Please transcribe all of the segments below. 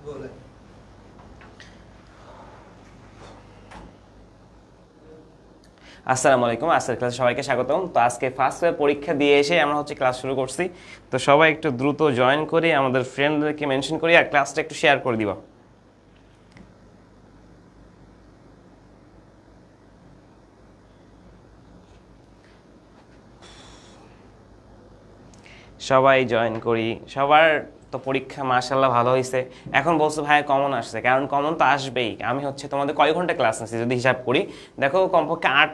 আসসালামু আলাইকুম, আজকের ক্লাসে সবাইকে স্বাগতম। তো আজকে ফার্স্ট ওয়েভ পরীক্ষা দিয়ে এসে আমরা ক্লাস শুরু করছি। তো সবাই একটু দ্রুত জয়েন করি, আমাদের ফ্রেন্ডদেরকে মেনশন করি, আর ক্লাসটা একটু শেয়ার করে দিবা। সবাই জয়েন করি। সবার তো পরীক্ষা মাশাআল্লাহ ভালো হয়েছে। এখন বলছো ভাই কমন আসছে, কারণ কমন তো আসবেই। আমি তোমাদের কয় ঘন্টা ক্লাস নিচ্ছি যদি হিসাব করি, দেখো কমপক্ষে 8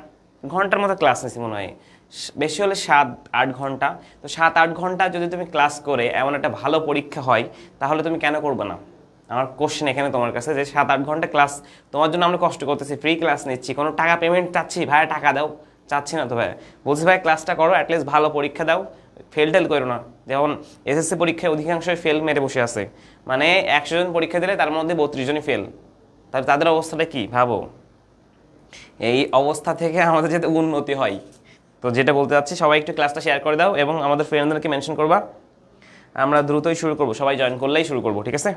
ঘন্টার মতো ক্লাস নিচ্ছি মনে হয়, বেশি হলে 7-8 ঘন্টা। তো 7-8 ঘন্টা যদি তুমি ক্লাস করে এমন একটা ভালো পরীক্ষা হয়, তাহলে তুমি কেন করবে না? আমার কোশ্চেন এখানে তোমার কাছে, যে 7-8 ঘন্টা ক্লাস তোমার জন্য আমরা কষ্ট করতেছি, ফ্রি ক্লাস নিচ্ছি, কোনো টাকা পেমেন্ট চাচ্ছি ভাই টাকা দাও? চাচ্ছি না তো ভাই, বলছি ভাই ক্লাসটা করো, অ্যাটলিস্ট ভালো পরীক্ষা দাও, ফেল টেল করো না। যেমন এসএসসি পরীক্ষায় অধিকাংশই ফেল মেরে বসে আছে, মানে 100 জন পরীক্ষা দিলে তার মধ্যে 32 জনই ফেল। তাহলে তাদের অবস্থাটা কি ভাবো? এই অবস্থা থেকে আমাদের যাতে উন্নতি হয়, তো যেটা বলতে চাচ্ছি, সবাই একটু ক্লাসটা শেয়ার করে দাও এবং আমাদের ফ্রেন্ডদেরকে মেনশন করবা। আমরা দ্রুতই শুরু করব, সবাই জয়েন করলেই শুরু করব, ঠিক আছে?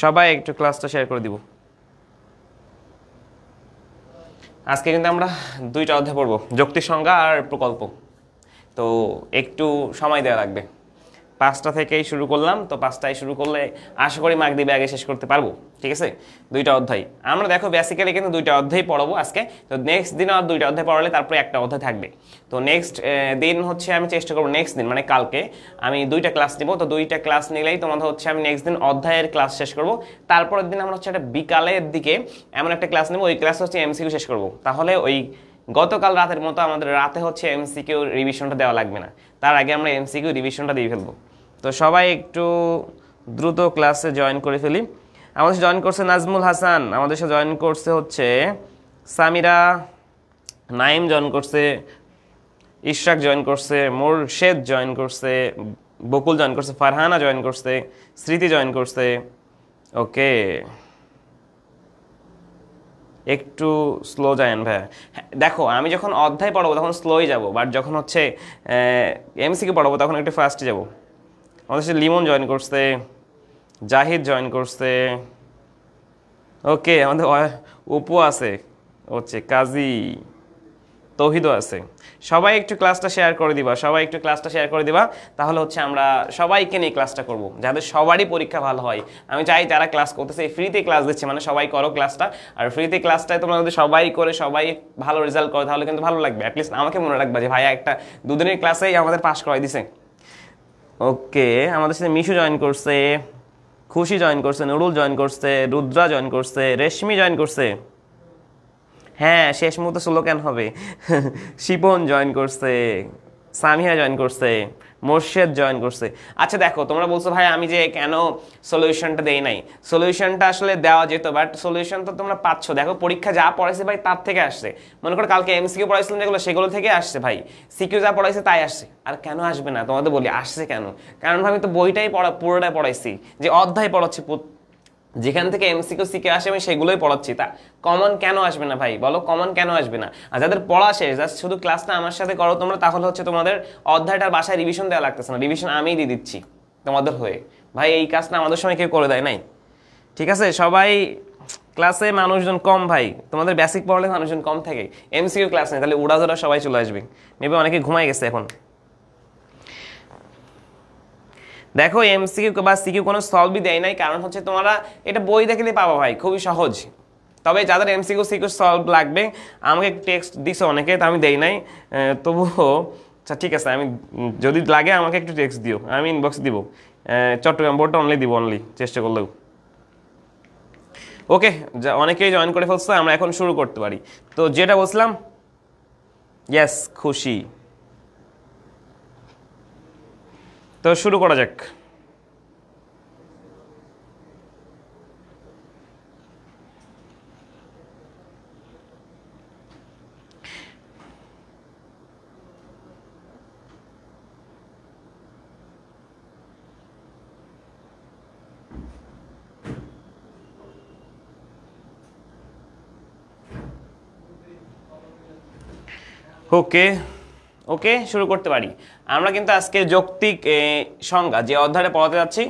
সবাই একটু ক্লাসটা শেয়ার করে দিব। আজকে কিন্তু আমরা 2টা অধ্যায় পড়বো, যৌক্তিক সংজ্ঞা আর প্রকল্প। তো একটু সময় দেওয়া লাগবে। 5টা থেকেই শুরু করলাম, তো 5টায় শুরু করলে আশা করি মাগরিবে আগে শেষ করতে পারবো, ঠিক আছে? 2টা অধ্যায় আমরা দেখো বেসিক্যালি কিন্তু 2টা অধ্যায় পড়াবো আজকে। তো নেক্সট দিন আর 2টা অধ্যায় পড়ালে তারপরে একটা অধ্যায় থাকবে। তো নেক্সট দিন আমি চেষ্টা করবো, নেক্সট দিন মানে কালকে আমি 2টা ক্লাস নিব। তো 2টা ক্লাস নিলেই তোমাদের আমি নেক্সট দিন অধ্যায়ের ক্লাস শেষ করব। তারপরের দিন আমরা একটা বিকালের দিকে এমন একটা ক্লাস নেব, ওই ক্লাস এমসিকিউ শেষ করব। তাহলে ওই গতকাল রাতের মতো আমাদের রাতে এমসিকিউ রিভিশনটা দেওয়া লাগবে না, তার আগে আমরা এমসিকিউ রিভিশনটা দিয়ে ফেলবো। তো সবাই একটু দ্রুত ক্লাসে জয়েন করে ফেলি। আমাদের সাথে জয়েন করছে নাজমুল হাসান, আমাদের সাথে জয়েন করছে সামিরা, নাইম জয়েন করছে, ইশরাক জয়েন করছে, মোরশেদ জয়েন করছে, বকুল জয়েন করছে, ফারহানা জয়েন করছে, স্মৃতি জয়েন করছে। ওকে, একটু স্লো যায়েন ভাইয়া। দেখো আমি যখন অধ্যায় পড়াবো তখন স্লোই যাব, বাট যখন এমসিকিউ পড়াবো তখন একটু ফাস্টে যাব। আমাদের সাথে লিমন জয়েন করছে, জাহিদ জয়েন করছে। ওকে, আমাদের উপু আছে, কাজী, তৌহিদও আছে। সবাই একটু ক্লাসটা শেয়ার করে দিবা, সবাই একটু ক্লাসটা শেয়ার করে দিবা। তাহলে আমরা সবাইকে নিয়ে ক্লাসটা করব, যাদের সবারই পরীক্ষা ভালো হয়। আমি চাই যারা ক্লাস করতেছে, ফ্রিতে ক্লাস দিচ্ছে, মানে সবাই করো ক্লাসটা। আর ফ্রিতে ক্লাসটায় তোমরা যদি সবাই করে সবাই ভালো রেজাল্ট করো, তাহলে কিন্তু ভালো লাগবে। অ্যাটলিস্ট আমাকে মনে রাখবা যে ভাইয়া একটা 2 দিনের ক্লাসেই আমাদের পাস করাই দিছে। ওকে, আমাদের সাথে মিশু জয়েন করছে, খুশি জয়েন করছে, নুরুল জয়েন করছে, রুদ্রা জয়েন করছে, রেশমি জয়েন করছে। হ্যাঁ, শেষ মুহূর্তে স্লো কেন হবে? শিপন জয়েন করছে, সামিহা জয়েন করছে, মোর্শেদ জয়েন করছে। আচ্ছা দেখো, তোমরা বলছো ভাই আমি যে কেন সলিউশনটা দেই নাই। সলিউশনটা আসলে দেওয়া যেত, বাট সলিউশন তো তোমরা পাচ্ছ। দেখো পরীক্ষা যা পড়াইছে ভাই তার থেকে আসছে। মনে করো কালকে এমসিকিউ পড়াইছিলাম যেগুলো, সেগুলো থেকে আসছে ভাই। সিকিউ যা পড়াইছে তাই আসছে। আর কেন আসবে না তোমাদের বলি, আসছে কেন? কারণ আমি তো বইটাই পুরোটাই পড়াইছি, যে অধ্যায় পড়াচ্ছি, যেখান থেকে এমসিকিউ সিকিউ আসে আমি সেগুলোই পড়াচ্ছি। তা কমন কেন আসবে না ভাই, বলো কমন কেন আসবে না? আর যাদের পড়া শেষ, জাস্ট শুধু ক্লাসটা আমার সাথে করো তোমরা, তাহলে তোমাদের অধ্যায়টার বাসায় রিভিশন দেওয়া লাগতেছে না, রিভিশন আমিই দিয়ে দিচ্ছি তোমাদের হয়ে। ভাই এই কাজটা আমাদের সময় কেউ করে দেয় নাই, ঠিক আছে? সবাই ক্লাসে মানুষজন কম ভাই, তোমাদের বেসিক পড়লে মানুষজন কম থাকে, এমসিকিউ ক্লাস নেই, তাহলে উড়াধরা সবাই চলে আসবে। মেবি অনেকে ঘুমাই গেছে এখন। দেখো এমসিকিউ বা সিকিউ কোনো সলভই দেয় নাই, কারণ তোমরা এটা বই দেখলেই পাবা ভাই, খুবই সহজ। তবে যাদের এমসিকিউ সিকিউ সলভ লাগবে, আমাকে টেক্সট দিছে অনেকে, তো আমি দেই নাই। তবুও আচ্ছা ঠিক আছে, আমি যদি লাগে আমাকে একটু টেক্সট দিও, আমি ইনবক্স দিব। চট্টগ্রাম বোর্ডটা অনলি দিব, অনলি চেষ্টা করলেও। ওকে, অনেকেই জয়েন করে ফেলছে, আমরা এখন শুরু করতে পারি। তো যেটা বলছিলাম, ইয়েস খুশি, তো শুরু করা যাক। ওকে, ওকে, শুরু করতে পারি। আমরা কিন্তু আজকে যৌক্তিক সংজ্ঞা যে অধ্যায়টা পড়াতে যাচ্ছি,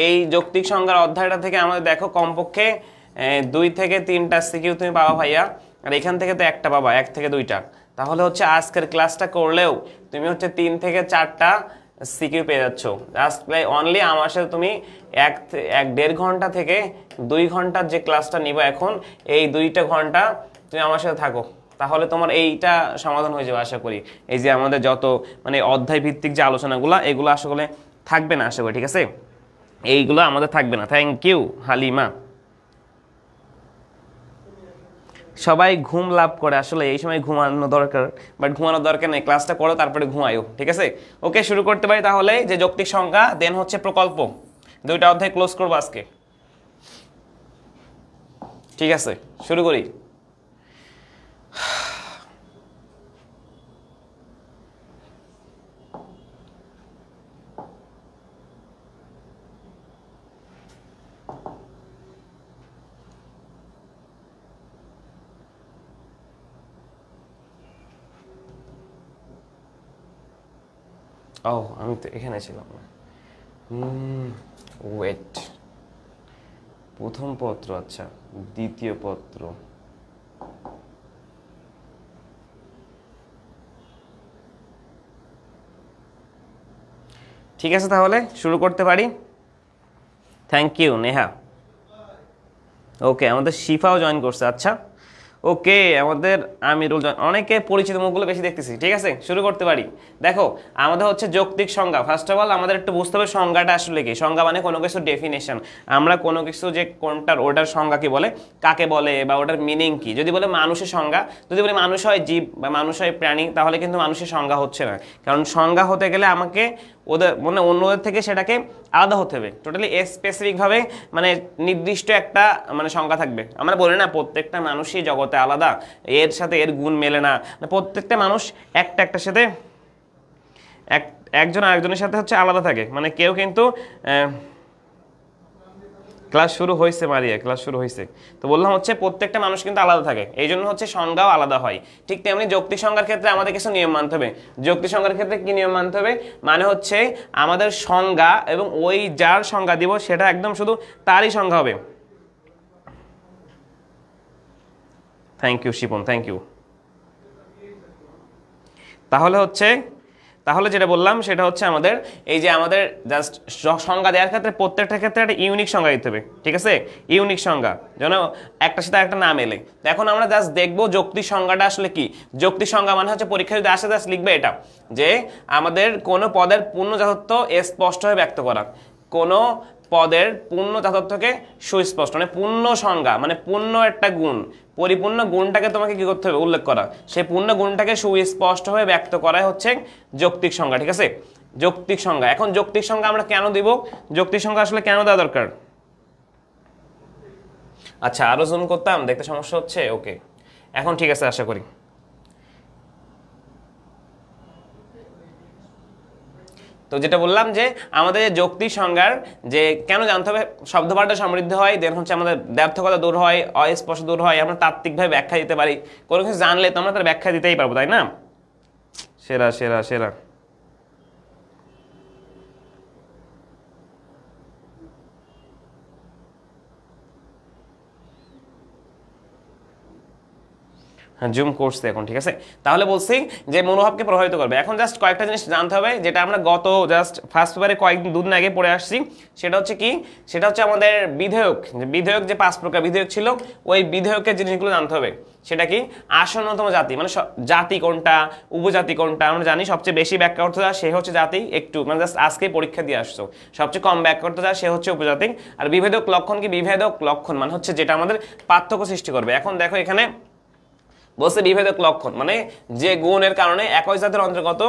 এই যৌক্তিক সংজ্ঞার অধ্যায়টা থেকে আমাদের দেখো কমপক্ষে 2 থেকে 3টা সিকিউ তুমি পাবা ভাইয়া, আর এখান থেকে তো একটা পাবা, 1 থেকে 2টা। তাহলে হচ্ছে আজকের ক্লাসটা করলেও তুমি হচ্ছে 3 থেকে 4টা সিকিউ পেয়ে যাচ্ছ। জাস্ট অনলি আমার সাথে তুমি 1-1.5 ঘন্টা থেকে 2 ঘন্টার যে ক্লাসটা নিবা এখন, এই 2টা ঘন্টা তুমি আমার সাথে থাকো, তাহলে তোমার এইটা সমাধান হয়ে যাবে আশা করি। এই যে আমাদের যত মানে অধ্যায় ভিত্তিক যে আলোচনাগুলো, এগুলো আশা করি থাকবে না আশা করি, ঠিক আছে? এইগুলো আমাদের থাকবে না। Thank you Halima. সবাই ঘুম লাভ করে, আসলে এই সময় ঘুমানো দরকার, বাট ঘুমানোর দরকার নেই, ক্লাসটা করো তারপরে ঘুমায়ও, ঠিক আছে? ওকে, শুরু করতে পারি তাহলে। যে যৌক্তিক সংজ্ঞা দেন হচ্ছে প্রকল্প, 2টা অধ্যায় ক্লোজ করবো আজকে, ঠিক আছে? শুরু করি। ও, আমি তো এখানে ছিলাম না। ওয়েট, প্রথম পত্র, আচ্ছা দ্বিতীয় পত্র। ঠিক আছে, তাহলে শুরু করতে পারি। Thank you Neha. ওকে, আমাদের শিফাও জয়েন করছে। আচ্ছা ওকে, আমাদের আমিরুল জয়েন, অনেকে পরিচিত মুখগুলো বেশি দেখতেছি। ঠিক আছে, শুরু করতে পারি। দেখো, আমাদের হচ্ছে যৌক্তিক সংজ্ঞা। ফার্স্ট অফ অল আমাদের একটু বুঝতে হবে সংজ্ঞাটা আসলে কি। সংজ্ঞা মানে কোনো কিছু ডেফিনেশন। আমরা কোনো কিছু যে কোনটার ওটার সংজ্ঞা কি বলে, কাকে বলে, বা ওটার মিনিং কি। যদি বলে মানুষের সংজ্ঞা, যদি বলে মানুষ হয় জীব বা মানুষ হয় প্রাণী, তাহলে কিন্তু মানুষের সংজ্ঞা হচ্ছে না। কারণ সংজ্ঞা হতে গেলে আমাকে ওদের মানে অন্যদের থেকে সেটাকে আলাদা হতে হবে, টোটালি স্পেসিফিকভাবে, মানে নির্দিষ্ট একটা মানে সংজ্ঞা থাকবে। আমরা বলি না প্রত্যেকটা মানুষই জগতে আলাদা, এর সাথে এর গুণ মেলে না, প্রত্যেকটা মানুষ একটার সাথে একজন আরেকজনের সাথে হচ্ছে আলাদা থাকে। মানে কেউ কিন্তু ক্লাস শুরু হয়েছে মারিয়া, ক্লাস শুরু হয়েছে। তো বললাম হচ্ছে প্রত্যেকটা মানুষ কিন্তু আলাদা থাকে, এই জন্য হচ্ছে সংজ্ঞাও আলাদা হয়। ঠিক তেমনি যৌক্তিক সংজ্ঞার ক্ষেত্রে আমাদের কিছু নিয়ম মানতে হবে। যৌক্তিক সংজ্ঞার ক্ষেত্রে কি নিয়ম মানতে হবে, মানে হচ্ছে আমাদের সংজ্ঞা এবং ওই যার সংজ্ঞা দিব সেটা একদম শুধু তারই সংজ্ঞা হবে। Thank you Shipon, thank you. তাহলে যেটা বললাম সেটা হচ্ছে আমাদের এই যে আমাদের জাস্ট সংজ্ঞা দেওয়ার ক্ষেত্রে প্রত্যেকটা ক্ষেত্রে একটা ইউনিক সংজ্ঞা দিতে হবে। ঠিক আছে, ইউনিক সংজ্ঞা যেন একটা সাথে একটা না মেলে। তো এখন আমরা জাস্ট দেখবো যৌক্তিক সংজ্ঞাটা আসলে কি। যৌক্তিক সংজ্ঞা মানে হচ্ছে পরীক্ষা যদি আসে জাস্ট লিখবে এটা, যে আমাদের কোনো পদের পূর্ণ যথার্থ স্পষ্টভাবে ব্যক্ত করা। কোনো পদের পূর্ণ যথার্থকে সুস্পষ্ট, মানে পূর্ণ সংজ্ঞা মানে পূর্ণ একটা গুণ, পরিপূর্ণ গুণটাকে তোমাকে কি করতে হবে, উল্লেখ করা। সেই পূর্ণ গুণটাকে সুস্পষ্টভাবে ব্যক্ত করাই হচ্ছে যৌক্তিক সংজ্ঞা। ঠিক আছে, যৌক্তিক সংজ্ঞা। এখন যৌক্তিক সংজ্ঞা আমরা কেন দিব, যৌক্তিক সংজ্ঞা আসলে কেন দেওয়া দরকার? আচ্ছা, আরো জুম করতাম, দেখতে সমস্যা হচ্ছে। ওকে, এখন ঠিক আছে আশা করি। তো যেটা বললাম যে আমাদের যৌক্তিক সংজ্ঞার যে কেন জানতে হবে, শব্দভাণ্ডার সমৃদ্ধ হয়, দেন হচ্ছে আমাদের দ্ব্যর্থকতা দূর হয়, অস্পষ্ট দূর হয়, আমরা তাত্ত্বিকভাবে ব্যাখ্যা দিতে পারি। কোনো কিছু জানলে তো আমরা তার ব্যাখ্যা দিতেই পারবো, তাই না? সেরা সেরা সেরা। জুম করছে এখন, ঠিক আছে। তাহলে বলছি যে মনোভাবকে প্রভাবিত করবে। এখন জাস্ট কয়েকটা জিনিস জানতে হবে, যেটা আমরা গত জাস্ট ফার্স্ট পেপারে কয়েকদিন দুদিন আগে পড়ে আসছি। সেটা হচ্ছে কি, সেটা হচ্ছে আমাদের বিধেয়ক। বিধেয়ক যে 5 প্রকার বিধেয়ক ছিল, ওই বিধেয়কের জিনিসগুলো জানতে হবে। সেটা কি, আসন্নতম জাতি মানে জাতি কোনটা, উপজাতি কোনটা। আমরা জানি সবচেয়ে বেশি ব্যাখ্যা করতে যা সে হচ্ছে জাতি, একটু মানে জাস্ট আজকে পরীক্ষা দিয়ে আসছো। সবচেয়ে কম ব্যাখ্যা করতে যা সে হচ্ছে উপজাতি। আর বিভেদক লক্ষণ কি, বিভেদক লক্ষণ মানে হচ্ছে যেটা আমাদের পার্থক্য সৃষ্টি করবে। এখন দেখো এখানে বলছে বিভেদক লক্ষণ মানে যে গুণের কারণে একই জাতের অন্তর্গত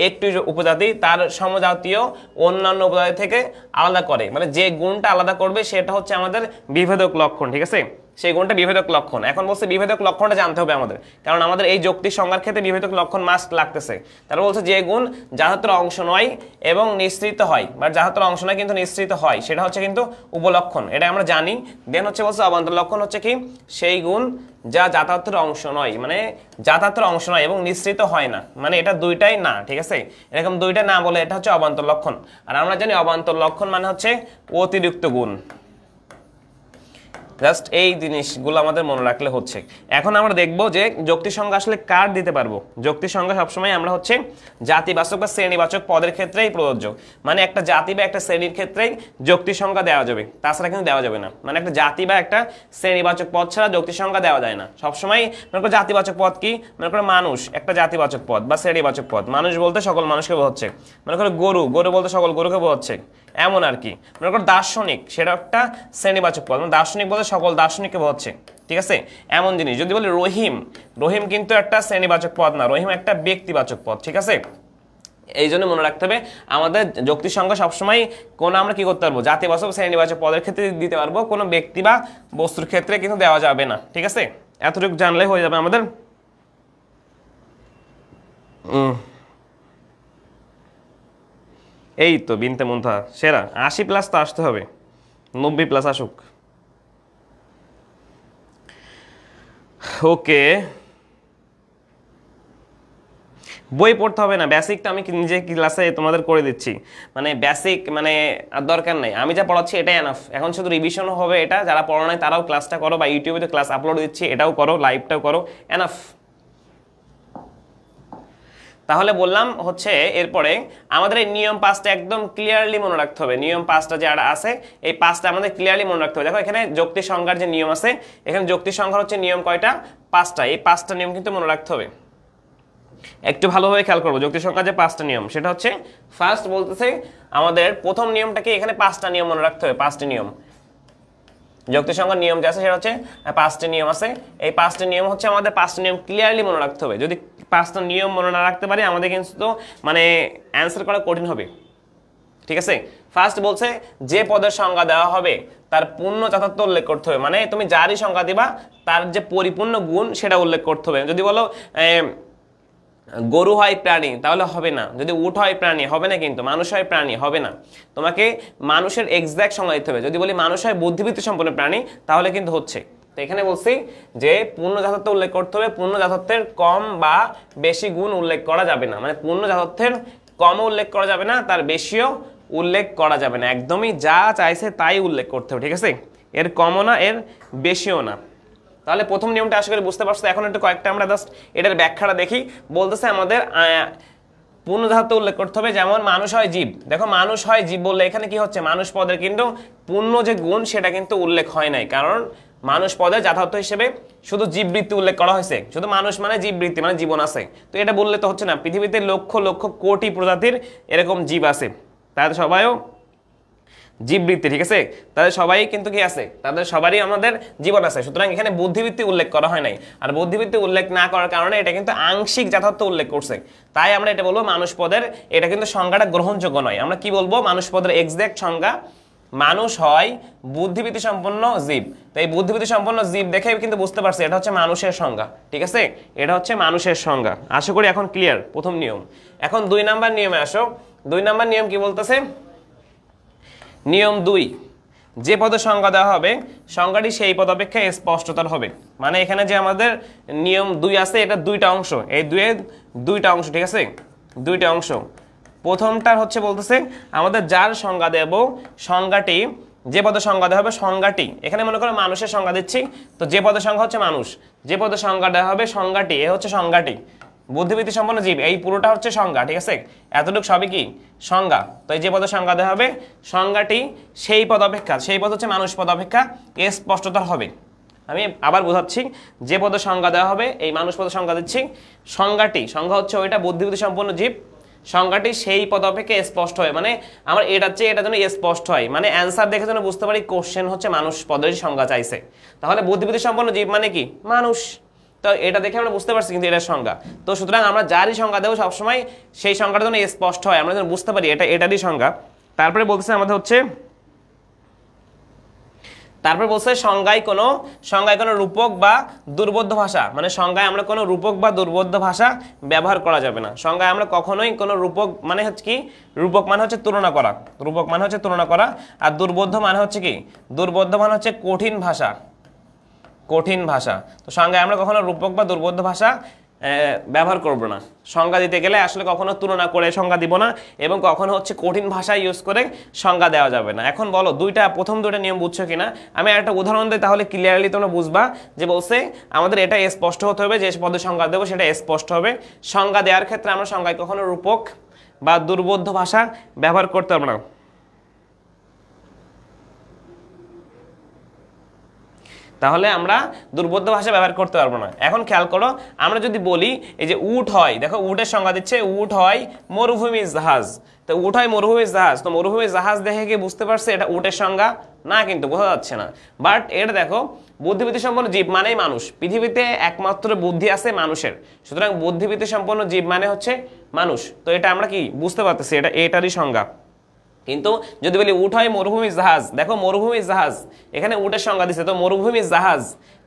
একটি উপজাতি তার সমজাতীয় অন্যান্য উপজাতি থেকে আলাদা করে, মানে যে গুণটা আলাদা করবে সেটা হচ্ছে আমাদের বিভেদক লক্ষণ। ঠিক আছে, সেই গুণটা বিভেদক লক্ষণ। এখন বলছে বিভেদক লক্ষণটা জানতে হবে আমাদের, কারণ আমাদের এই যৌক্তিক সংজ্ঞার ক্ষেত্রে বিভেদক লক্ষণ মাস্ট লাগতেছে। তারপর বলছে যে গুণ যথার্থের অংশ নয় এবং নিঃসৃত হয়, বা যথার্থের অংশ নয় কিন্তু নিঃসৃত হয়, সেটা হচ্ছে কিন্তু উপলক্ষণ, এটা আমরা জানি। দেন হচ্ছে বলছে অবান্তর লক্ষণ হচ্ছে কি, সেই গুণ যা যথার্থের অংশ নয়, মানে যথার্থের অংশ নয় এবং নিঃসৃত হয় না, মানে এটা দুইটাই না, ঠিক আছে, এরকম দুইটা না বলে এটা হচ্ছে অবান্তর লক্ষণ। আর আমরা জানি অবান্তর লক্ষণ মানে হচ্ছে অতিরিক্ত গুণ। জাস্ট এই জিনিসগুলো আমাদের মনে রাখলে হচ্ছে। এখন আমরা দেখব যে যৌক্তিক সংজ্ঞা আসলে কার দিতে পারবো। যৌক্তিক সংজ্ঞা সবসময় আমরা হচ্ছে জাতিবাচক বা শ্রেণীবাচক পদের ক্ষেত্রেই প্রযোজ্য, মানে একটা জাতি বা একটা শ্রেণীর ক্ষেত্রেই যৌক্তিক সংজ্ঞা দেওয়া যাবে, তাছাড়া কিন্তু দেওয়া যাবে না। মানে একটা জাতি বা একটা শ্রেণীবাচক পদ ছাড়া যৌক্তিক সংজ্ঞা দেওয়া যায় না। সবসময় মনে করো জাতিবাচক পদ কি, মনে করো মানুষ একটা জাতিবাচক পদ বা শ্রেণীবাচক পদ, মানুষ বলতে সকল মানুষকে বোঝাচ্ছে। মনে করো গরু, গরু বলতে সকল গরুকে বোঝাচ্ছে, এমন আর কি। মনে করো দার্শনিক, সেটা একটা শ্রেণীবাচক পদ, মানে দার্শনিক বলতে সকল দার্শনিককে বোঝাচ্ছে, ঠিক আছে, এমন জিনিস। যদি বলি রহিম, রহিম কিন্তু একটা শ্রেণীবাচক পদ না, রহিম একটা ব্যক্তিবাচক পদ, ঠিক আছে। এই জন্য মনে রাখতে হবে আমাদের যৌক্তিক সংজ্ঞা সবসময় কোনো আমরা কি করতে পারবো, জাতিবাচক শ্রেণীবাচক পদের ক্ষেত্রে দিতে পারবো, কোনো ব্যক্তি বা বস্তুর ক্ষেত্রে কিন্তু দেওয়া যাবে না, ঠিক আছে। এতটুকু জানলে হয়ে যাবে আমাদের। এই তো বিনতে মুনথা সেরা, 80+ তো আসতে হবে, 90+ আসুক। ওকে, বই পড়তে হবে না, বেসিকটা আমি নিজে ক্লাসে তোমাদের করে দিচ্ছি, মানে বেসিক মানে আর দরকার নাই, আমি যা পড়াচ্ছি এটাই এনাফ। এখন শুধু রিভিশনও হবে, এটা যারা পড়া নাই তারাও ক্লাসটা করো, বা ইউটিউবে তো ক্লাস আপলোড দিচ্ছি, এটাও করো, লাইভটাও করো, এনাফ। তাহলে বললাম হচ্ছে এরপরে আমাদের এই নিয়ম 5টা একদম ক্লিয়ারলি মনে রাখতে হবে। নিয়ম 5টা যারা আছে এই 5টা আমাদের ক্লিয়ারলি মনে রাখতে হবে। দেখো এখানে যৌক্তিক সংজ্ঞার যে নিয়ম আছে, এখানে যৌক্তিক সংজ্ঞা হচ্ছে নিয়ম কয়টা, 5টা। এই 5টা নিয়ম কিন্তু মনে রাখতে হবে, একটু ভালোভাবে খেয়াল করবো। যৌক্তিক সংজ্ঞার যে 5টা নিয়ম, সেটা হচ্ছে ফার্স্ট বলতেছে আমাদের প্রথম নিয়মটাকে, এখানে 5টা নিয়ম মনে রাখতে হবে, 5টি নিয়ম। যৌক্তিক সংজ্ঞার নিয়ম যে আছে সেটা হচ্ছে 5টি নিয়ম আছে। এই 5টি নিয়ম হচ্ছে আমাদের 5টি নিয়ম ক্লিয়ারলি মনে রাখতে হবে। যদি 5টা নিয়ম মনে না রাখতে পারি আমাদের কিন্তু মানে অ্যান্সার করা কঠিন হবে, ঠিক আছে। ফার্স্ট বলছে যে পদের সংজ্ঞা দেওয়া হবে তার পূর্ণ যথার্থ উল্লেখ করতে হবে, মানে তুমি যারই সংজ্ঞা দিবা তার যে পরিপূর্ণ গুণ সেটা উল্লেখ করতে হবে। যদি বলো গরু হয় প্রাণী, তাহলে হবে না। যদি উট হয় প্রাণী, হবে না। কিন্তু মানুষ হয় প্রাণী, হবে না। তোমাকে মানুষের এক্সাক্ট সংজ্ঞা দিতে হবে। যদি বলি মানুষ হয় বুদ্ধিবৃত্তি সম্পন্ন প্রাণী, তাহলে কিন্তু হচ্ছে। তো এখানে বলছি যে পূর্ণ যথার্থ উল্লেখ করতে হবে, পূর্ণ যথার্থের কম বা বেশি গুণ উল্লেখ করা যাবে না। মানে পূর্ণ যথার্থের কমও উল্লেখ করা যাবে না, তার বেশিও উল্লেখ করা যাবে না, একদমই যা চাইছে তাই উল্লেখ করতে হবে, ঠিক আছে। এর কমও না, এর বেশিও না। তাহলে প্রথম নিয়মটা আশা করি বুঝতে পারছো। এখন একটু কয়েকটা আমরা জাস্ট এটার ব্যাখ্যাটা দেখি। বলতেছে আমাদের পূর্ণ যথার্থ উল্লেখ করতে হবে, যেমন মানুষ হয় জীব। দেখো মানুষ হয় জীব বললে এখানে কি হচ্ছে, মানুষ পদের কিন্তু পূর্ণ যে গুণ সেটা কিন্তু উল্লেখ হয় নাই, কারণ মানুষ পদের যথার্থ হিসেবে শুধু জীববৃত্তি উল্লেখ করা হয়েছে। শুধু মানুষ মানে জীববৃত্তি, মানে জীবন আছে। তো এটা বললে তো হচ্ছে না, পৃথিবীতে লক্ষ লক্ষ কোটি প্রজাতির এরকম জীব আছে, তাদের সবাইও জীববৃত্তি, ঠিক আছে। তাদের সবাই কিন্তু কি আছে, তাদের সবারই আমাদের জীবন আছে। সুতরাং এখানে বুদ্ধিবৃত্তি উল্লেখ করা হয় নাই, আর বুদ্ধিবৃত্তি উল্লেখ না করার কারণে এটা কিন্তু আংশিক যথার্থ উল্লেখ করছে। তাই আমরা এটা বলবো মানুষ পদের এটা কিন্তু সংজ্ঞাটা গ্রহণযোগ্য নয়। আমরা কি বলবো, মানুষ পদের এক্সাক্ট সংজ্ঞা মানুষ হয় বুদ্ধিবৃত্তি সম্পন্ন জীব। তো এই বুদ্ধিবৃত্তি সম্পন্ন জীব দেখে কিন্তু বুঝতে পারছি এটা হচ্ছে মানুষের সংজ্ঞা, ঠিক আছে। এটা হচ্ছে মানুষের সংজ্ঞা। আশা করি এখন ক্লিয়ার প্রথম নিয়ম। এখন 2 নাম্বার নিয়মে আসো। 2 নাম্বার নিয়ম কি বলতেছে, নিয়ম 2, যে পদের সংজ্ঞা দেওয়া হবে সংজ্ঞাটি সেই পদ অপেক্ষা স্পষ্টতর হবে। মানে এখানে যে আমাদের নিয়ম 2 আছে, এটা 2টা অংশ, এই 2টা অংশ, ঠিক আছে, 2টা অংশ। প্রথমটার হচ্ছে বলতেছে আমাদের যার সংজ্ঞা দেব সংজ্ঞাটি, যে পদের সংজ্ঞা দেওয়া হবে সংজ্ঞাটি, এখানে মনে করো মানুষের সংজ্ঞা দিচ্ছি, তো যে পদের সংজ্ঞা হচ্ছে মানুষ, যে পদের সংজ্ঞা দেওয়া হবে সংজ্ঞাটি, এ হচ্ছে সংজ্ঞাটি, বুদ্ধিবৃত্তি সম্পন্ন জীব, এই পুরোটা হচ্ছে সংজ্ঞা, ঠিক আছে। এতটুকু সবই কি সংজ্ঞা। তো এই যে পদের সংজ্ঞা দেওয়া হবে সংজ্ঞাটি সেই পদ অপেক্ষা, সেই পদ হচ্ছে মানুষ পদ অপেক্ষা স্পষ্টতর হবে। আমি আবার বোঝাচ্ছি, যে পদের সংজ্ঞা দেওয়া হবে এই মানুষ পদের সংজ্ঞা দিচ্ছি, সংজ্ঞাটি, সংজ্ঞা হচ্ছে ওইটা বুদ্ধিবৃত্তি সম্পন্ন জীব, সংজ্ঞাটি সেই পদ অপেক্ষা স্পষ্ট হয়। মানে আমার এটা চেয়ে এটা যেন স্পষ্ট হয়, মানে অ্যান্সার দেখে যেন বুঝতে পারি কোশ্চেন হচ্ছে মানুষ পদের সংজ্ঞা চাইছে। তাহলে বুদ্ধিবৃত্তি সম্পন্ন জীব মানে কি মানুষ, তো এটা দেখে আমরা বুঝতে পারছি কিন্তু এটার সংজ্ঞা। তো সুতরাং আমরা যারই সংজ্ঞা দেবো সবসময় সেই সংজ্ঞাটা যেন স্পষ্ট হয়, আমরা যেন বুঝতে পারি এটা এটারই সংজ্ঞা। তারপরে বলতেছে আমাদের হচ্ছে, তারপর বলছে সংজ্ঞায় কোনো রূপক বা দুর্বোধ্য ভাষা, মানে সংজ্ঞায় আমরা কোনো রূপক বা দুর্বোধ্য ভাষা ব্যবহার করা যাবে না। সংজ্ঞায় আমরা কখনোই কোনো রূপক মানে হচ্ছে কি, রূপক মানে হচ্ছে তুলনা করা, রূপক মানে হচ্ছে তুলনা করা, আর দুর্বোধ্য মানে হচ্ছে কি, দুর্বোধ্য মানে হচ্ছে কঠিন ভাষা, কঠিন ভাষা। তো সংজ্ঞায় আমরা কখনো রূপক বা দুর্বোধ্য ভাষা ব্যবহার করব না। সংজ্ঞা দিতে গেলে আসলে কখনো তুলনা করে সংজ্ঞা দিব না, এবং কখনো হচ্ছে কঠিন ভাষা ইউজ করে সংজ্ঞা দেওয়া যাবে না। এখন বলো প্রথম দুইটা নিয়ম বুঝছো কিনা? আমি একটা উদাহরণ দিই, তাহলে ক্লিয়ারলি তোমরা বুঝবা। যে বলছে আমাদের এটা স্পষ্ট হতে হবে, যে পদের সংজ্ঞা দেবো সেটা স্পষ্ট হবে। সংজ্ঞা দেওয়ার ক্ষেত্রে আমরা সংজ্ঞায় কখনো রূপক বা দুর্বোধ্য ভাষা ব্যবহার করতে পারবো না। তাহলে আমরা দুর্বোধ্য ভাষা ব্যবহার করতে পারবো না। এখন খেয়াল করো, আমরা যদি বলি এই যে উট হয়, দেখো উটের সংজ্ঞা দিচ্ছে, উট হয় মরুভূমির জাহাজ। তো উট হয় মরুভূমির জাহাজ, তো মরুভূমির জাহাজ দেখে কি বুঝতে পারছে এটা উটের সংজ্ঞা? না, কিন্তু বোঝা যাচ্ছে না। বাট এটা দেখো, বুদ্ধিবৃত্তি সম্পন্ন জীব মানেই মানুষ, পৃথিবীতে একমাত্র বুদ্ধি আছে মানুষের, সুতরাং বুদ্ধিবৃত্তি সম্পন্ন জীব মানে হচ্ছে মানুষ। তো এটা আমরা কি বুঝতে পারতেছি, এটা এটারই সংজ্ঞা। কিন্তু যদি বলি উট হয় মরুভূমির জাহাজ, দেখো মরুভূমির জাহাজ, এখানে উটের সংজ্ঞা দিচ্ছে, তো মরুভূমির জাহাজ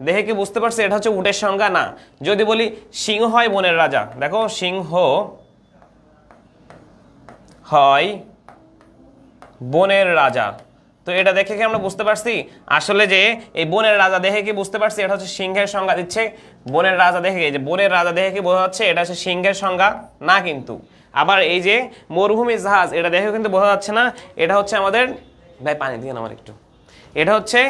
দেখে কি বুঝতে পারছে এটা হচ্ছে উটের সংজ্ঞা? না। যদি বলি সিংহ হয় বনের রাজা, দেখো সিংহ হয় বনের রাজা, তো এটা দেখে কি আমরা বুঝতে পারছি আসলে যে এই বনের রাজা দেখে কি বুঝতে পারছি এটা হচ্ছে সিংহের সংজ্ঞা দিচ্ছে? বনের রাজা দেখে, যে বনের রাজা দেখে কি বোঝা যাচ্ছে এটা হচ্ছে সিংহের সংজ্ঞা? না কিন্তু। আবার এই যে মরুভূমির জাহাজ, এটা দেখে কিন্তু বোঝা যাচ্ছে না এটা হচ্ছে আমাদের, ভাই পানি দিয়ে আমার একটু, এটা হচ্ছে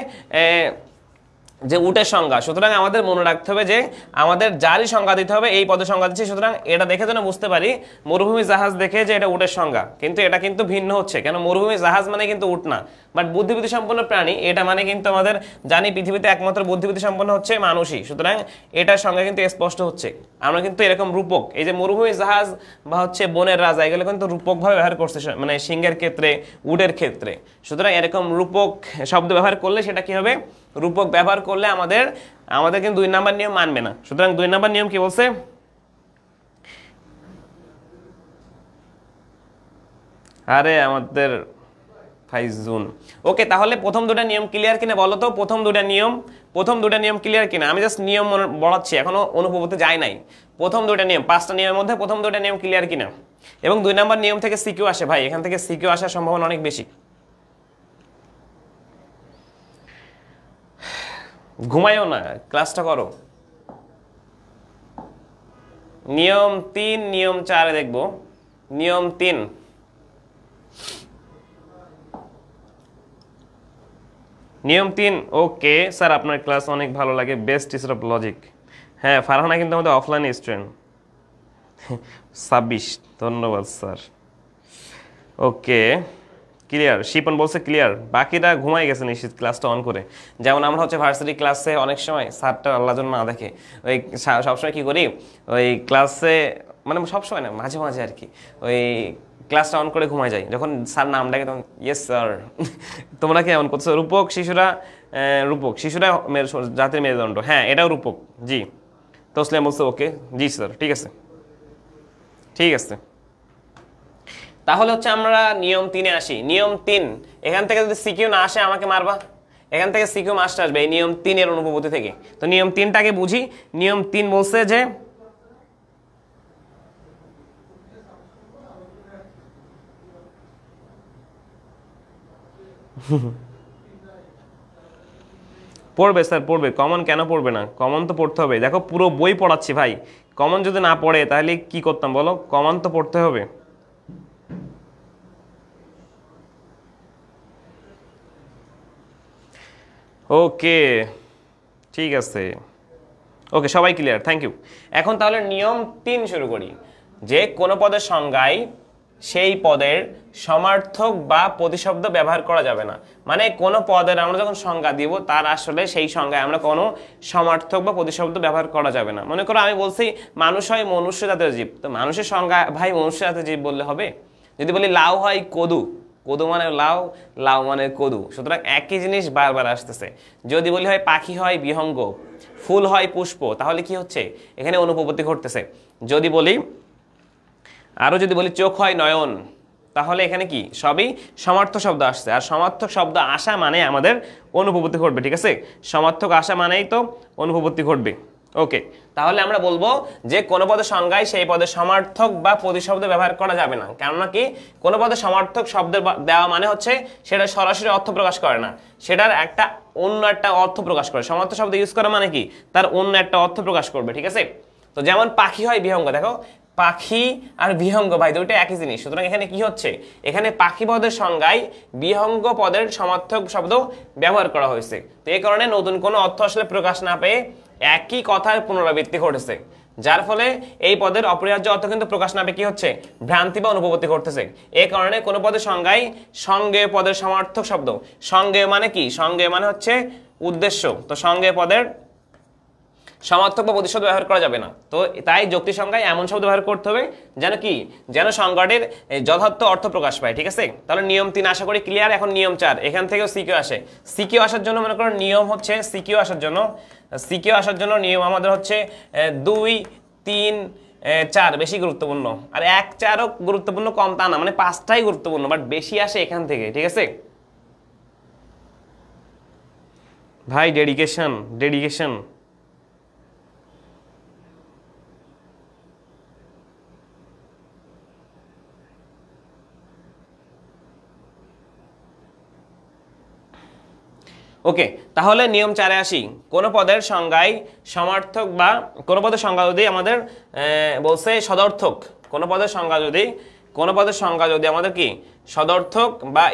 যে উটের সংজ্ঞা। সুতরাং আমাদের মনে রাখতে হবে যে আমাদের যারই সংজ্ঞা দিতে হবে এই পদের সংজ্ঞা দিচ্ছি। সুতরাং এটা দেখে যেন বুঝতে পারি মরুভূমি জাহাজ দেখে যে এটা উটের সংজ্ঞা, কিন্তু এটা কিন্তু ভিন্ন হচ্ছে। কেন? মরুভূমি জাহাজ মানে কিন্তু উট না, বাট বুদ্ধিবৃত্তি সম্পন্ন প্রাণী, এটা মানে কিন্তু আমাদের জানি পৃথিবীতে একমাত্র বুদ্ধিবৃত্তি সম্পন্ন হচ্ছে মানুষই। সুতরাং এটার সংজ্ঞা কিন্তু স্পষ্ট হচ্ছে। আমরা কিন্তু এরকম রূপক, এই যে মরুভূমি জাহাজ বা হচ্ছে বনের রাজা, এগুলো কিন্তু রূপকভাবে ব্যবহার করছে, মানে সিংহের ক্ষেত্রে, উটের ক্ষেত্রে। সুতরাং এরকম রূপক শব্দ ব্যবহার করলে সেটা কি হবে? রূপক ব্যবহার করলে আমাদের কিন্তু 2 নাম্বার নিয়ম মানবে না। সুতরাং 2 নাম্বার নিয়ম কি বলছে? আরে আমাদের ফাইজুন, ওকে, তাহলে প্রথম দুটো নিয়ম ক্লিয়ার কিনা বলো তো? প্রথম দুটো নিয়ম ক্লিয়ার কিনা? আমি জাস্ট নিয়ম বলাচ্ছি, এখনো অনুভবতে যায় নাই। প্রথম দুটো নিয়ম, 5টা নিয়মের মধ্যে প্রথম দুটো নিয়ম ক্লিয়ার কিনা? এবং 2 নাম্বার নিয়ম থেকে সিকিউ আসে ভাই, এখান থেকে সিকিউ আসার সম্ভাবনা অনেক বেশি। ঘুমাইও না, ক্লাসটা করো। নিয়ম 3, নিয়ম 4 দেখবো। নিয়ম 3, ওকে স্যার আপনার ক্লাস অনেক ভালো লাগে, বেস্ট টিচার অফ লজিক। হ্যাঁ, ফারহানা কিন্তু আমাদের অফলাইন স্টুডেন্ট। 26, ধন্যবাদ স্যার। ওকে, ক্লিয়ার। শিপন বলছে ক্লিয়ার, বাকিরা ঘুমাই গেছে নিশ্চিত ক্লাসটা অন করে। যেমন আমরা হচ্ছে ভার্সিটি ক্লাসে অনেক সময় স্যারটা আল্লাহ জন্য না দেখে, ওই সবসময় কি করি, ওই ক্লাসে মানে সবসময় না, মাঝে মাঝে আর কি, ওই ক্লাসটা অন করে ঘুমায় যায়। যখন স্যার নাম ডাকে তখন ইয়েস স্যার। তোমরা কি এমন করছো? রূপক শিশুরা জাতির মেরুদণ্ড, হ্যাঁ এটাও রূপক। জি, তসলিম বলছে ওকে, জি স্যার, ঠিক আছে ঠিক আছে। তাহলে হচ্ছে আমরা নিয়ম 3-এ আসি। নিয়ম 3, এখান থেকে যদি সিকিউ না আসে আমাকে মারবা, এখান থেকে সিকিউ মাস্টার আসবে এই নিয়ম 3-এর অনুভূতি থেকে। তো নিয়ম 3টাকে বুঝি। নিয়ম 3 বলছে যে পড়বে স্যার, পড়বে। কমন কেন পড়বে না? কমন তো পড়তে হবে। দেখো পুরো বই পড়াচ্ছি ভাই, কমন যদি না পড়ে তাহলে কি করতাম বলো? কমন তো পড়তে হবে। ওকে, ঠিক আছে, ওকে, সবাই ক্লিয়ার, থ্যাংক ইউ। এখন তাহলে নিয়ম 3 শুরু করি। যে কোনো পদের সংজ্ঞায় সেই পদের সমার্থক বা প্রতিশব্দ ব্যবহার করা যাবে না। মানে কোনো পদের আমরা যখন সংজ্ঞা দিব তার আসলে সেই সংজ্ঞায় আমরা কোনো সমার্থক বা প্রতিশব্দ ব্যবহার করা যাবে না। মনে করো আমি বলছি মানুষ হয় মনুষ্য জাতের জীব, তো মানুষের সংজ্ঞা ভাই মনুষ্য জাতের জীব বললে হবে? যদি বলি লাউ হয় কদু, কদু মানে লাউ, লাউ মানে কদু, সুতরাং একই জিনিস বারবার আসতেছে। যদি বলি হয় পাখি হয় বিহঙ্গ, ফুল হয় পুষ্প, তাহলে কি হচ্ছে? এখানে অনুপপত্তি ঘটতেছে। যদি বলি চোখ হয় নয়ন, তাহলে এখানে কি সবই সমার্থক শব্দ আসছে, আর সমার্থক শব্দ আসা মানে আমাদের অনুপপত্তি ঘটবে, ঠিক আছে? সমার্থক আসা মানেই তো অনুপপত্তি ঘটবে। ওকে, তাহলে আমরা বলবো যে কোনো পদের সংজ্ঞায় সেই পদের সমার্থক বা প্রতিশব্দ ব্যবহার করা যাবে না। কেননা কি, কোনো পদের সমার্থক শব্দ দেওয়া মানে হচ্ছে সেটা সরাসরি অর্থ প্রকাশ করে না, সেটার একটা অন্য একটা অর্থ প্রকাশ করে। সমার্থক শব্দ ইউজ করা মানে কি, তার অন্য একটা অর্থ প্রকাশ করবে, ঠিক আছে? তো যেমন পাখি হয় বিহঙ্গ, দেখো পাখি আর বিহঙ্গ ভাই দুইটা একই জিনিস। সুতরাং এখানে কি হচ্ছে, এখানে পাখি পদের সংজ্ঞায় বিহঙ্গ পদের সমার্থক শব্দ ব্যবহার করা হয়েছে। তো এই কারণে নতুন কোনো অর্থ আসলে প্রকাশ না পেয়ে একই কথার পুনরাবৃত্তি ঘটেছে, যার ফলে এই পদের অপরিহার্য অর্থ কিন্তু প্রকাশ না পেয়ে কি হচ্ছে, ভ্রান্তি বা অনুপপত্তি ঘটতেছে। এই কারণে কোনো পদের সংজ্ঞায় সঙ্গে পদের সমার্থক শব্দ, সঙ্গে মানে কি, সঙ্গে মানে হচ্ছে উদ্দেশ্য, তো সঙ্গে পদের সমার্থক বা প্রতিশব্দ ব্যবহার করা যাবে না। তো তাই যুক্তি সংজ্ঞায় এমন শব্দ ব্যবহার করতে হবে যেন কি, যেন সংজ্ঞাটির যথার্থ অর্থ প্রকাশ পায়, ঠিক আছে? তাহলে নিয়ম 3 আশা করি ক্লিয়ার। এখন নিয়ম 4, এখান থেকেও সিকিউ আসে। সিকিউ আসার জন্য মনে করো নিয়ম হচ্ছে, সিকিউ আসার জন্য নিয়ম আমাদের হচ্ছে 2, 3, 4 বেশি গুরুত্বপূর্ণ, আর 1, 4ও গুরুত্বপূর্ণ, কম তা না, মানে 5টাই গুরুত্বপূর্ণ, বাট বেশি আসে এখান থেকে, ঠিক আছে ভাই? ডেডিকেশন। ওকে, তাহলে নিয়ম 4-এ আসি। কোন পদের সংজ্ঞায় সমার্থক বা কোন পদের সংজ্ঞা যদি আমাদের বলছে সদর্থক, কোন পদের সংজ্ঞা যদি আমাদের কি সদর্থক বা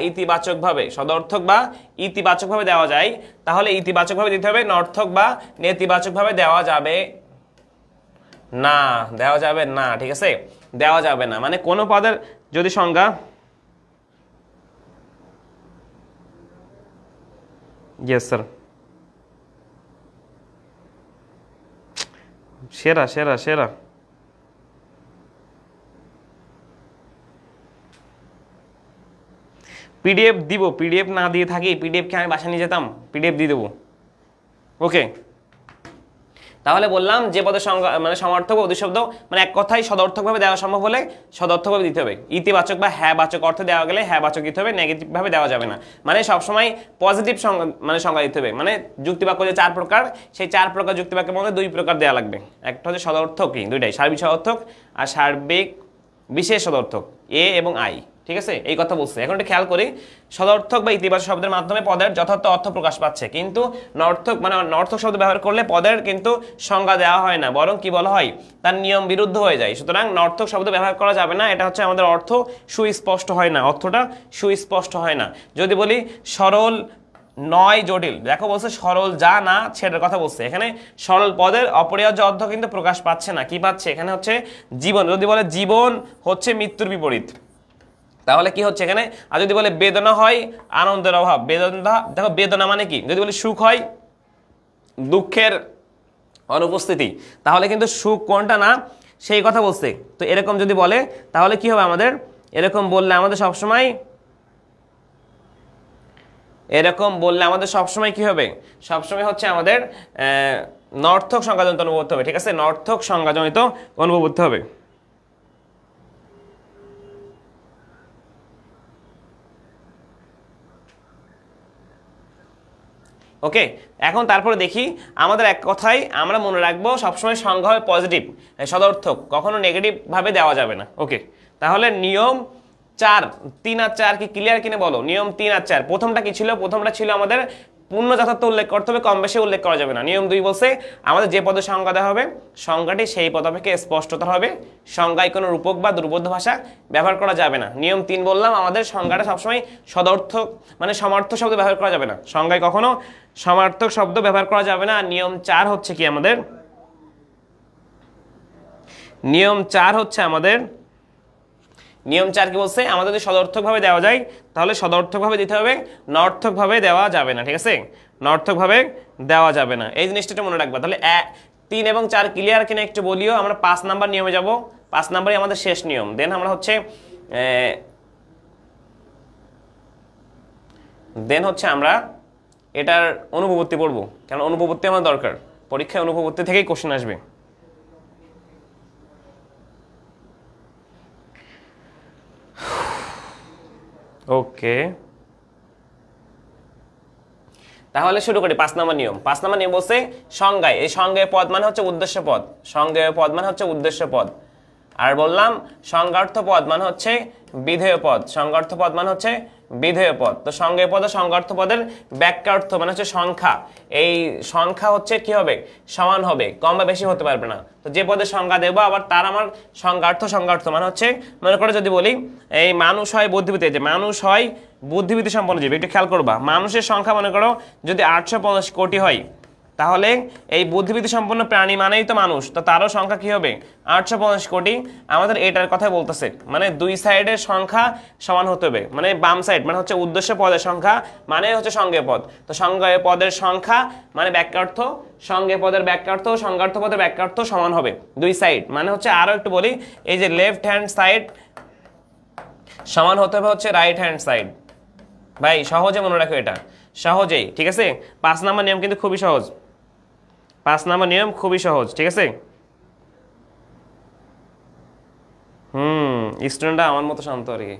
ইতিবাচকভাবে দেওয়া যায়, তাহলে ইতিবাচকভাবে দিতে হবে, নর্থক বা নেতিবাচকভাবে দেওয়া যাবে না, ঠিক আছে? দেওয়া যাবে না, মানে কোন পদের যদি সংজ্ঞা, ইয়েস স্যার, সেরা। পিডিএফ দিব, পিডিএফ না দিয়ে থাকি, পিডিএফ কে আমি বাসা নিয়ে যেতাম, পিডিএফ দিয়ে দেবো। ওকে, তাহলে বললাম যে পদের সংজ্ঞা মানে সমার্থক বা প্রতিশব্দ, মানে এক কথায় সদর্থকভাবে দেওয়া সম্ভব হলে সদর্থকভাবে দিতে হবে, ইতিবাচক বা হ্যাঁ বাচক অর্থে দেওয়া গেলে হ্যাঁ বাচক দিতে হবে, নেগেটিভ ভাবে দেওয়া যাবে না। মানে সবসময় পজিটিভ সংজ্ঞা দিতে হবে। মানে যুক্তিবাক্য যে 4 প্রকার, সেই 4 প্রকার যুক্তিবাক্যের মধ্যে 2 প্রকার দেওয়া লাগবে। একটা হচ্ছে সদর্থক, কি দুইটাই, সার্বিক সদর্থক আর সার্বিক বিশেষ সদর্থক, এ এবং আই, ঠিক আছে? এই কথা বলছে। এখন একটু খেয়াল করি, সদর্থক বা ইতিবাচক শব্দের মাধ্যমে পদের যথার্থ অর্থ প্রকাশ পাচ্ছে, কিন্তু নর্থক শব্দ ব্যবহার করলে পদের কিন্তু সংজ্ঞা দেওয়া হয় না, বরং কি বলা হয়, তার নিয়ম বিরুদ্ধ হয়ে যায়। সুতরাং নর্থক শব্দ ব্যবহার করা যাবে না, এটা হচ্ছে আমাদের অর্থ সুস্পষ্ট হয় না, অর্থটা সুস্পষ্ট হয় না। যদি বলি সরল নয় জটিল, দেখো বলছে সরল যা না সেটার কথা বলছে, এখানে সরল পদের অপরিহার্য অর্থ কিন্তু প্রকাশ পাচ্ছে না, কি পাচ্ছে এখানে হচ্ছে জীবন। যদি বলে জীবন হচ্ছে মৃত্যুর বিপরীত, তাহলে কি হচ্ছে এখানে? আর যদি বলে বেদনা হয় আনন্দের অভাব, বেদনা, দেখো বেদনা মানে কি, যদি বলি সুখ হয় দুঃখের অনুপস্থিতি, তাহলে কিন্তু সুখ কোনটা না সেই কথা বলছে। তো এরকম যদি বলে তাহলে কি হবে আমাদের, এরকম বললে আমাদের সবসময় কি হবে, সবসময় হচ্ছে আমাদের নর্থক সংজ্ঞাজনিত অনুভব করতে হবে, ঠিক আছে? নর্থক সংজ্ঞাজনিত অনুভব করতে হবে। ওকে, এখন তারপরে দেখি আমাদের এক কথায় আমরা মনে রাখবো সবসময় সংজ্ঞা হয় পজিটিভ, সদর্থক, কখনো নেগেটিভ ভাবে দেওয়া যাবে না। ওকে, তাহলে নিয়ম 4, 3 আর 4 কি ক্লিয়ার কিনে বলো? নিয়ম 3 আর 4, প্রথমটা কি ছিল? প্রথমটা ছিল আমাদের পূর্ণ যথার্থ উল্লেখ করতে হবে, কম বেশি উল্লেখ করা যাবে না। নিয়ম 2 বলছে আমাদের যে পদের সংজ্ঞা দেওয়া হবে সংজ্ঞাটি সেই পদ অপেক্ষা স্পষ্টতর হবে, সংজ্ঞায় কোনো রূপক বা দুর্বোধ্য ভাষা ব্যবহার করা যাবে না। নিয়ম 3 বললাম আমাদের সংজ্ঞাটা সবসময় সদর্থক মানে সমার্থক শব্দ ব্যবহার করা যাবে না, সংজ্ঞায় কখনো সমার্থক শব্দ ব্যবহার করা যাবে না। আর নিয়ম 4 হচ্ছে কি আমাদের, নিয়ম 4 কি বলছে, আমাদের যদি সদর্থকভাবে দেওয়া যায় তাহলে সদর্থকভাবে দিতে হবে, নর্থকভাবে দেওয়া যাবে না, ঠিক আছে? নর্থকভাবে দেওয়া যাবে না, এই জিনিসটা মনে রাখবা। তাহলে 3 এবং 4 ক্লিয়ার কিনা একটু বলিও। আমরা 5 নাম্বার নিয়মে যাব, 5 নাম্বারই আমাদের শেষ নিয়ম। দেন আমরা হচ্ছে আমরা এটার অনুপপত্তি পড়বো, কারণ অনুপপত্তি আমার দরকার, পরীক্ষায় অনুপপত্তি থেকেই কোশ্চেন আসবে। ওকে, তাহলে শুরু করি 5 নম্বর নিয়ম। 5 নম্বর নিয়ম বলছে সংজ্ঞায়, এই সংজ্ঞায় পদ মানে হচ্ছে উদ্দেশ্য পদ, সংজ্ঞায় পদ মানে হচ্ছে উদ্দেশ্য পদ। আর বললাম সংজ্ঞার্থ পদ মানে হচ্ছে বিধেয় পদ, সংজ্ঞার্থ পদ মানে হচ্ছে বিধেয় পদ। তো সংজ্ঞায় পদ ও সংজ্ঞার্থ পদের ব্যাখ্যার্থ মানে হচ্ছে সংখ্যা, এই সংখ্যা হচ্ছে কি হবে, সমান হবে, কম বা বেশি হতে পারবে না। তো যে পদের সংজ্ঞা দেবো আবার তার আমার সংজ্ঞার্থ, সংজ্ঞার্থ মানে হচ্ছে মনে করে যদি বলি এই মানুষ হয় বুদ্ধিবৃত্তি, যে মানুষ হয় বুদ্ধিবৃত্তি সম্পন্ন জীব, একটু খেয়াল করবা মানুষের সংখ্যা মনে করো যদি 850 কোটি হয়, তাহলে এই বুদ্ধিবৃত্তি সম্পন্ন প্রাণী মানেই তো মানুষ, তো তারও সংখ্যা কি হবে 850 কোটি। আমাদের এটার কথা বলতেছে, মানে দুই সাইডের সংখ্যা সমান হতে হবে, মানে বাম সাইড মানে হচ্ছে উদ্দেশ্য পদের সংখ্যা মানে হচ্ছে সংজ্ঞেয় পদ, তো সংজ্ঞেয় পদের সংখ্যা মানে ব্যাখ্যার্থ, সংজ্ঞেয় পদের ব্যাখ্যার্থ, সংজ্ঞার্থ পদের ব্যাখ্যার্থ সমান হবে দুই সাইড, মানে হচ্ছে আরো একটু বলি এই যে লেফট হ্যান্ড সাইড সমান হতে হবে হচ্ছে রাইট হ্যান্ড সাইড। ভাই সহজে মনে রাখো এটা, সহজেই, ঠিক আছে। 5 নম্বর নিয়ম কিন্তু খুবই সহজ, 5 নম্বর নিয়ম খুবই সহজ, ঠিক আছে। স্টুডেন্টরা আমার মতো শান্ত আর কি।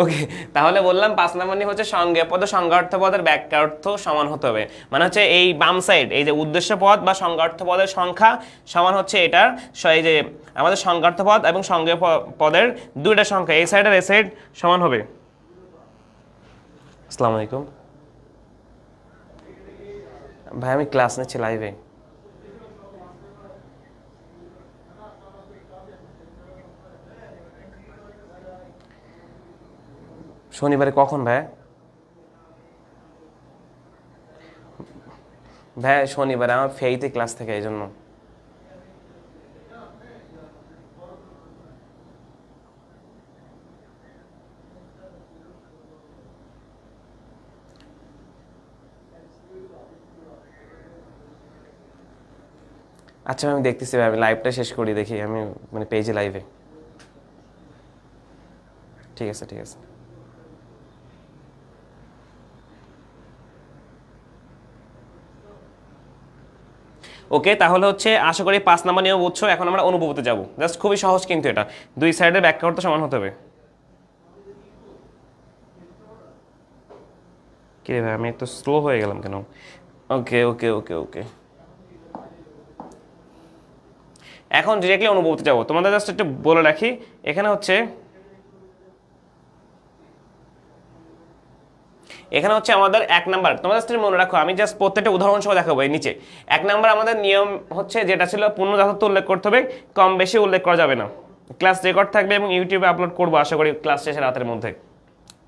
ওকে, তাহলে বললাম 5 নম্বর নিয়ম হচ্ছে সংজ্ঞা পদ ও সংজ্ঞার্থ পদের ব্যাখ্যার্থ সমান হতে হবে, মানে হচ্ছে এই বাম সাইড এই যে উদ্দেশ্য পদ বা সংজ্ঞার্থ পদের সংখ্যা সমান হচ্ছে এটার, এই যে আমাদের সংজ্ঞার্থ পদ এবং সংজ্ঞা পদের দুইটা সংখ্যা এই সাইড আর এই সাইড সমান হবে। আসসালামু আলাইকুম ভাই, আমি ক্লাস নিচ্ছি লাইভে। শনিবারে কখন ভাই? ভাই শনিবারে আমার ফেইতে ক্লাস থেকে, এই জন্য। আচ্ছা আমি দেখতেছি ভাই, আমি লাইভটা শেষ করি, দেখি আমি মানে পেজে লাইভে। ঠিক আছে ঠিক আছে। ওকে, তাহলে হচ্ছে আশা করি 5 নম্বর নিয়ম বুঝছো। এখন আমরা অনুভূতিতে যাব, জাস্ট খুবই সহজ কিন্তু এটা, দুই সাইডের ব্যাখ্যার্থ সমান হতে হবে। কি রে ভাই আমি একটু স্লো হয়ে গেলাম কেন? ওকে ওকে ওকে ওকে, এখন ডিরেক্টলি অনুভূতিতে যাব। তোমাদের জাস্ট একটু বলে রাখি, এখানে হচ্ছে আমাদের 1 নাম্বার, তোমরা জাস্ট মনে রাখো, আমি জাস্ট প্রত্যেকটা উদাহরণ সহ দেখাবো এই নিচে। 1 নাম্বার আমাদের নিয়ম হচ্ছে যেটা ছিল পূর্ণ যথার্থ উল্লেখ করতে হবে, কম বেশি উল্লেখ করা যাবে না। ক্লাস রেকর্ড থাকবে এবং ইউটিউবে আপলোড করবো আশা করি ক্লাস শেষে রাতের মধ্যে।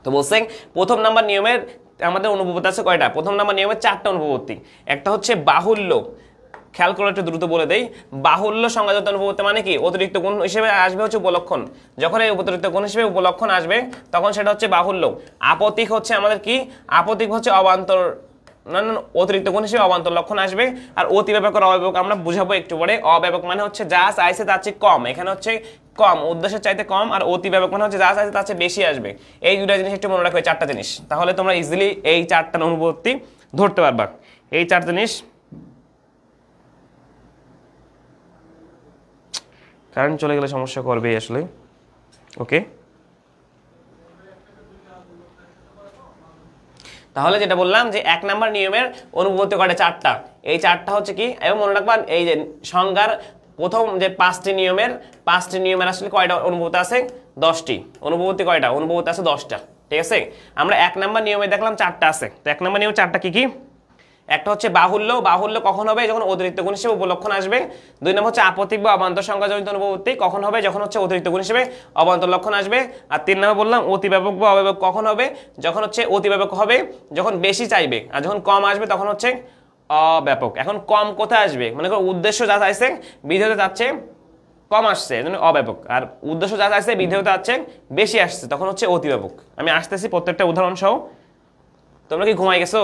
তো বলছেন প্রথম নাম্বার নিয়মের আমাদের অনুভূতি আছে কয়টা? প্রথম নাম্বার নিয়মের 4টা অনুভূতি। একটা হচ্ছে বাহুল্য, খেয়াল করে একটু দ্রুত বলে দেই। বাহুল্য সংজ্ঞাযুক্ত অনুভূতি মানে কি? অতিরিক্ত গুণ হিসেবে আসবে হচ্ছে উপলক্ষণ। যখন এই অতিরিক্ত গুণ হিসেবে উপলক্ষণ আসবে তখন সেটা হচ্ছে বাহুল্য। আপতিক হচ্ছে আমাদের কি? আপতিক হচ্ছে অবান্তর, না না অতিরিক্ত গুণ হিসেবে অবান্তর লক্ষণ আসবে। আর অতিব্যাপক আর অব্যাপক আমরা বুঝাবো একটু পরে। অব্যাপক মানে হচ্ছে যা চাইছে তার চেয়ে কম, এখানে হচ্ছে কম, উদ্দেশ্যের চাইতে কম। আর অতিব্যাপক মানে হচ্ছে যা চাইছে তার চেয়ে বেশি আসবে। এই দুটা জিনিস একটু মনে রাখো, এই 4টা জিনিস, তাহলে তোমরা ইজিলি এই 4টা অনুভূতি ধরতে পারবা। এই 4 জিনিস, কারেন্ট চলে গেলে সমস্যা করবে আসলে। ওকে, তাহলে যেটা বললাম যে 1 নাম্বার নিয়মের অনুভূতি কয়টা? 4টা। এই 4টা হচ্ছে কি, এবং মনে রাখবা এই যে সংজ্ঞার প্রথম যে 5টি নিয়মের আসলে কয়টা অনুভূতি আছে? 10টি। অনুভূতি কয়টা? অনুভূতি আছে 10টা। ঠিক আছে, আমরা 1 নাম্বার নিয়মে দেখলাম 4টা আছে। তো 1 নাম্বার নিয়মে 4টা কি কি? একটা হচ্ছে বাহুল্য, বাহুল্য কখন হবে? যখন অতিরিক্ত গুণ হিসেবে উপলক্ষণ আসবে। 2 নম্বর হচ্ছে আপতিক বা অবান্তর সংজ্ঞাজনিত অনুভূতি কখন হবে? যখন হচ্ছে অতিরিক্ত গুণ হিসেবে অবান্তর লক্ষণ আসবে। আর 3 নম্বর বললাম অতিব্যাপক বা অব্যাপক কখন হবে? যখন হচ্ছে অতিব্যাপক হবে যখন বেশি চাইবে, আর যখন কম আসবে তখন হচ্ছে অব্যাপক। এখন কম কোথায় আসবে? মনে করো উদ্দেশ্য যা চাইছে বিধেয়তে যাচ্ছে কম আসছে, অব্যাপক। আর উদ্দেশ্য যা চাইছে বিধেয়তে যাচ্ছে বেশি আসছে, তখন হচ্ছে অতিব্যাপক। আমি আসতেছি প্রত্যেকটা উদাহরণ সহ। তোমরা কি ঘুমাই গেছো?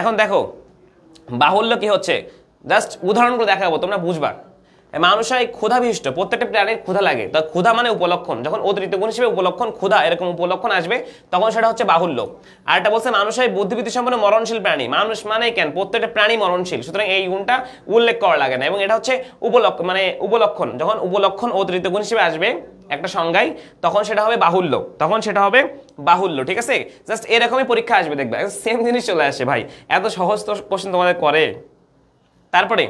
এখন দেখো বাহুল্য কি হচ্ছে, জাস্ট উদাহরণগুলো দেখাবো তোমরা বুঝবা। মানুষ হয় ক্ষুধাবিষ্ট, প্রত্যেকটা প্রাণীর ক্ষুধা লাগে। তো ক্ষুধা মানে উপলক্ষণ, যখন অতিরিক্ত গুণ হিসেবে উপলক্ষণ ক্ষুধা এরকম উপলক্ষণ আসবে তখন সেটা হচ্ছে বাহুল্য। আর এটা বলছে মানুষ হয় বুদ্ধিবৃত্তি সম্পন্ন মরণশীল প্রাণী। মানুষ মানে কেন? প্রত্যেকটা প্রাণী মরণশীল, সুতরাং এই গুণটা উল্লেখ করা লাগে না। এবং এটা হচ্ছে উপলক্ষণ, মানে উপলক্ষণ, যখন উপলক্ষণ অতিরিক্ত গুণ হিসেবে আসবে একটা সংজ্ঞায়, তখন সেটা হবে বাহুল্য, তখন সেটা হবে বাহুল্য, ঠিক আছে? জাস্ট এরকমই পরীক্ষা আসবে, দেখবে সেম জিনিস চলে আসে ভাই, এত সহজ তো কোশ্চেন তোমাদের করে। তারপরে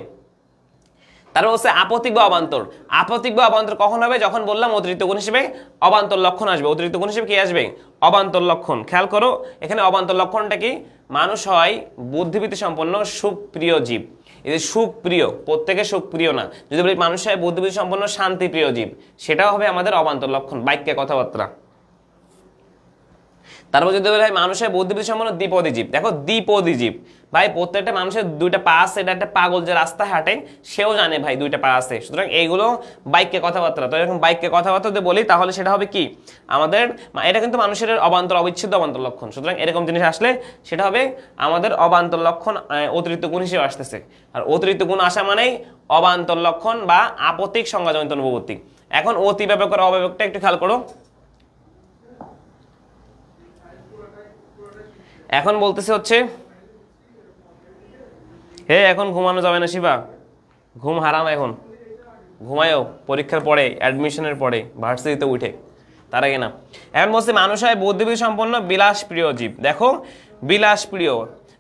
হচ্ছে আপতিক বা অবান্তর। আপতিক বা অবান্তর কখন হবে? যখন বললাম অতিরিক্ত গুণ হিসেবে অবান্তর লক্ষণ আসবে। অতিরিক্ত গুণ হিসেবে কি আসবে? অবান্তর লক্ষণ। খেয়াল করো এখানে অবান্তর লক্ষণটা কি? মানুষ হয় বুদ্ধিবৃত্তি সম্পন্ন সুখপ্রিয় জীব। এই যে সুখপ্রিয়, প্রত্যেকে সুখপ্রিয় না, যদি বলি মানুষ হয় বুদ্ধিবৃত্তি সম্পন্ন শান্তিপ্রিয় জীব, সেটাও হবে আমাদের অবান্তর লক্ষণ, বাক্যে কথাবার্তা। তারপর যদি বলা হয় মানুষের বুদ্ধিবৃত্তি সম্পন্ন দ্বিপদী জীব, দেখো দ্বিপদী জীব ভাই, প্রত্যেকটা মানুষের দুইটা পা আছে, এটা একটা পাগল যে রাস্তায় হাঁটে সেও জানে ভাই দুইটা পা আছে, সুতরাং এইগুলো বাক্যে কথাবার্তা। তো এরকম বাক্যে কথাবার্তা যদি বলি তাহলে সেটা হবে কি আমাদের, এটা কিন্তু মানুষের অবান্তর অবিচ্ছেদ্য অবান্তর লক্ষণ, সুতরাং এরকম জিনিস আসলে সেটা হবে আমাদের অবান্তর লক্ষণ, অতিরিক্ত গুণ হিসেবে আসতেছে। আর অতিরিক্ত গুণ আসা মানেই অবান্তর লক্ষণ বা আপতিক সংজ্ঞাজনিত অনুপপত্তি। এখন অতি ব্যাপক আর অব্যাপকটা একটু খেয়াল করো। এখন বলতেছে হচ্ছে হে এখন ঘুমানো যাবে না শিবা, ঘুম হারাম, এখন ঘুমায়ও পরীক্ষার পরে, অ্যাডমিশনের পরে, ভার্সিটিতে উঠে, তার আগে না। এখন বলছে মানুষ হয় বুদ্ধিবৃত্তি সম্পন্ন বিলাসপ্রিয় জীব, দেখো বিলাসপ্রিয়,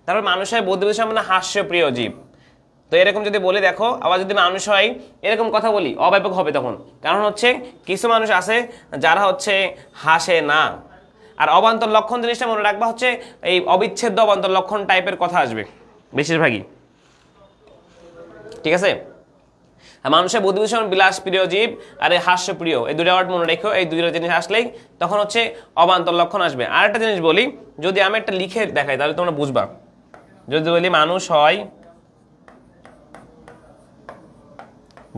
তারপর মানুষ হয় বুদ্ধিবৃত্তি সম্পন্ন হাস্যপ্রিয় জীব। তো এরকম যদি বলি দেখো, আবার যদি মানুষ হয় এরকম কথা বলি অব্যাপক হবে তখন, কারণ হচ্ছে কিছু মানুষ আছে যারা হচ্ছে হাসে না। আর অবান্তর লক্ষণ জিনিসটা মনে রাখবা হচ্ছে এই অবিচ্ছেদ্য অবান্তর লক্ষণ টাইপের কথা আসবে বেশিরভাগই, ঠিক আছে? মানুষের বুদ্ধিবৃত্তি বিলাসপ্রিয় জীব আর হাস্যপ্রিয়, এই দুটো ওয়ার্ড মনে রেখো, এই দুটো জিনিস আসলেই তখন হচ্ছে অবান্তর লক্ষণ আসবে। আর একটা জিনিস বলি, যদি আমি একটা লিখে দেখাই তাহলে তোমরা বুঝবা। যদি বলি মানুষ হয়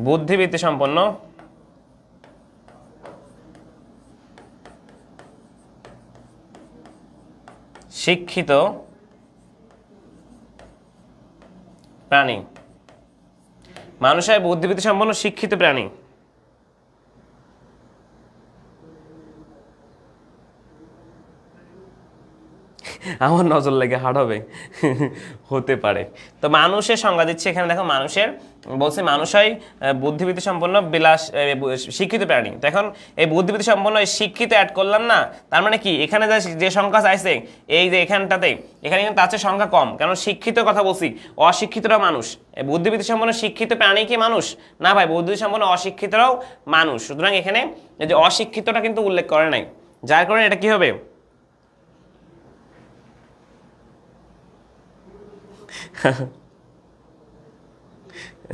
বুদ্ধিবৃত্তি সম্পন্ন শিক্ষিত প্রাণী, মানুষের বুদ্ধিবৃত্তি সম্পন্ন শিক্ষিত প্রাণী, আমার নজর লেগে হার্ড হবে হতে পারে। তো মানুষের সংজ্ঞা দিচ্ছে এখানে, দেখো মানুষের বলছে মানুষ হয় বুদ্ধিবৃত্তি সম্পন্ন শিক্ষিত প্রাণী। তো এখন এই বুদ্ধিবৃত্তি সম্পন্ন শিক্ষিত অ্যাড করলাম না, তার মানে কি এখানে যে সংখ্যা চাইছে এই যে এখানটাতে, এখানে কিন্তু তার চেয়ে সংখ্যা কম, কারণ শিক্ষিত কথা বলছি, অশিক্ষিতরাও মানুষ। বুদ্ধিবৃত্তি সম্পন্ন শিক্ষিত প্রাণী কি মানুষ না ভাই? বুদ্ধিবৃত্তি সম্পন্ন অশিক্ষিতরাও মানুষ, সুতরাং এখানে এই যে অশিক্ষিতটা কিন্তু উল্লেখ করে নাই, যার কারণে এটা কি হবে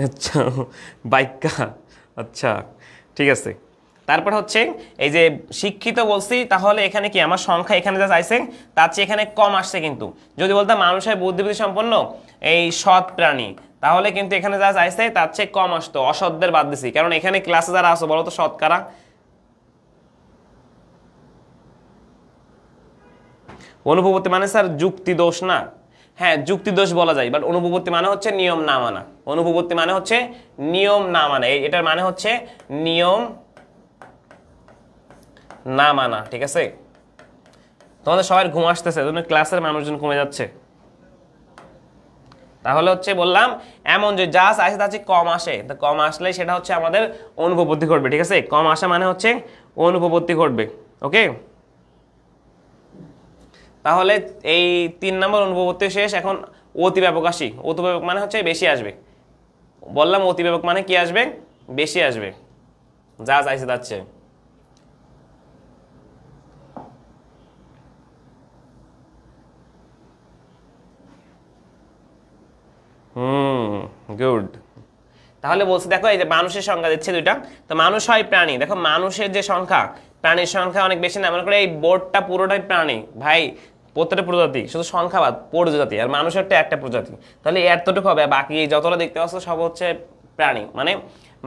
আচ্ছা বাইকা, আচ্ছা ঠিক আছে। তারপর হচ্ছে এই যে শিক্ষিত বলছি, তাহলে এখানে কি আমার সংখ্যা এখানে যা চাইছে তার চেয়ে এখানে কম আসছে। কিন্তু যদি বলতাম মানুষের বুদ্ধিবৃত্তি সম্পন্ন এই সৎ প্রাণী, তাহলে কিন্তু এখানে যা চাইছে তার চেয়ে কম আসতো, অসৎদের বাদ দিছি, কারণ এখানে ক্লাসে যারা আসো বলো তো সৎ কারা? অনুপপত্তি মানে স্যার যুক্তি দোষ না? হ্যাঁ যুক্তি দোষ বলা যায়, বাট অনুপপত্তি মানে হচ্ছে নিয়ম না মানা। অনুপপত্তি মানে হচ্ছে নিয়ম না মানা, এটার মানে হচ্ছে নিয়ম না মানা, ঠিক আছে? তোমাদের সবার ঘুম আসতেছে, ক্লাসের মানুষজন কমে যাচ্ছে। তাহলে হচ্ছে বললাম এমন যে যা চাইছে তার চেয়ে কম আসে, তো কম আসলে সেটা হচ্ছে আমাদের অনুপপত্তি ঘটবে, ঠিক আছে? কম আসা মানে হচ্ছে অনুপপত্তি ঘটবে, ওকে? তাহলে এই 3 নম্বর অনুপপত্তি শেষ। এখন অতিব্যাপক আসি। অতিব্যাপক মানে হচ্ছে বেশি আসবে, বললাম অতিব্যাপক মানে কি আসবে? বেশি আসবে, যা চাইছে তার চেয়ে। গুড। তাহলে বলছি দেখো এই যে মানুষের সংখ্যা দিচ্ছে দুইটা, তো মানুষ হয় প্রাণী, দেখো মানুষের যে সংখ্যা, প্রাণীর সংখ্যা অনেক বেশি না, মনে করে এই বোর্ডটা পুরোটাই প্রাণী ভাই, প্রত্যেকটা প্রজাতি, শুধু সংখ্যা বাদ প্রজাতি, আর মানুষেরটা একটা প্রজাতি, তাহলে এতটুকু হবে, বাকি যতটা দেখতে পাচ্ছ সব হচ্ছে প্রাণী। মানে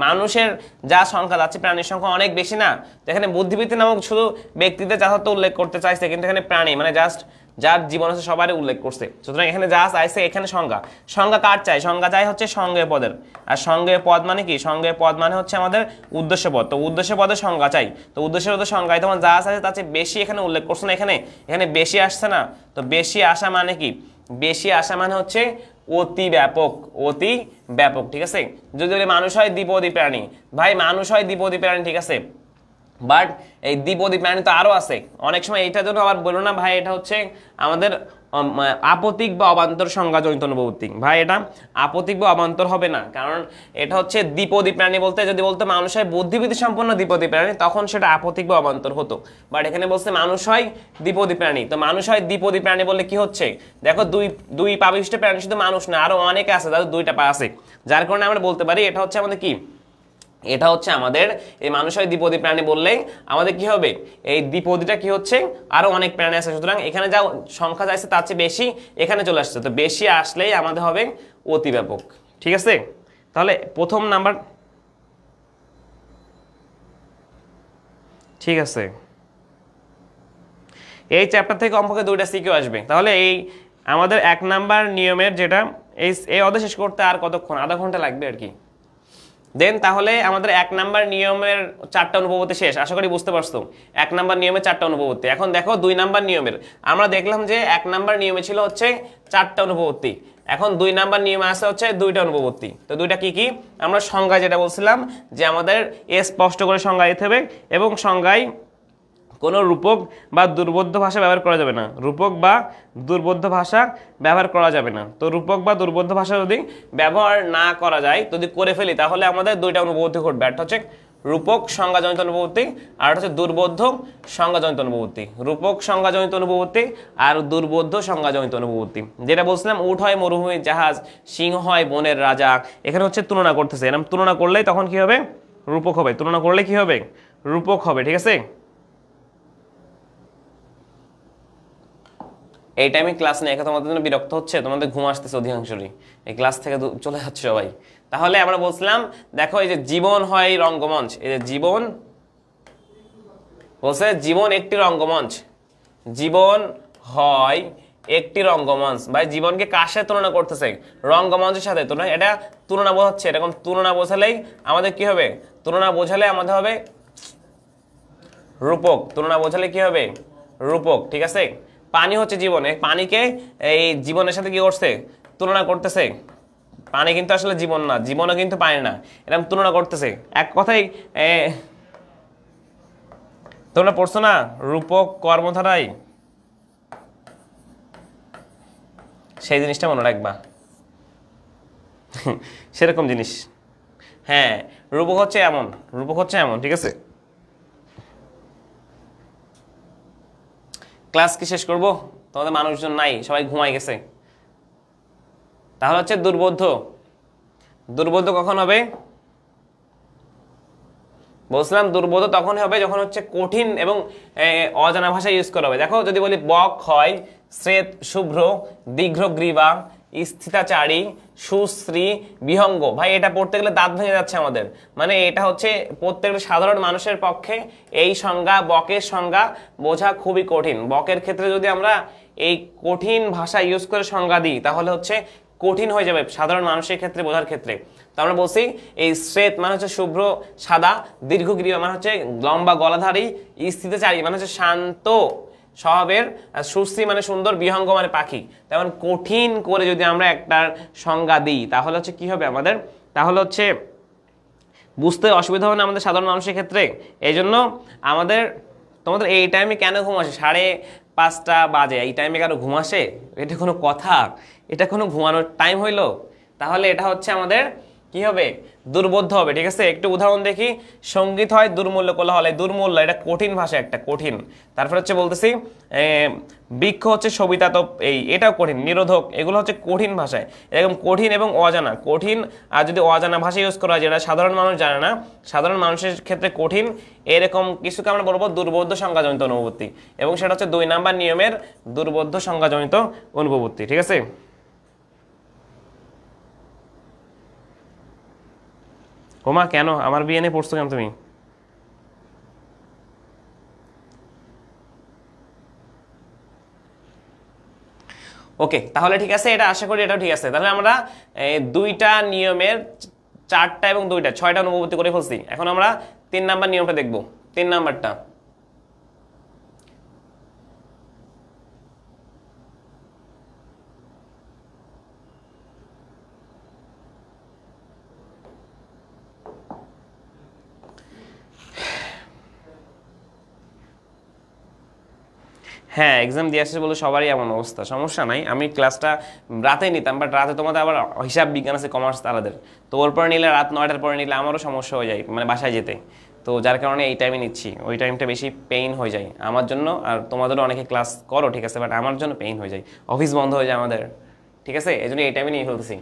মানুষের যা সংখ্যা যাচ্ছে প্রাণীর সংখ্যা অনেক বেশি না। এখানে বুদ্ধিবৃত্তি নামক শুধু ব্যক্তিদের যথার্থ উল্লেখ করতে চাইছে, কিন্তু এখানে প্রাণী মানে জাস্ট যার জীবন আছে সবারই উল্লেখ করছে। সুতরাং এখানে যা চাইছে এখানে সংজ্ঞা, সংজ্ঞা কার চাই? সংজ্ঞা চাই হচ্ছে সঙ্গে পদের। আর সঙ্গে পদ মানে কি? সঙ্গে পদ মানে হচ্ছে আমাদের উদ্দেশ্য পদ। তো উদ্দেশ্য পদের সংজ্ঞা চাই, তো উদ্দেশ্য পদের সংজ্ঞায় তোমার যা আছে তার চেয়ে বেশি এখানে উল্লেখ করছে না, এখানে বেশি আসছে না। তো বেশি আসা মানে কি? বেশি আসা মানে হচ্ছে অতি ব্যাপক, অতি ব্যাপক, ঠিক আছে? যদি মানুষ হয় দ্বিপদী প্রাণী, ভাই মানুষ হয় দ্বিপদী প্রাণী, ঠিক আছে? বাট এই দ্বিপদী প্রাণী তো আরো আছে। অনেক সময় এইটার জন্য আবার বলো না ভাই এটা হচ্ছে আমাদের আপতিক বা অবান্তর সংজ্ঞাজনিত অনুপপত্তি। ভাই এটা আপতিক বা অবান্তর হবে না, কারণ এটা হচ্ছে দ্বিপদী প্রাণী বলতে যদি বলতো মানুষ হয় বুদ্ধিবৃত্তি সম্পন্ন দ্বিপদী প্রাণী তখন সেটা আপতিক বা অবান্তর হতো। বাট এখানে বলছে মানুষ হয় দ্বিপদী প্রাণী, তো মানুষ হয় দ্বিপদী প্রাণী বললে কি হচ্ছে, দেখো দুই পা বিশিষ্ট প্রাণী শুধু মানুষ না, আরো অনেকে আছে যাদের দুইটা পা আছে, যার কারণে আমরা বলতে পারি এটা হচ্ছে আমাদের কি, এটা হচ্ছে আমাদের এই মানুষ হয় দ্বিপদী প্রাণী বললেই আমাদের কি হবে, এই দ্বিপদীটা কি হচ্ছে আরো অনেক প্রাণী আছে, সুতরাং এখানে যা সংখ্যা যাচ্ছে তার চেয়ে বেশি এখানে চলে আসছে, তো বেশি আসলেই আমাদের হবে অতিব্যাপক। ঠিক আছে, তাহলে প্রথম নাম্বার ঠিক আছে। এই চ্যাপ্টার থেকে কমপক্ষে 2টা সিকিউ আসবে। তাহলে এই আমাদের 1 নাম্বার নিয়মের যেটা এই অধ্যায় শেষ করতে আর কতক্ষণ, আধা ঘন্টা লাগবে আর কি। দেন তাহলে আমাদের 1 নাম্বার নিয়মের 4টা অনুপপত্তি শেষ, আশা করি বুঝতে পারছো। 1 নাম্বার নিয়মের 4টা অনুপপত্তি। এখন দেখো 2 নাম্বার নিয়মের, আমরা দেখলাম যে 1 নাম্বার নিয়মে ছিল হচ্ছে 4টা অনুপপত্তি, এখন 2 নাম্বার নিয়মে আছে হচ্ছে 2টা অনুপপত্তি। তো 2টা কি কি, আমরা সংজ্ঞা যেটা বলছিলাম যে আমাদের স্পষ্ট করে সংজ্ঞা দিতে হবে, এবং সংজ্ঞায় কোনো রূপক বা দুর্বোধ্য ভাষা ব্যবহার করা যাবে না, রূপক বা দুর্বোধ্য ভাষা ব্যবহার করা যাবে না। তো রূপক বা দুর্বোধ্য ভাষা যদি ব্যবহার না করা যায়, যদি করে ফেলি তাহলে আমাদের 2টা অনুপপত্তি ঘটবে, একটা হচ্ছে রূপক সংজ্ঞাজনিত অনুপপত্তি আর হচ্ছে দুর্বোধ্য সংজ্ঞাজনিত অনুপপত্তি। রূপক সংজ্ঞাজনিত অনুপপত্তি আর দুর্বোধ্য সংজ্ঞাজনিত অনুপপত্তি, যেটা বলছিলাম উট হয় মরুভূমির জাহাজ, সিংহ হয় বনের রাজা, এখানে হচ্ছে তুলনা করতেছে, এরকম তুলনা করলেই তখন কি হবে, রূপক হবে, তুলনা করলে কি হবে, রূপক হবে। ঠিক আছে, এই টাইমে ক্লাস নেই, এখন তোমাদের জন্য বিরক্ত হচ্ছে, তোমাদের ঘুম আসতেছে অধিকাংশরই, এই ক্লাস থেকে চলে যাচ্ছে সবাই। তাহলে আমরা বলছিলাম দেখো এই যে জীবন হয় রঙ্গমঞ্চ, এই যে জীবন বলছে জীবন একটি রঙ্গমঞ্চ, জীবন হয় একটি রঙ্গমঞ্চ। ভাই জীবনকে কার সাথে তুলনা করতেছে, রঙ্গমঞ্চের সাথে। তুলনা, এটা তুলনা বোঝাচ্ছে, এরকম তুলনা বোঝালেই আমাদের কি হবে, তুলনা বোঝালে আমাদের হবে রূপক, তুলনা বোঝালে কি হবে, রূপক। ঠিক আছে, পানি হচ্ছে জীবন, এই পানিকে এই জীবনের সাথে কি করছে, তুলনা করতেছে। পানি কিন্তু আসলে জীবন না, জীবনও কিন্তু পানি না, এরকম তুলনা করতেছে। এক কথাই তোমরা পড়ছো না রূপক কর্মধারায়, সেই জিনিসটা মনে রাখবা, সেরকম জিনিস। হ্যাঁ, রূপক হচ্ছে এমন, রূপক হচ্ছে এমন। ঠিক আছে, ক্লাস কি শেষ করব, তোমাদের মানুষজন নাই, সবাই ঘুমাই গেছে। তাহলে হচ্ছে দুর্বোধ্য, দুর্বোধ্য কখন হবে, বলছিলাম দুর্বোধ্য তখন হবে যখন হচ্ছে কঠিন এবং অজানা ভাষা ইউজ করা হবে। দেখো যদি বলি বক হয় শ্বেত শুভ্র দীর্ঘগ্রীবা স্থিতাচারী সুশ্রী বিহঙ্গ, ভাই এটা পড়তে গেলে দাঁত ভেঙে যাচ্ছে আমাদের, মানে এটা হচ্ছে প্রত্যেকটা সাধারণ মানুষের পক্ষে এই সংজ্ঞা, বকের সংজ্ঞা বোঝা খুবই কঠিন। বকের ক্ষেত্রে যদি আমরা এই কঠিন ভাষা ইউজ করে সংজ্ঞা দিই তাহলে হচ্ছে কঠিন হয়ে যাবে সাধারণ মানুষের ক্ষেত্রে বোঝার ক্ষেত্রে। তো আমরা বলছি এই শ্বেত মানে হচ্ছে শুভ্র সাদা, দীর্ঘগ্রীবা মানে হচ্ছে লম্বা গলাধারী, স্থিতচারী মানে হচ্ছে শান্ত স্বভাবের, সুশ্রী মানে সুন্দর, বিহঙ্গ মানে পাখি। তেমন কঠিন করে যদি আমরা একটার সংজ্ঞা দিই তাহলে হচ্ছে কি হবে আমাদের, তাহলে হচ্ছে বুঝতে অসুবিধা হবে না আমাদের সাধারণ মানুষের ক্ষেত্রে। এই জন্য আমাদের, তোমাদের এই টাইমে কেন ঘুম আসে, 5:30 বাজে, এই টাইমে কেন ঘুম আসে, এটা কোনো কথা, এটা কোনো ঘুমানোর টাইম হইলো? তাহলে এটা হচ্ছে আমাদের কি হবে, দুর্বোধ্য হবে। ঠিক আছে, একটু উদাহরণ দেখি। সঙ্গীত হয় দুর্মূল্য কোলাহল, এই দুর্মূল্য এটা কঠিন ভাষা, একটা কঠিন। তারপর হচ্ছে বলতেছি বৃক্ষ হচ্ছে সবিতা, তো এটাও কঠিন। নিরোধক, এগুলো হচ্ছে কঠিন ভাষায়, এরকম কঠিন এবং অজানা। কঠিন আর যদি অজানা ভাষা ইউজ করা হয় যেটা সাধারণ মানুষ জানে না, সাধারণ মানুষের ক্ষেত্রে কঠিন, এরকম কিছুকে আমরা বলবো দুর্বোধ্য সংজ্ঞাজনিত অনুপপত্তি, এবং সেটা হচ্ছে 2 নাম্বার নিয়মের দুর্বোধ্য সংজ্ঞাজনিত অনুপপত্তি। ঠিক আছে, ওমা কেন আমার বিয়ে নিয়ে পড়ছো কেন তুমি? ওকে, তাহলে ঠিক আছে, এটা আশা করি এটাও ঠিক আছে। তাহলে আমরা 2টা নিয়মের 4টা এবং 2টা 6টা অনুপপত্তি করে ফেলছি। এখন আমরা 3 নাম্বার নিয়মটা দেখব। 3 নাম্বারটা হ্যাঁ এক্সাম দিয়ে আসছে বলে সবারই এমন অবস্থা, সমস্যা নাই। আমি ক্লাসটা রাতে নিতাম, বাট রাতে তোমাদের আবার হিসাব বিজ্ঞান আছে, কমার্স তাদের, তো ওর পরে নিলে রাত 9টার পরে নিলে আমারও সমস্যা হয়ে যায় মানে বাসায় যেতে। তো যার কারণে এই টাইমে নিচ্ছি, ওই টাইমটা বেশি পেইন হয়ে যায় আমার জন্য। আর তোমাদেরও অনেকে ক্লাস করো ঠিক আছে, বাট আমার জন্য পেইন হয়ে যায়, অফিস বন্ধ হয়ে যায় আমাদের, ঠিক আছে, এই জন্য এই টাইমে নিয়ে ফেলতেছি।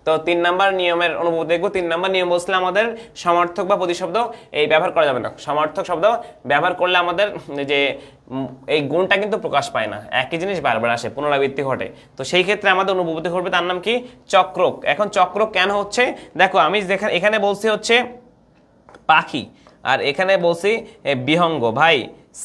তো 3 নাম্বার নিয়মের অনুভূতি দেখবো। 3 নাম্বার নিয়ম বলছিল আমাদের সমার্থক বা প্রতিশব্দ এই ব্যবহার করা যাবে না। সমার্থক শব্দ ব্যবহার করলে আমাদের যে এই গুণটা কিন্তু প্রকাশ পায় না, একই জিনিস বারবার আসে, পুনরাবৃত্তি ঘটে। তো সেই ক্ষেত্রে আমাদের অনুভূতি ঘটবে, তার নাম কি চক্রক। এখন চক্রক কেন হচ্ছে দেখো, আমি এখানে বলছি হচ্ছে পাখি, আর এখানে বলছি বিহঙ্গ, ভাই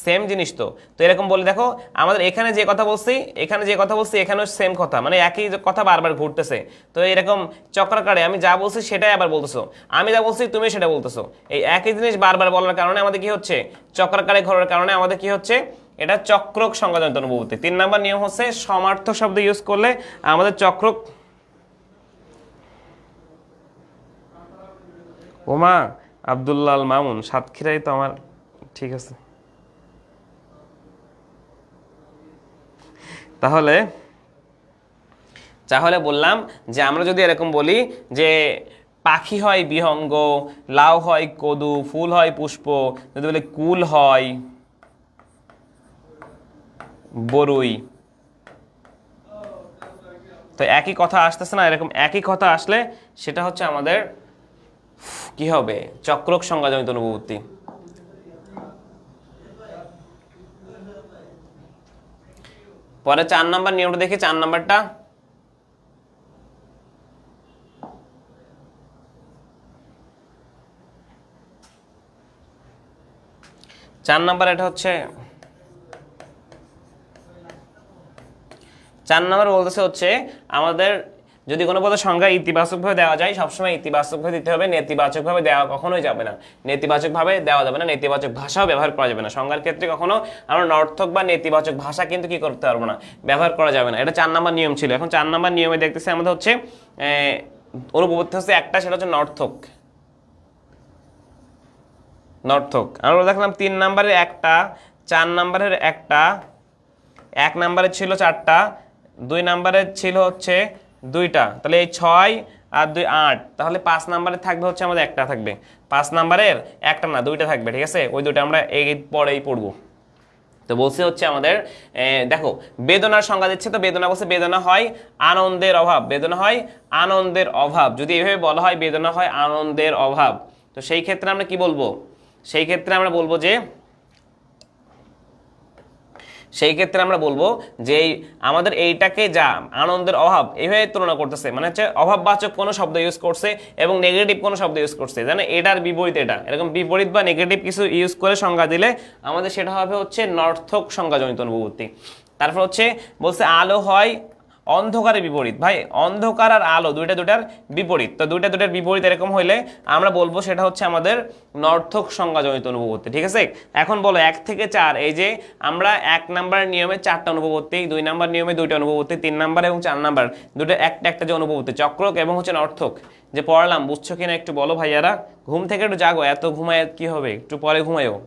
সেম জিনিস তো। তো এরকম বলে দেখো, আমাদের এখানে যে কথা বলছি এখানে যে কথা বলছি এখানেও সেম কথা, মানে একই কথা বারবার ঘুরতেছে। তো এরকম চক্রাকারে আমি যা বলছি সেটাই আবার বলতেছো, আমি যা বলছি তুমি সেটা বলতেছো, এই একই জিনিস বারবার বলার কারণে আমাদের কি হচ্ছে, চক্রাকারে ঘোরার কারণে আমাদের কি হচ্ছে, এটা চক্রক সংজ্ঞাজনিত অনুভূতি। 3 নাম্বার নিয়ম হচ্ছে সমার্থক শব্দ ইউজ করলে আমাদের চক্রক। ওমা আব্দুল্লাহ আল মামুন সাতক্ষীরাই তো আমার, ঠিক আছে। তাহলে তাহলে বললাম যে আমরা যদি এরকম বলি যে পাখি হয় বিহঙ্গ, লাউ হয় কদু, ফুল হয় পুষ্প, যদি বলি কুল হয় বরুই, তো একই কথা আসতেছে না, এরকম একই কথা আসলে সেটা হচ্ছে আমাদের কি হবে, চক্রক সংজ্ঞাজনিত অনুভূতি। পরে 4 নাম্বার নিয়মটা দেখি। 4 নাম্বারটা এটা হচ্ছে 4 নাম্বার বলতেছে হচ্ছে আমাদের যদি কোনো পদের সংজ্ঞা ইতিবাচকভাবে দেওয়া যায়, সবসময় ইতিবাচকভাবে দিতে হবে, নেতিবাচকভাবে দেওয়া কখনোই যাবে না, নেতিবাচকভাবে দেওয়া যাবে না, নেতিবাচক ভাষাও ব্যবহার করা যাবে না। সংজ্ঞার ক্ষেত্রে কখনো আমরা নর্থক বা নেতিবাচক ভাষা কিন্তু কি করতে পারবো না, ব্যবহার করা যাবে না। এটা 4 নাম্বার নিয়ম ছিল। এখন 4 নাম্বার নিয়মে দেখতেছি আমাদের হচ্ছে অনুপবর্তী হচ্ছে একটা, সেটা হচ্ছে নর্থক। আমরা দেখলাম 3 নাম্বারের একটা, 4 নাম্বারের একটা, 1 নাম্বারের ছিল 4টা, 2 নাম্বারের ছিল হচ্ছে 2টা, তাহলে এই 6 আর 2 8, তাহলে 5 নাম্বারের থাকবে হচ্ছে আমাদের একটা থাকবে, 5 নাম্বারের একটা না 2টা থাকবে, ঠিক আছে, ওই 2টা আমরা এই পরেই পড়বো। তো বলছে হচ্ছে আমাদের দেখো বেদনার সংজ্ঞা দিচ্ছে, তো বেদনা বলছে বেদনা হয় আনন্দের অভাব, বেদনা হয় আনন্দের অভাব। যদি এইভাবে বলা হয় বেদনা হয় আনন্দের অভাব, তো সেই ক্ষেত্রে আমরা কি বলবো, সেই ক্ষেত্রে আমরা বলবো যে আমাদের এইটাকে যা আনন্দের অভাব এইভাবে তুলনা করতেছে, মানে হচ্ছে অভাববাচক কোনো শব্দ ইউজ করছে এবং নেগেটিভ কোনো শব্দ ইউজ করছে, জানে এটার বিপরীত, এটা এরকম বিপরীত বা নেগেটিভ কিছু ইউজ করে সংজ্ঞা দিলে আমাদের সেটা হবে হচ্ছে নর্থক সংজ্ঞাজনিত অনুভূতি। তারপর হচ্ছে বলছে আলো হয় অন্ধকারের বিপরীত, ভাই অন্ধকার আর আলো দুইটার বিপরীত, তো দুইটার বিপরীত এরকম হইলে আমরা বলবো সেটা হচ্ছে আমাদের নর্থক সংজ্ঞাজনিত অনুভূতি, ঠিক আছে। এখন বলো 1 থেকে 4, এই যে আমরা 1 নাম্বার নিয়মে 4টা অনুভূতি, 2 নাম্বার নিয়মে 2টা অনুভূতি, 3 নাম্বার এবং 4 নাম্বার দুটো একটা একটা যে অনুভূতি, চক্রক এবং হচ্ছে নর্থক যে পড়ালাম, বুঝছো কিনা একটু বলো ভাইয়ারা, ঘুম থেকে একটু জাগো, এত ঘুমায় কি হবে, একটু পরে ঘুমায়ও।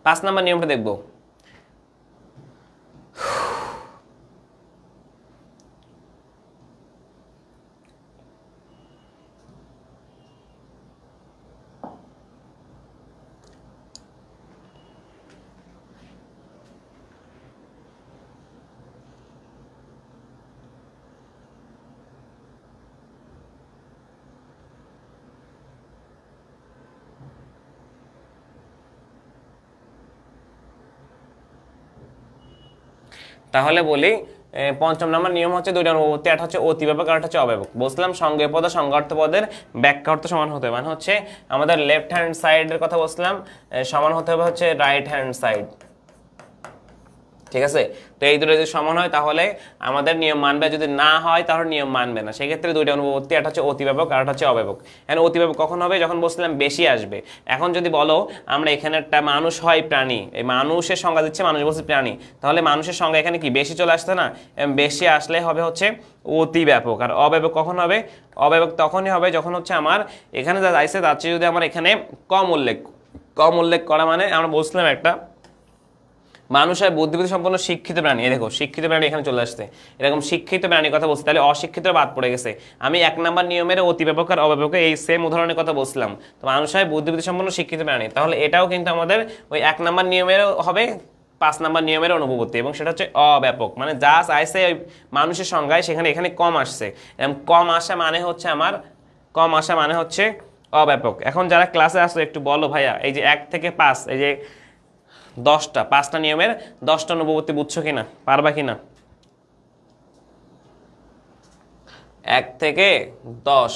5 নাম্বার নিয়মটা দেখবো। তাহলে বলি 5ম নাম্বার নিয়ম হচ্ছে 2টা অনুভূতি, একটা হচ্ছে অতিব্যাপক আর একটা হচ্ছে অব্যাপক। বলছিলাম সংজ্ঞা পদ সংজ্ঞার্থ পদের ব্যাখ্যা অর্থ সমান হতে হবে, মানে হচ্ছে আমাদের লেফট হ্যান্ড সাইডের কথা বলছিলাম, সমান হতে হবে হচ্ছে রাইট হ্যান্ড সাইড, ঠিক আছে। তো এই দুটো যদি সমান হয় তাহলে আমাদের নিয়ম মানবে, যদি না হয় তাহলে নিয়ম মানবে না। সেক্ষেত্রে দুইটা অনুপবর্তী, একটা হচ্ছে অতিব্যাপক আর একটা হচ্ছে অব্যাপক। এখন অতিব্যাপক কখন হবে? যখন বলছিলাম বেশি আসবে। এখন যদি বলো আমরা এখানে একটা মানুষ হয় প্রাণী, এই মানুষের সংজ্ঞা দিচ্ছে, মানুষ বলছে প্রাণী, তাহলে মানুষের সংজ্ঞা এখানে কি বেশি চলে আসছে না? বেশি আসলে হবে হচ্ছে অতিব্যাপক। আর অব্যাপক কখন হবে? অব্যাপক তখনই হবে যখন হচ্ছে আমার এখানে যা যাইছে তার চেয়ে যদি আমার এখানে কম উল্লেখ করা, মানে আমরা বলছিলাম একটা মানুষ হয় বুদ্ধিবৃত্তি সম্পন্ন শিক্ষিত প্রাণী। এই দেখো শিক্ষিত প্রাণী এখানে চলে আসছে, এরকম শিক্ষিত প্রাণীর কথা বলছি, তাহলে অশিক্ষিত বাদ পড়ে গেছে। আমি 1 নাম্বার নিয়মের অতিব্যাপক আর অব্যাপক এই সেম উদাহরণের কথা বলছিলাম। তো মানুষ হয় বুদ্ধিবৃত্তি সম্পন্ন শিক্ষিত প্রাণী, তাহলে এটাও কিন্তু আমাদের ওই 1 নাম্বার নিয়মের হবে 5 নাম্বার নিয়মের অনুপবর্তী, এবং সেটা হচ্ছে অব্যাপক। মানে যা চাইছে ওই মানুষের সংজ্ঞায় সেখানে এখানে কম আসছে, কম আসা মানে হচ্ছে আমার কম আসা মানে হচ্ছে অব্যাপক। এখন যারা ক্লাসে আসো একটু বলো ভাইয়া, এই যে 1 থেকে 5, এই যে 5টা নিয়মের 10টা অনুপবর্তী বুঝছো কিনা, পারবা কিনা? 1 থেকে 10,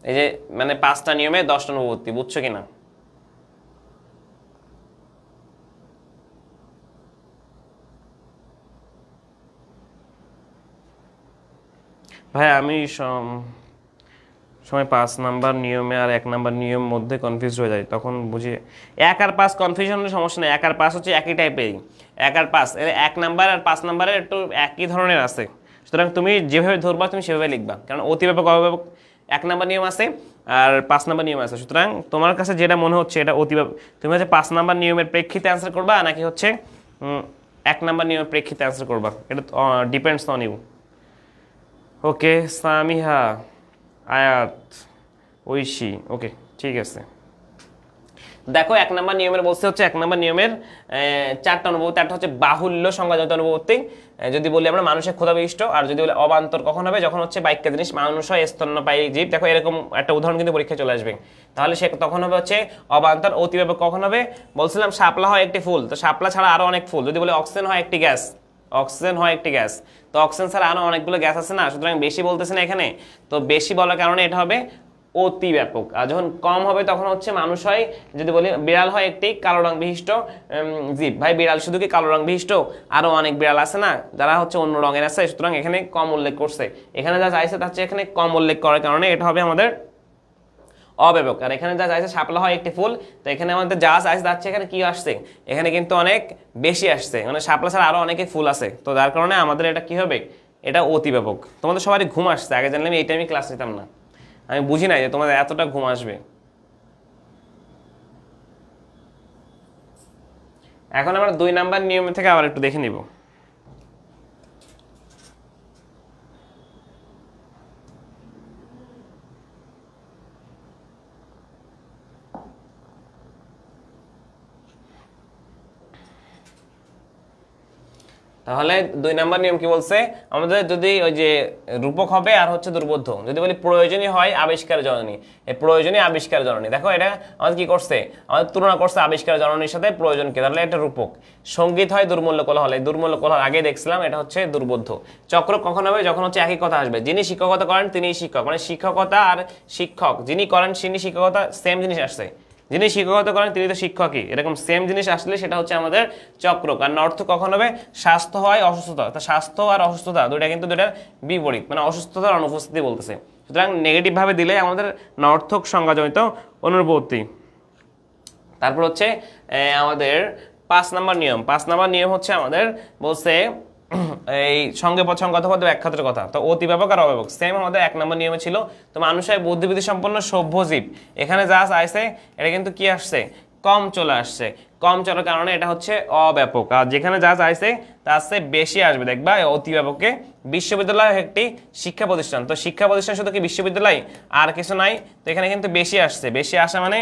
এই যে মানে 5টা নিয়মে 10টা অনুপবর্তী বুঝছো কিনা? ভাই আমি সময় 5 নাম্বার নিয়মে আর 1 নাম্বার নিয়ম মধ্যে কনফিউজ হয়ে যায়, তখন বুঝি 1 আর 5 কনফিউশনের সমস্যা নেই। 1 আর 5 হচ্ছে একই টাইপেরই। 1 আর 5 1 নাম্বার আর 5 নাম্বারের একটু একই ধরনের আছে, সুতরাং তুমি যেভাবে ধরবা তুমি সেভাবে লিখবা, কারণ অতিব্যাপক অব্যাপক 1 নাম্বার নিয়ম আছে আর 5 নাম্বার নিয়ম আছে। সুতরাং তোমার কাছে যেটা মনে হচ্ছে এটা অতিব্যাপক, তুমি হচ্ছে 5 নাম্বার নিয়মের প্রেক্ষিতে অ্যান্সার করবা নাকি হচ্ছে 1 নাম্বার নিয়মের প্রেক্ষিতে অ্যান্সার করবা, এটা ডিপেন্ডস অন ইউ। ওকে সামিহা, আয়াত, ঐশী, ওকে ঠিক আছে। দেখো 1 নাম্বার নিয়মের বলতে হচ্ছে 1 নাম্বার নিয়মের 4টা অনুপবর্তী। একটা হচ্ছে বাহুল্য সংজ্ঞাজনিত অনুপবর্তী, যদি বলি আমরা মানুষের ক্ষুধাবিষ্ট, আর যদি বলি অবান্তর কখন হবে? যখন হচ্ছে বাক্য জিনিস মানুষ হয় স্তন্যপায়ী জীব। দেখো এরকম একটা উদাহরণ কিন্তু পরীক্ষায় চলে আসবে, তাহলে সে তখন হবে হচ্ছে অবান্তর। অতিব্যাপক কখন হবে? বলছিলাম শাপলা হয় একটি ফুল, তো শাপলা ছাড়া আরো অনেক ফুল। যদি বলি অক্সিজেন হয় একটি গ্যাস, অক্সিজেন হয় একটি গ্যাস, তো অক্সিজেন ছাড়া আরো অনেকগুলো গ্যাস আছে না, সুতরাং বেশি বলতেছে না এখানে, তো বেশি বলার কারণে এটা হবে অতিব্যাপক। আর যখন কম হবে তখন হচ্ছে মানুষ হয়, যদি বলি বিড়াল হয় একটি কালো রং বিশিষ্ট জীব। ভাই বিড়াল শুধু কি কালো রং বিশিষ্ট? আরো অনেক বিড়াল আছে না যারা হচ্ছে অন্য রঙের আছে, সুতরাং এখানে কম উল্লেখ করছে। এখানে যা চাইছে তার চেয়ে এখানে কম উল্লেখ করার কারণে এটা হবে আমাদের অব্যাপক। আর এখানে যা চাইছে শাপলা হয় একটি ফুল, তো এখানে আমাদের যা চাইছে তার চেয়ে এখানে কি আসছে? এখানে কিন্তু অনেক বেশি আসছে, মানে শাপলা ছাড়া আরো অনেকে ফুল আছে, তো যার কারণে আমাদের এটা কি হবে? এটা অতিব্যাপক। তোমাদের সবারই ঘুম আসছে, আগে জানলে আমি এই টাইমে ক্লাস নিতাম না, আমি বুঝি নাই যে তোমাদের এতটা ঘুম আসবে। এখন আমরা 2 নাম্বার নিয়ম থেকে আবার একটু দেখে নিব। তাহলে 2 নাম্বার নিয়ম কি বলছে আমাদের? যদি ওই যে রূপক হবে আর হচ্ছে দুর্বোধ্য, যদি বলি প্রয়োজনীয় হয় আবিষ্কার জননী, এই প্রয়োজনীয় আবিষ্কার জননী, দেখো এটা আমাদের কি করছে? আমাদের তুলনা করছে আবিষ্কার জননীর সাথে প্রয়োজনকে, তাহলে এটা রূপক। সঙ্গীত হয় দুর্মূল্য কোলাহল, এই দুর্মূল্য কোলাহল আগে দেখছিলাম, এটা হচ্ছে দুর্বোধ্য। চক্র কখন হবে? যখন হচ্ছে একই কথা আসবে, যিনি শিক্ষকতা করেন তিনি শিক্ষক, মানে শিক্ষকতা আর শিক্ষক যিনি করেন তিনি শিক্ষকতা সেম জিনিস আসছে, যিনি শিক্ষকতা করেন তিনি তো শিক্ষকই, এরকম সেম জিনিস আসলে সেটা হচ্ছে আমাদের চক্র। কারণ অর্থ কখন হবে? স্বাস্থ্য হয় অসুস্থতা, তা স্বাস্থ্য আর অসুস্থতা দুইটা কিন্তু দুইটার বিপরীত, মানে অসুস্থতার অনুপস্থিতি বলতেছে। সুতরাং নেগেটিভ ভাবে দিলে আমাদের নর্থক সংজ্ঞাজনিত অনুপবর্তী। তারপর হচ্ছে আমাদের 5 নাম্বার নিয়ম। 5 নাম্বার নিয়ম হচ্ছে আমাদের বলছে এই সঙ্গে পদ সংগত ব্যাখ্যাতের কথা। তো অতিব্যাপক আর অব্যাপক সেম আমাদের 1 নম্বর নিয়মে ছিল। তো মানুষের বুদ্ধিবৃত্তি সম্পন্ন সভ্য জীব, এখানে যা চাইছে এটা কিন্তু কি আসছে? কম চলে আসছে। কম চলার কারণে এটা হচ্ছে অব্যাপক। আর যেখানে যা চাইছে তার চেয়ে বেশি আসবে, দেখবা অতিব্যাপকে। বিশ্ববিদ্যালয় একটি শিক্ষা প্রতিষ্ঠান, তো শিক্ষা প্রতিষ্ঠান শুধু কি বিশ্ববিদ্যালয় আর কিছু নাই, তো এখানে কিন্তু বেশি আসছে। বেশি আসা মানে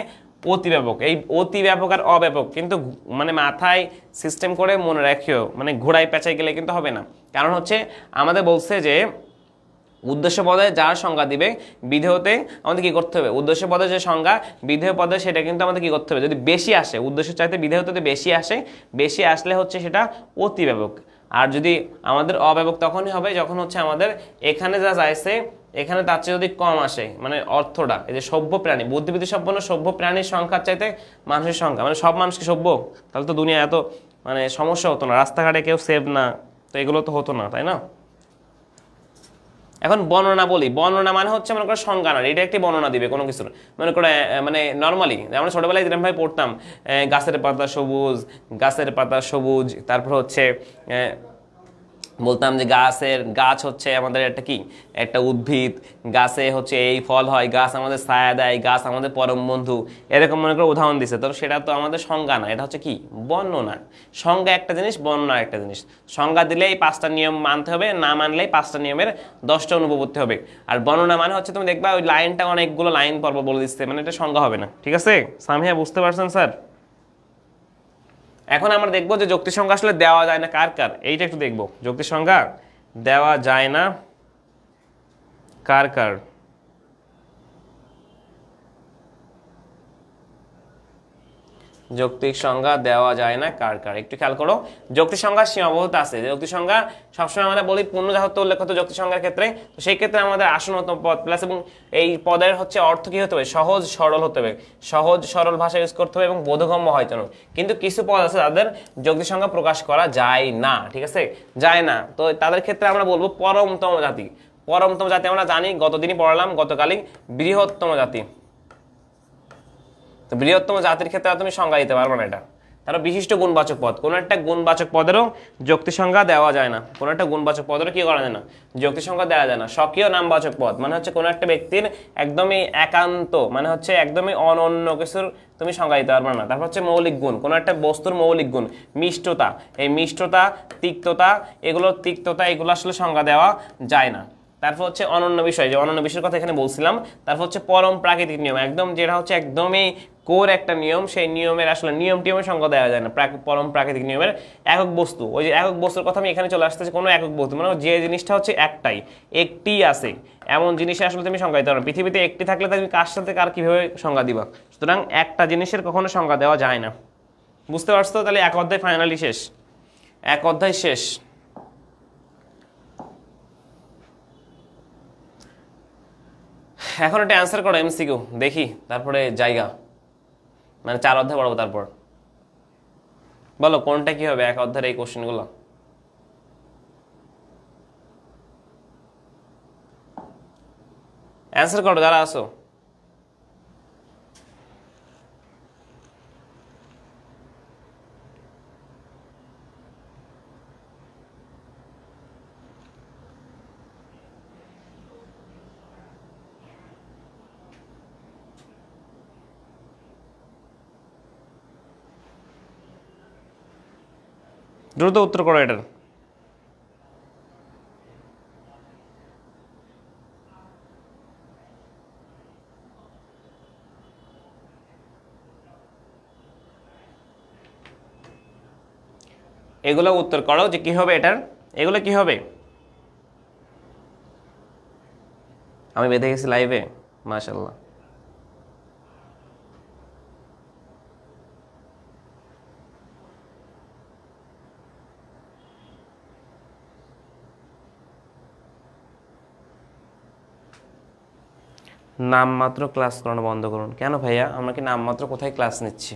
অতিব্যাপক। এই অতিব্যাপক আর অব্যাপক কিন্তু মানে মাথায় সিস্টেম করে মনে রাখিও, মানে ঘোড়ায় পেঁচাই গেলে কিন্তু হবে না। কারণ হচ্ছে আমাদের বলছে যে উদ্দেশ্য পদে যার সংজ্ঞা দিবে বিধেয়তে আমাদের কি করতে হবে? উদ্দেশ্য পদে যে সংজ্ঞা বিধেয় পদে সেটা কিন্তু আমাদের কি করতে হবে? যদি বেশি আসে, উদ্দেশ্য চাইতে বিধেয়তে বেশি আসে, বেশি আসলে হচ্ছে সেটা অতিব্যাপক। আর যদি আমাদের অব্যাপক তখনই হবে যখন হচ্ছে আমাদের এখানে যা চাইছে এখানে তার চেয়ে যদি কম আসে মানে অর্থটা এই যে সভ্য প্রাণী বুদ্ধিবৃত্তি সম্পন্ন সভ্য প্রাণীর সংখ্যার চাইতে মানুষের সংখ্যা মানে সব মানুষ কি সভ্য, তাহলে তো দুনিয়া এত মানে সমস্যা হতো না, রাস্তাঘাটে কেউ সেভ না, তো এগুলো তো হতো না, তাই না? এখন বর্ণনা বলি, বর্ণনা মানে হচ্ছে মনে করো সংজ্ঞা না, এটা একটি বর্ণনা দিবে কোনো কিছুর, মনে করো মানে নর্মালি আমরা ছোটবেলায় যেরকম ভাই পড়তাম গাছের পাতা সবুজ, গাছের পাতা সবুজ, তারপর হচ্ছে বলতাম যে গাছ হচ্ছে আমাদের একটা কি একটা উদ্ভিদ, গাছে হচ্ছে এই ফল হয়, গাছ আমাদের ছায়া দেয়, গাছ আমাদের পরম বন্ধু, এরকম মনে করো উদাহরণ দিছে, তো সেটা তো আমাদের সংজ্ঞা না, এটা হচ্ছে কি বর্ণনা। সংজ্ঞা একটা জিনিস, বর্ণনা একটা জিনিস। সংজ্ঞা দিলেই 5টা নিয়ম মানতে হবে, না মানলেই 5টা নিয়মের 10টা অনুপপত্তি হবে। আর বর্ণনা মানে হচ্ছে তুমি দেখবা ওই লাইনটা অনেকগুলো লাইন পর্ব বলে দিচ্ছে, মানে এটা সংজ্ঞা হবে না। ঠিক আছে সামিয়া, বুঝতে পারছেন স্যার? এখন আমরা দেখবো যে যুক্তি সংজ্ঞা আসলে দেওয়া যায় না কার কার, এইটা একটু দেখবো। যুক্তি সংজ্ঞা দেওয়া যায় না কার কার, যৌক্তিক সংজ্ঞা দেওয়া যায় না কার কার, একটু খেয়াল করো। যৌক্তিক সংজ্ঞার সীমাবদ্ধতা আছে, যৌক্তিক সংজ্ঞা সবসময় আমরা বলি পূর্ণ যাহত্ব উল্লেখ হতো যৌক্তিক সংজ্ঞার ক্ষেত্রে, তো সেই ক্ষেত্রে আমাদের আসনতম পদ প্লাস এবং এই পদের হচ্ছে অর্থ কি হতে হবে, সহজ সরল হতে হবে, সহজ সরল ভাষা ইউজ করতে হবে এবং বোধগম্য হয়তো না। কিন্তু কিছু পদ আছে তাদের যৌক্তিক সংজ্ঞা প্রকাশ করা যায় না, ঠিক আছে, যায় না, তো তাদের ক্ষেত্রে আমরা বলবো পরমতম জাতি। পরমতম জাতি আমরা জানি, গতদিনই পড়ালাম, গতকালই বৃহত্তম জাতি। তো বৃহত্তম জাতির ক্ষেত্রে তুমি সংজ্ঞা দিতে পারবে না, এটা তারা বিশিষ্ট গুণবাচক পদ, কোনো একটা গুণবাচক পদেরও যুক্তি সংজ্ঞা দেওয়া যায় না, কোনো একটা গুণবাচক পদেরও কি করা যায় না, যুক্তি সংজ্ঞা দেওয়া যায় না। স্বকীয় নামবাচক পদ মানে হচ্ছে কোনো একটা ব্যক্তির একদমই একান্ত, মানে হচ্ছে একদমই অনন্য কিছুর তুমি সংজ্ঞা দিতে পারবে না। তারপর হচ্ছে মৌলিক গুণ, কোনো একটা বস্তুর মৌলিক গুণ, মিষ্টতা, এই মিষ্টতা, তিক্ততা, এগুলো আসলে সংজ্ঞা দেওয়া যায় না। তারপর হচ্ছে অনন্য বিষয়, যে অনন্য বিষয়ের কথা এখানে বলছিলাম। তারপর হচ্ছে পরম প্রাকৃতিক নিয়ম, একদম যেটা হচ্ছে একদমই কোর একটা নিয়ম, সেই নিয়মের আসলে নিয়ম টিয়মের সংজ্ঞা দেওয়া যায় না। পরম প্রাকৃতিক নিয়মের একক বস্তু, ওই যে একক বস্তুর কথা আমি এখানে চলে আসতেছি, কোনো একক বস্তু মানে যে জিনিসটা হচ্ছে একটি আছে এমন জিনিসের আসলে তুমি সংজ্ঞা দিতে পারো। পৃথিবীতে একটি থাকলে তুমি কার সাথে কার কিভাবে সংজ্ঞা দিবা? সুতরাং একটা জিনিসের কখনো সংজ্ঞা দেওয়া যায় না। বুঝতে পারছো? তাহলে এক অধ্যায় ফাইনালি শেষ, এক অধ্যায় শেষ। এখন একটা অ্যান্সার করো এমসিকিউ দেখি, তারপরে জায়গা মানে 4 অধ্যায় পড়াবো। তারপর বলো কোনটা কি হবে এক অধ্যায়ের এই কোশ্চেনগুলো। অ্যান্সার করো যারা আসো। দ্রুত উত্তর করো এটার। এগুলো উত্তর করো যে কি হবে এটার, এগুলো কি হবে। আমি বেঁধে গেছি লাইভে, মাশাআল্লাহ। নামমাত্র ক্লাস করানো বন্ধ করুন। কেন ভাইয়া, আমরা কি নামমাত্র কোথায় ক্লাস নিচ্ছি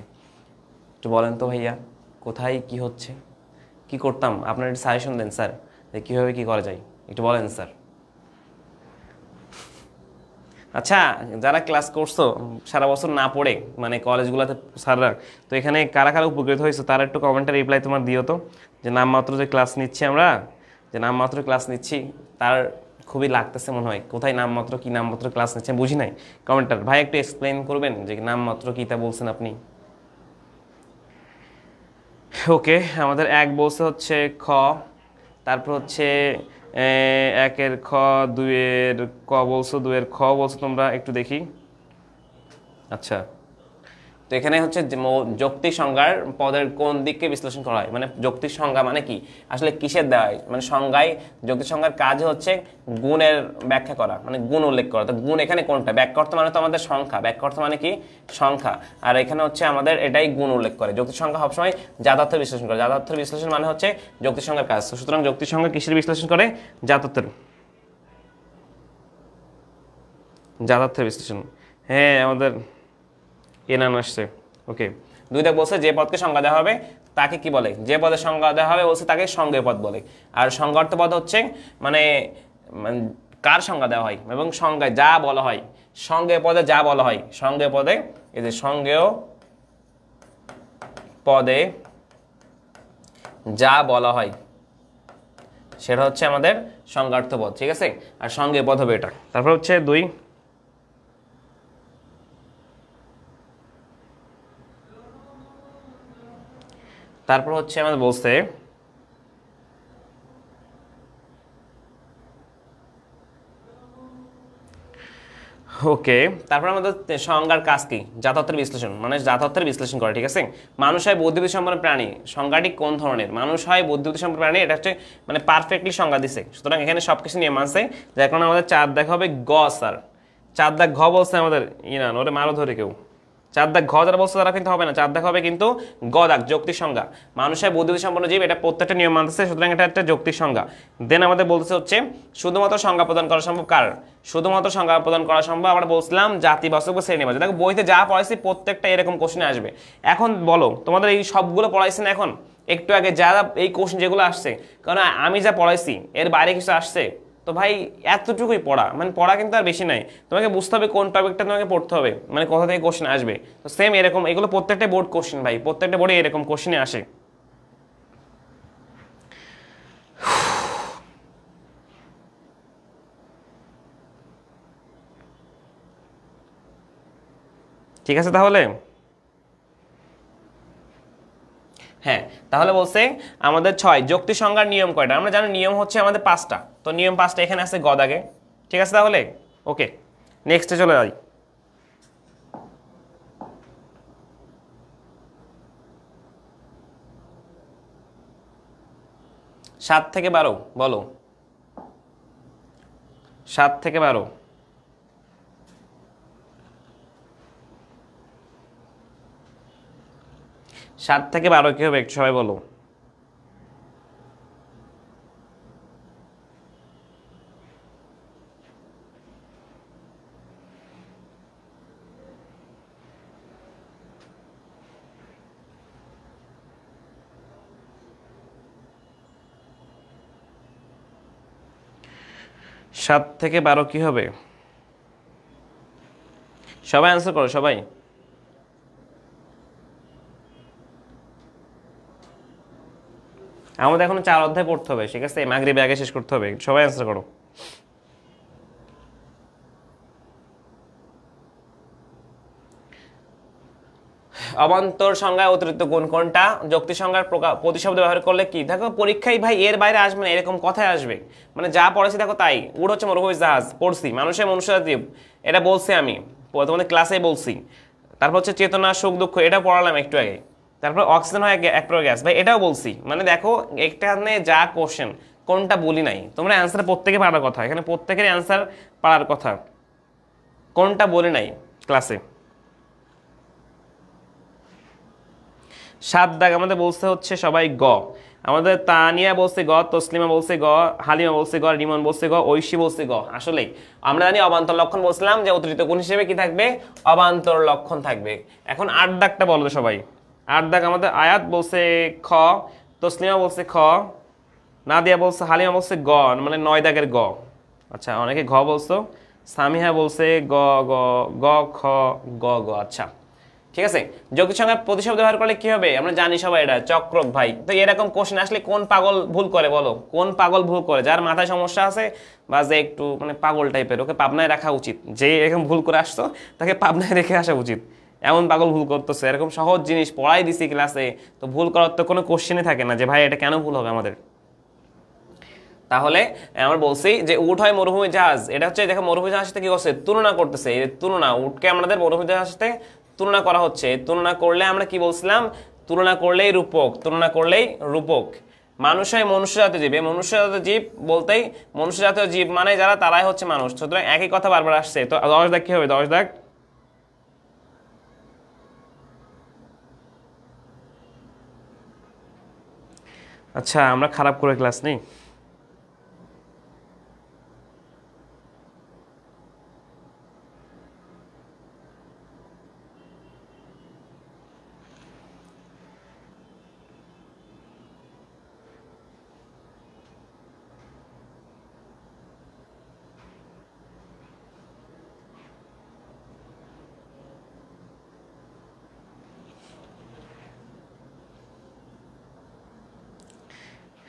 একটু বলেন তো ভাইয়া, কোথায় কি হচ্ছে, কি করতাম? আপনার একটু সাজেশন দেন স্যার, যে কীভাবে কী করা যায়, একটু বলেন স্যার। আচ্ছা, যারা ক্লাস করছো সারা বছর না পড়ে মানে কলেজগুলোতে স্যাররা, তো এখানে কারা কারা উপকৃত হয়েছে তারা একটু কমেন্টে রিপ্লাই তোমার দিও তো, যে নামমাত্র যে ক্লাস নিচ্ছি আমরা, যে নামমাত্র ক্লাস নিচ্ছি তার খুবই লাগতেছে মনে হয়, কোথায় নামমাত্র কি নামমাত্র ক্লাস নিচ্ছে বুঝি নাই। কমেন্টার ভাই একটু এক্সপ্লেন করবেন যে নামমাত্র কী তা বলছেন আপনি। ওকে, আমাদের এক বলছে হচ্ছে খ, তারপর হচ্ছে 1-এর খ, 2-এর ক বলছো, 2-এর খ বলছো তোমরা, একটু দেখি। আচ্ছা, তো এখানে হচ্ছে যৌক্তিক সংজ্ঞার পদের কোন দিককে বিশ্লেষণ করা হয়, মানে যৌক্তিক সংজ্ঞা মানে কি আসলে কিসের দেওয়া হয়, মানে সংজ্ঞায় যৌক্তিক সংজ্ঞার কাজ হচ্ছে গুণের ব্যাখ্যা করা, মানে গুণ উল্লেখ করা। তো গুণ এখানে কোনটা, ব্যাখ্যার্থ মানে তো আমাদের সংখ্যা, ব্যাখ্যার্থ মানে কি সংখ্যা, আর এখানে হচ্ছে আমাদের এটাই গুণ উল্লেখ করে। যৌক্তিক সংখ্যা সবসময় জাতার্থের বিশ্লেষণ করে, জাতার্থের বিশ্লেষণ মানে হচ্ছে যৌক্তিক সংজ্ঞার কাজ। সুতরাং যৌক্তিক সংজ্ঞা কিসের বিশ্লেষণ করে, জাতার্থের। যাথার্থের বিশ্লেষণ, হ্যাঁ আমাদের এনান আসছে। ওকে, 2 দাগ বলছে যে পদকে সংজ্ঞা দেওয়া হবে তাকে কি বলে, যে পদের সংজ্ঞা দেওয়া হবে বলছে তাকে সংজ্ঞেয় পদ বলে। আর সংজ্ঞার্থ পদ হচ্ছে মানে কার সংজ্ঞা দেওয়া হয় এবং সংজ্ঞায় যা বলা হয়, সংজ্ঞেয় পদে যা বলা হয়, সংজ্ঞেয় পদে এই যে সংজ্ঞেয় পদে যা বলা হয় সেটা হচ্ছে আমাদের সংজ্ঞার্থ পদ, ঠিক আছে। আর সংজ্ঞেয় পদ হবে এটা। তারপর হচ্ছে 2, তারপর হচ্ছে আমাদের বলছে ওকে, তারপর আমাদের সংজ্ঞার কাজ কি, যথার্থের বিশ্লেষণ, মানে যথার্থের বিশ্লেষণ করে, ঠিক আছে। মানুষ হয় বুদ্ধিবৃত্তি সম্পন্ন প্রাণী, সংজ্ঞাটি কোন ধরনের, মানুষ হয় বুদ্ধিবৃত্তি সম্পন্ন প্রাণী, এটা হচ্ছে মানে পারফেক্টলি সংজ্ঞা দিছে। সুতরাং এখানে সবকিছু নিয়ম আছে, যার কারণে আমাদের 4 দাগ হবে গ স্যার। 4 দাগ ঘ বলছে আমাদের ইনান, ওরে মারো ধরে কেউ। 4 দাগ ঘ যারা বলছে তারা কিন্তু হবে না, 4 দাগ হবে কিন্তু গ দাগ, যৌক্তিক সংজ্ঞা। মানুষের বুদ্ধিবৃত্তি সম্পন্ন জীব, এটা প্রত্যেকটা নিয়ম মানতেছে, সুতরাং এটা একটা যৌক্তিক সংজ্ঞা। দেন আমাদের বলতেছে হচ্ছে শুধুমাত্র সংজ্ঞা প্রদান করা সম্ভব কার, শুধুমাত্র সংজ্ঞা প্রদান করা সম্ভব আমরা বলছিলাম জাতিবাচক বা শ্রেণীবাচক। দেখো বইতে যা পড়াইছি প্রত্যেকটা এরকম কোশ্চেনে আসবে। এখন বলো তোমাদের এই সবগুলো পড়াইছি না এখন একটু আগে যারা এই কোশ্চেন যেগুলো আসছে, কারণ আমি যা পড়াইছি এর বাইরে কিছু আসছে, তো ভাই এতটুকুই পড়া, মানে পড়া কিন্তু আর বেশি নাই। তোমাকে বুঝতে হবে কোন টপিকটা তোমাকে পড়তে হবে, মানে কোথা থেকে কোশ্চেন আসবে। তো সেম এরকম এগুলো প্রত্যেকটা বোর্ড কোশ্চেন ভাই, প্রত্যেকটা বোর্ডে এরকম কোশ্চেনে আসে। ঠিক আছে তাহলে, হ্যাঁ তাহলে বলছে আমাদের 6 যৌক্তিক সংজ্ঞার নিয়ম কয়টা, আমরা জানি নিয়ম হচ্ছে আমাদের 5টা, তো নিয়ম 5টা এখানে আছে গ দাগে, ঠিক আছে তাহলে। ওকে, নেক্সটে চলে যাই। 7 থেকে 12 বলো, 7 থেকে 12, 7 থেকে 12 কি হবে একটু সবাই বলো। সাত থেকে 12 কি হবে, সবাই অ্যান্সার করো সবাই। আমাদের এখন 4 অধ্যায় পড়তে হবে, ঠিক আছে, মাগরিবের আগে শেষ করতে হবে, সবাই অ্যান্সার করো। অবান্তর সংজ্ঞায় অতিরিক্ত গুণ কোনটা, যৌক্তিক সংজ্ঞার প্রতিশব্দ ব্যবহার করলে কি, দেখো পরীক্ষায় ভাই এর বাইরে আসবে না, এরকম কথাই আসবে, মানে যা পড়েছি দেখো তাই। উড হচ্ছে মরুভূমির জাহাজ, পড়ছি। মানুষের মনুষ্যজাতি, এটা বলছি আমি তোমাদের ক্লাসে বলছি। তারপর হচ্ছে চেতনা সুখ দুঃখ, এটা পড়ালাম একটু আগে। তারপর অক্সিজেন হয় এক প্রকার গ্যাস, ভাই এটাও বলছি। মানে দেখো একটা যা কোশ্চেন কোনটা বলি নাই, তোমরা অ্যান্সার প্রত্যেকে পারার কথা, এখানে প্রত্যেকের অ্যান্সার পারার কথা, কোনটা বলি নাই ক্লাসে। 7 দাগ আমাদের বলছে হচ্ছে সবাই গ, আমাদের তানিয়া বলছে গ, তসলিমা বলছে গ, হালিমা বলছে গ, রিমন বলছে গ, ঐশী বলছে গ। আসলে আমরা জানি অবান্তর লক্ষণ বলছিলাম যে অতিরিক্ত গুণ হিসেবে কি থাকবে, অবান্তর লক্ষণ থাকবে। এখন 8 দাগটা বলো সবাই। 8 দাগ আমাদের আয়াত বলছে খ, তসলিমা বলছে খ, নাদিয়া বলছে, হালিমা বলছে গ, মানে 9 দাগের গ। আচ্ছা অনেকে ঘ বলছো, সামিহা বলছে গ গ গ খ গ গ। আচ্ছা ঠিক আছে, যৌক্তিক সংজ্ঞার প্রতিশব্দ ব্যবহার করলে কি হবে আমরা জানি সবাই, এটা চক্রক ভাই। তো এরকম কোশ্চেন আসলে কোন পাগল ভুল করে বলো, কোন পাগল ভুল করে, যার মাথায় সমস্যা আছে বা যে একটু মানে পাগল টাইপের, ওকে পাবনায় রাখা উচিত। যে এরকম ভুল করে আসতো তাকে পাবনায় রেখে আসা উচিত। এমন পাগল ভুল করতেছে, এরকম সহজ জিনিস পড়াই দিছি ক্লাসে, তো ভুল করার তো কোনো কোশ্চেনই থাকে না যে ভাই এটা কেন ভুল হবে আমাদের। তাহলে আমরা বলছি যে উট হয় মরুভূমি জাহাজ, এটা হচ্ছে দেখো মরুভূমি জাহাজ সাথে কি করছে, তুলনা করতেছে। এই তুলনা, উটকে আমাদের মরুভূমি জাহাজ সাথে তুলনা করা হচ্ছে। তুলনা করলে আমরা কি বলছিলাম, তুলনা করলেই রূপক, তুলনা করলেই রূপক। মানুষ হয় মনুষ্য জাতীয় জীব, মনুষ্য জাতীয় জীব বলতেই মনুষ্য জাতীয় জীব মানে যারা, তারাই হচ্ছে মানুষ। সুতরাং একই কথা বারবার আসছে। তো 10 দাগ কি হবে, 10 দাগ আচ্ছা আমরা খারাপ করে ক্লাস নেই।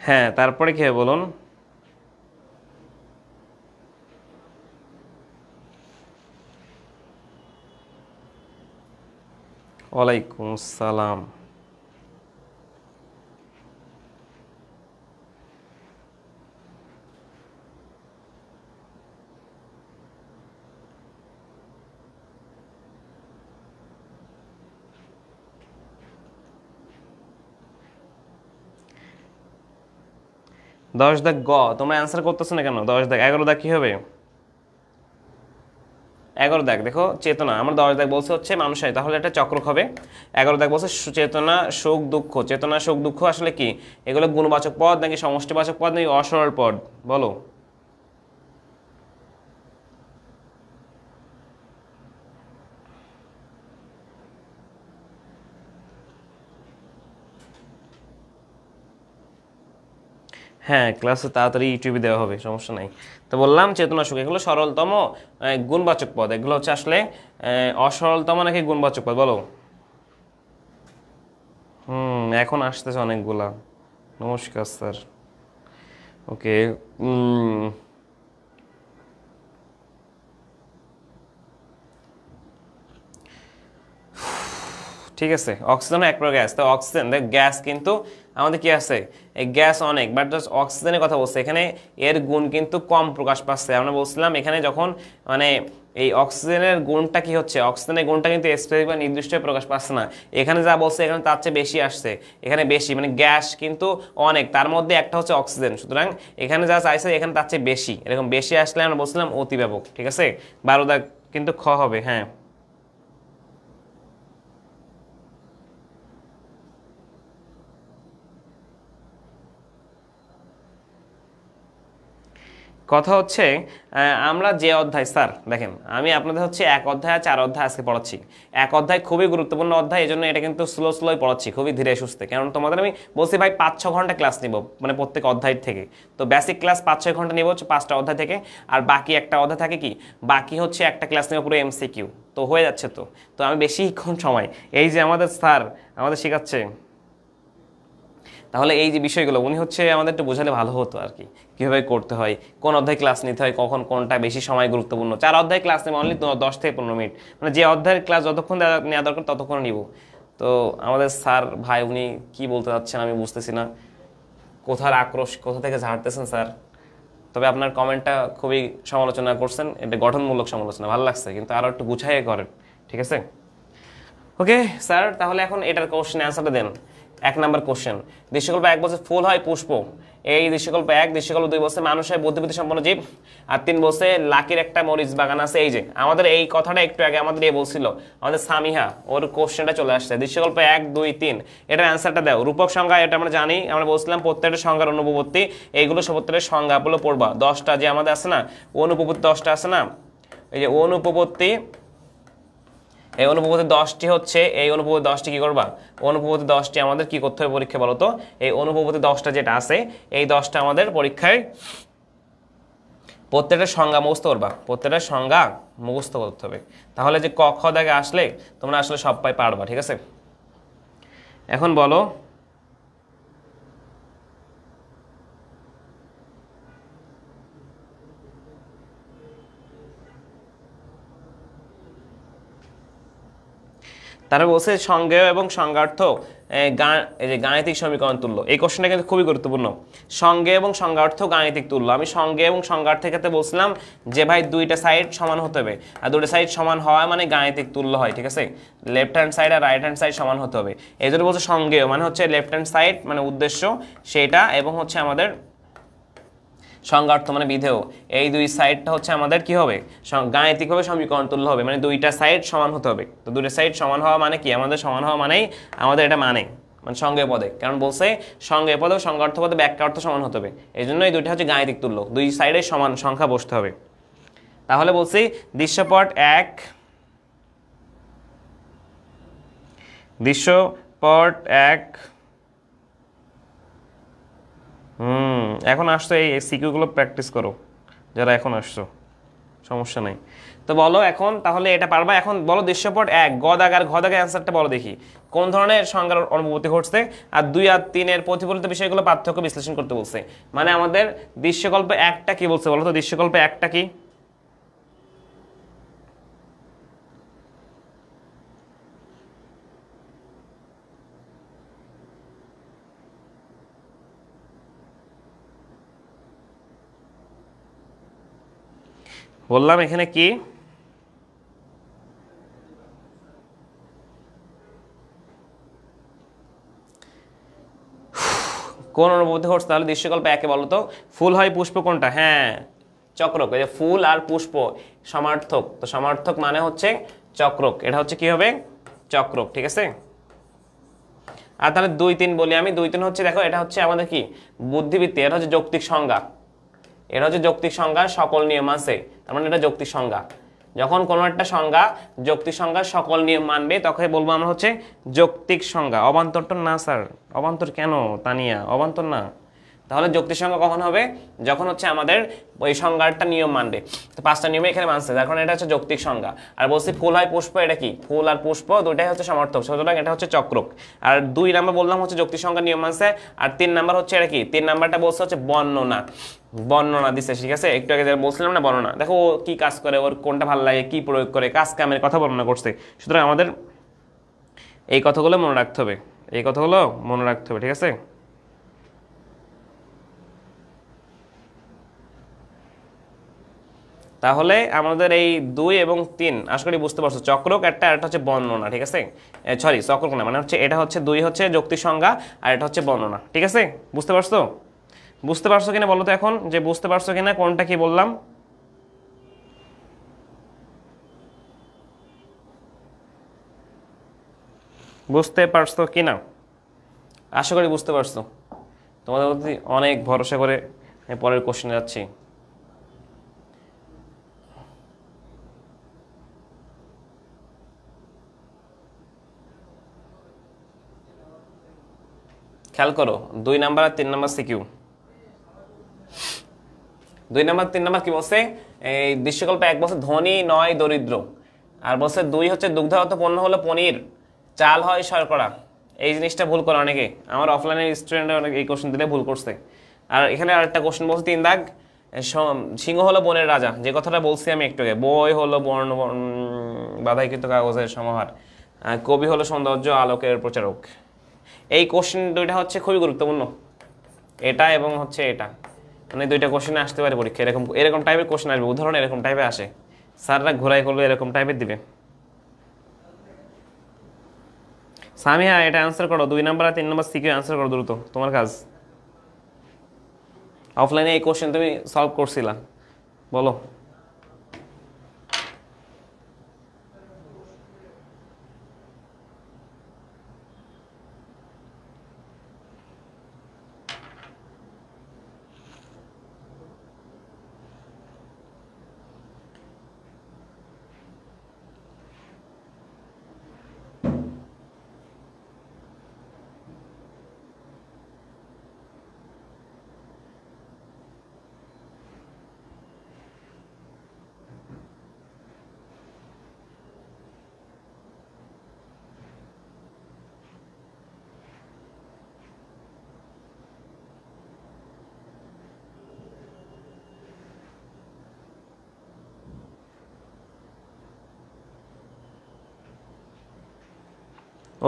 হ্যাঁ, তারপরে কি হবে বলুন? ওয়ালাইকুম আসসালাম। দশ দাগ গ, তোমরা অ্যান্সার করতেছো না কেন? 10 দাগ, 11 দাগ কি হবে? 11 দাগ দেখো চেতনা, আমার 10 দাগ বলছে হচ্ছে মানুষাই, তাহলে একটা চক্রক হবে। 11 দাগ বলছে চেতনা সুখ দুঃখ। চেতনা সুখ দুঃখ আসলে কি? এগুলো গুণবাচক পদ নাকি সমষ্টিবাচক পদ নাকি অসরল পদ বলো? হ্যাঁ, ক্লাসে তাড়াতাড়ি ইউটিউবে দেওয়া হবে, সমস্যা নাই। তো বললাম চেতনা সুখ এগুলো সরলতম গুণবাচক পদ, এগুলো হচ্ছে আসলে অসরলতম নাকি গুণবাচক পদ বলো? এখন আসতেছে অনেকগুলা। নমস্কার স্যার। ওকে। ঠিক আছে, অক্সিজেন এক প্রকার গ্যাস। তো অক্সিজেন দেখ গ্যাস কিন্তু আমাদের কি আছে, এই গ্যাস অনেক, বাট জাস্ট অক্সিজেনের কথা বলছে এখানে, এর গুণ কিন্তু কম প্রকাশ পাচ্ছে। আমরা বলছিলাম এখানে যখন মানে এই অক্সিজেনের গুণটা কি হচ্ছে, অক্সিজেনের গুণটা কিন্তু স্পেসিফিক বা নির্দিষ্ট প্রকাশ পাচ্ছে না। এখানে যা বলছে এখানে তার চেয়ে বেশি আসছে, এখানে বেশি মানে গ্যাস কিন্তু অনেক, তার মধ্যে একটা হচ্ছে অক্সিজেন, সুতরাং এখানে যা চাইছে এখানে তার চেয়ে বেশি, এরকম বেশি আসলে আমরা বলছিলাম অতিব্যাপক। ঠিক আছে, 12 দাগ কিন্তু খ হবে। হ্যাঁ, কথা হচ্ছে আমরা যে অধ্যায় স্যার দেখেন, আমি আপনাদের হচ্ছে এক অধ্যায় আর 4 অধ্যায় আজকে পড়াচ্ছি। এক অধ্যায় খুবই গুরুত্বপূর্ণ অধ্যায়, এই জন্য এটা কিন্তু স্লোই পড়াচ্ছি, খুবই ধীরে সুস্থে। কারণ তোমাদের আমি বলছি ভাই 5-6 ঘন্টা ক্লাস নিব, মানে প্রত্যেক অধ্যায় থেকে। তো বেসিক ক্লাস 5-6 ঘন্টা নিব হচ্ছে 5টা অধ্যায় থেকে, আর বাকি একটা অধ্যায় থাকে কি, বাকি হচ্ছে একটা ক্লাস নেব পুরো এমসিকিউ। তো হয়ে যাচ্ছে। তো তো আমি বেশিক্ষণ সময় এই যে আমাদের স্যার আমাদের শেখাচ্ছে, তাহলে এই যে বিষয়গুলো উনি হচ্ছে আমাদের একটু বোঝালে ভালো হতো আর কি, কীভাবে করতে হয়, কোন অধ্যায় ক্লাস নিতে হয়, কখন কোনটা বেশি সময় গুরুত্বপূর্ণ। 4 অধ্যায় ক্লাস নেব অনলি 10 থেকে 15 মিনিট, মানে যে অধ্যায়ের ক্লাস যতক্ষণ নেওয়া দরকার ততক্ষণ নিব। তো আমাদের স্যার ভাই উনি কি বলতে চাচ্ছেন আমি বুঝতেছি না, কোথার আক্রোশ কোথা থেকে ঝাড়তেছেন স্যার। তবে আপনার কমেন্টটা খুবই সমালোচনা করছেন, এটা গঠনমূলক সমালোচনা, ভালো লাগছে, কিন্তু আরও একটু গুছাইয়ে করেন। ঠিক আছে, ওকে স্যার, তাহলে এখন এটার কোশ্চেন অ্যান্সারটা দেন। 1 নম্বর কোশ্চেন, দৃশ্যকল্প 1 বলছে ফুল হয় পুষ্প, এই দৃশ্যকল্প 1। দৃশ্যকল্প 2 বলছে মানুষ হয় বুদ্ধিবৃত্তি সম্পন্ন জীব, আর 3 বলছে লাকির একটা মরিচ বাগান আছে। এই যে আমাদের এই কথাটা একটু আগে আমাদের এ বলছিল আমাদের সামিহা, ওর কোশ্চেনটা চলে আসছে। দৃশ্যকল্প 1, 2, 3 এটার অ্যান্সারটা দাও। রূপক সংখ্যা এটা আমরা জানি, আমরা বলছিলাম প্রত্যেকটা সংখ্যার অনুপপত্তি, এইগুলো প্রত্যেকটা সংজ্ঞাগুলো পড়বা। 10টা যে আমাদের আছে না অনুপপত্তি, 10টা আছে না, এই যে অনুপপত্তি, এই অনুপপত্তি 10টি হচ্ছে, এই অনুপপত্তি 10টি কি করবা, অনুপপত্তি 10টি আমাদের কি করতে হবে পরীক্ষা বলো তো? এই অনুপপত্তি 10টা যেটা আছে এই 10টা আমাদের পরীক্ষায় প্রত্যেকটা সংজ্ঞা মুখস্থ করবা, প্রত্যেকটা সংজ্ঞা মুখস্থ করতে হবে। তাহলে যে ক খ দাগে আসলে তোমরা আসলে সব পারবা। ঠিক আছে, এখন বলো তারা বলছে সংজ্ঞেয় এবং সংজ্ঞার্থ এই যে গাণিতিক সমীকরণ তুল্য। এই কোশ্চেনটা কিন্তু খুবই গুরুত্বপূর্ণ। সংজ্ঞেয় এবং সংজ্ঞার্থ গাণিতিক তুল্য। আমি সংজ্ঞেয় এবং সংজ্ঞার্থের ক্ষেত্রে বলছিলাম যে ভাই দুইটা সাইড সমান হতে হবে, আর দুটো সাইড সমান হওয়া মানে গাণিতিক তুল্য হয়। ঠিক আছে, লেফট হ্যান্ড সাইড আর রাইট হ্যান্ড সাইড সমান হতে হবে। এই জন্য বলছে সংজ্ঞেয় মানে হচ্ছে লেফট হ্যান্ড সাইড মানে উদ্দেশ্য সেটা, এবং হচ্ছে আমাদের সংজ্ঞার্থ মানে বিধেয়, এই দুই সাইডটা হচ্ছে আমাদের কি হবে, গাণিতিকভাবে সমীকরণ তুল্য হবে, মানে দুইটা সাইড সমান হতে হবে। তো দুইটা সাইড সমান হওয়া মানে কি, আমাদের সমান হওয়া মানেই আমাদের এটা মানে সংজ্ঞেয় পদে, কারণ বলছে সংজ্ঞেয় পদে সংজ্ঞার্থ পদে ব্যাখ্যার্থ সমান হতে হবে, এই জন্য এই দুইটা হচ্ছে গাণিতিক তুল্য, দুই সাইডে সমান সংখ্যা বসতে হবে। তাহলে বলছি দৃশ্যপট 1, দৃশ্যপট 1 এখন আসছো এই সিকিউগুলো প্র্যাকটিস করো যারা এখন আসছো, সমস্যা নাই। তো বলো এখন তাহলে এটা পারবা। এখন বলো দৃশ্যপট 1 গ দাগ আর ঘ দাগের অ্যান্সারটা বলো দেখি, কোন ধরনের সংজ্ঞার অনুভূতি ঘটছে, আর 2 আর 3 এর প্রতিফলিত বিষয়গুলো পার্থক্য বিশ্লেষণ করতে বলছে। মানে আমাদের দৃশ্যকল্প একটা কি বলছে বলো তো, দৃশ্যকল্প একটা কি? বললাম এখানে কি? কোন অনুভূতি ঘটছে? তাহলে দৃশ্যকল্প একে বলো তো, ফুল হয় পুষ্প কোনটা? হ্যাঁ, চক্রক। এই যে ফুল আর পুষ্প সমার্থক, তো সমার্থক মানে হচ্ছে চক্রক, এটা হচ্ছে কি হবে? চক্রক, ঠিক আছে। আর তাহলে 2, 3 বলি আমি। 2, 3 হচ্ছে, দেখো এটা হচ্ছে আমাদের কি বুদ্ধিবৃত্তি, এটা হচ্ছে যৌক্তিক সংজ্ঞা, এটা হচ্ছে যৌক্তিক সংজ্ঞা, সকল নিয়ম আছে, তার মানে এটা যৌক্তিক সংজ্ঞা। যখন কোনো একটা সংজ্ঞা যৌক্তিক সংজ্ঞার সকল নিয়ম মানবে তখন বলবো আমরা হচ্ছে যৌক্তিক সংজ্ঞা। অবান্তরটা না স্যার, অবান্তর কেন তানিয়া, অবান্তর না। তাহলে যৌক্তিক সংজ্ঞা কখন হবে? যখন হচ্ছে আমাদের ওই সংজ্ঞাটা নিয়ম মানবে। তো 5টা নিয়মে এখানে মানছে, যার কারণে এটা হচ্ছে যৌক্তিক সংজ্ঞা। আর বলছি ফুল হয় পুষ্প, এটা কি? ফুল আর পুষ্প দুটাই হচ্ছে সমার্থক, সুতরাং এটা হচ্ছে চক্রক। আর 2 নাম্বার বললাম হচ্ছে যৌক্তিক সংজ্ঞা নিয়ম মানছে। আর 3 নাম্বার হচ্ছে এটা কি? 3 নাম্বারটা বলছে হচ্ছে বর্ণনা, বর্ণনা দিচ্ছে, ঠিক আছে। একটু আগে বলছিলাম না বর্ণনা, দেখো ও কি কাজ করে, ওর কোনটা ভালো লাগে, কি প্রয়োগ করে, কাজ কামের কথা বর্ণনা করছে। সুতরাং আমাদের এই কথাগুলো মনে রাখতে হবে, এই কথাগুলো মনে রাখতে হবে, ঠিক আছে। তাহলে আমাদের এই 2 এবং 3 আশা করি বুঝতে পারছো, চক্রক একটা, আর একটা হচ্ছে বর্ণনা, ঠিক আছে। সরি, চক্রক না, মানে হচ্ছে এটা হচ্ছে 2 হচ্ছে যৌক্তিক সংজ্ঞা, আর এটা হচ্ছে বর্ণনা, ঠিক আছে। বুঝতে পারছো? বুঝতে পারছো কিনা বলো তো এখন, যে বুঝতে পারছো কিনা কোনটা কি বললাম? বুঝতে পারছো কিনা? আশা করি বুঝতে পারছো। তোমাদের প্রতি অনেক ভরসা করে পরের কোশ্চেনে যাচ্ছি। খেয়াল করো, 2 নাম্বার আর 3 নাম্বার সিকিউ। 2 নাম্বার 3 নাম্বার কি বলছে? এই দৃশ্যকল্প 1 বলছে ধনী নয় দরিদ্র, আর বলছে 2 হচ্ছে দুগ্ধজাত পণ্য হলো পনির, চাল হয় শর্করা। এই জিনিসটা ভুল করে অনেকে, আমার অফলাইনের স্টুডেন্ট অনেক এই কোশ্চেন দিলে ভুল করছে। আর এখানে আরেকটা কোশ্চেন বলছে 3 দাগ, সিংহ হলো বনের রাজা, যে কথাটা বলছি আমি একটু আগে। বই হলো বর্ণ বাধাইকৃত কাগজের সমাহার, কবি হলো সৌন্দর্য আলোকের প্রচারক। এই কোশ্চেন দুইটা হচ্ছে খুবই গুরুত্বপূর্ণ, এটা এবং হচ্ছে এটা, মানে 2টা কোশ্চেন আসতে পারে পরীক্ষা, এরকম এরকম টাইপের কোশ্চেন আসবে, উদাহরণ এরকম টাইপের আসে, স্যাররা ঘোরাই করলে এরকম টাইপের দিবে। সামিয়া এটা অ্যান্সার করো, 2 নাম্বার আর 3 নাম্বার সিকিউ অ্যান্সার করো দ্রুত, তোমার কাজ। অফলাইনে এই কোশ্চেন তুমি সলভ করছিলা, বলো।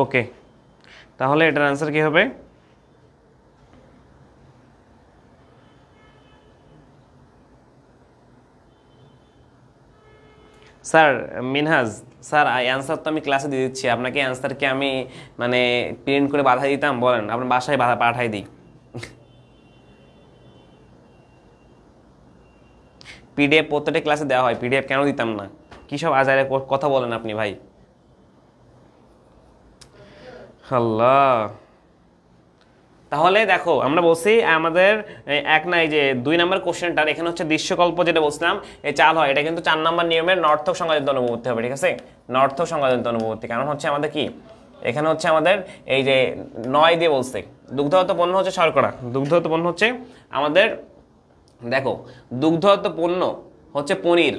ওকে, তাহলে এটার অ্যান্সার কি হবে? স্যার মিনহাজ স্যার, অ্যান্সার তো আমি ক্লাসে দিয়ে দিচ্ছি আপনাকে, অ্যান্সারকে আমি মানে প্রিন্ট করে বাধা দিতাম? বলেন, আপনার বাসায় বাধা পাঠাই দিই। পিডিএফ প্রত্যেকটা ক্লাসে দেওয়া হয়, পিডিএফ কেন দিতাম না? কী সব আজারে কথা বলেন আপনি ভাই, আল্লাহ। তাহলে দেখো আমরা বলছি আমাদের এক নাই যে 2 নাম্বার কোশ্চেনটার এখানে হচ্ছে দৃশ্যকল্প যেটা বলছিলাম, এই চাল হয়, এটা কিন্তু 4 নাম্বার নিয়মের নর্থক সংজ্ঞাজনিত অনুপত্তি হবে, ঠিক আছে। নর্থক সংজ্ঞাজনিত অনুপত্তি, কারণ হচ্ছে আমাদের কি এখানে হচ্ছে আমাদের এই যে 9 দিয়ে বলছে দুগ্ধজাত পণ্য হচ্ছে শর্করা, দুগ্ধজাত পণ্য হচ্ছে আমাদের, দেখো দুগ্ধজাত পণ্য হচ্ছে পনির,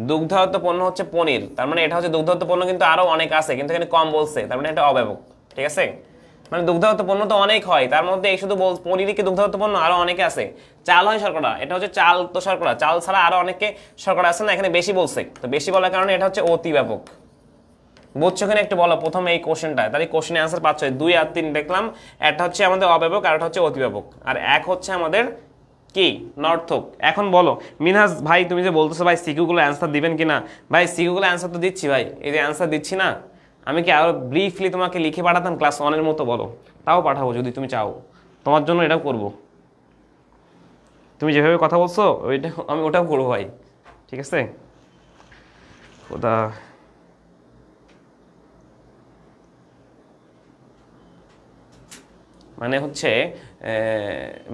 দুগ্ধজাত পণ্য হচ্ছে পনির, তার মানে এটা হচ্ছে দুগ্ধজাত পণ্য, কিন্তু আরো অনেক আছে, কিন্তু এখানে কম বলছে, তার মানে এটা অব্যপক, ঠিক আছে? মানে দুগ্ধজাত পণ্য তো অনেক হয়, তার মধ্যে এই শুধু পনিরই কি দুগ্ধজাত পণ্য? আরো অনেকে আছে। চাল হয় শর্করা, এটা হচ্ছে চাল তো শর্করা, চাল ছাড়া আরো অনেকে শর্করা আছে না, এখানে বেশি বলছে, তো বেশি বলার কারণে এটা হচ্ছে অতি ব্যাপক। বুঝছো কিনা একটু বলো প্রথম এই কোশ্চেনটা, তাহলে কোশ্চেনের অ্যান্সার পাচ্ছ 2 আর 3 দেখলাম, একটা হচ্ছে আমাদের অব্যাপক আর একটা হচ্ছে অতিব্যাপক, আর এক হচ্ছে আমাদের কি নর্থক। এখন বলো মিনহাজ ভাই, তুমি যে বলতেছো ভাই সিকিউগুলো অ্যান্সার দিবেন কিনা, ভাই সিকিউগুলো অ্যান্সার তো দিচ্ছি ভাই, এই যে অ্যান্সার দিচ্ছি না, আমি কি আরো ব্রিফলি তোমাকে লিখে পাঠাতাম ক্লাস 1-এর মতো? বলো, তাও পাঠাবো যদি তুমি চাও, তোমার জন্য এটাও করব। তুমি যেভাবে কথা বলছো ওইটা আমি ওটাও করবো ভাই, ঠিক আছে? খোদা, মানে হচ্ছে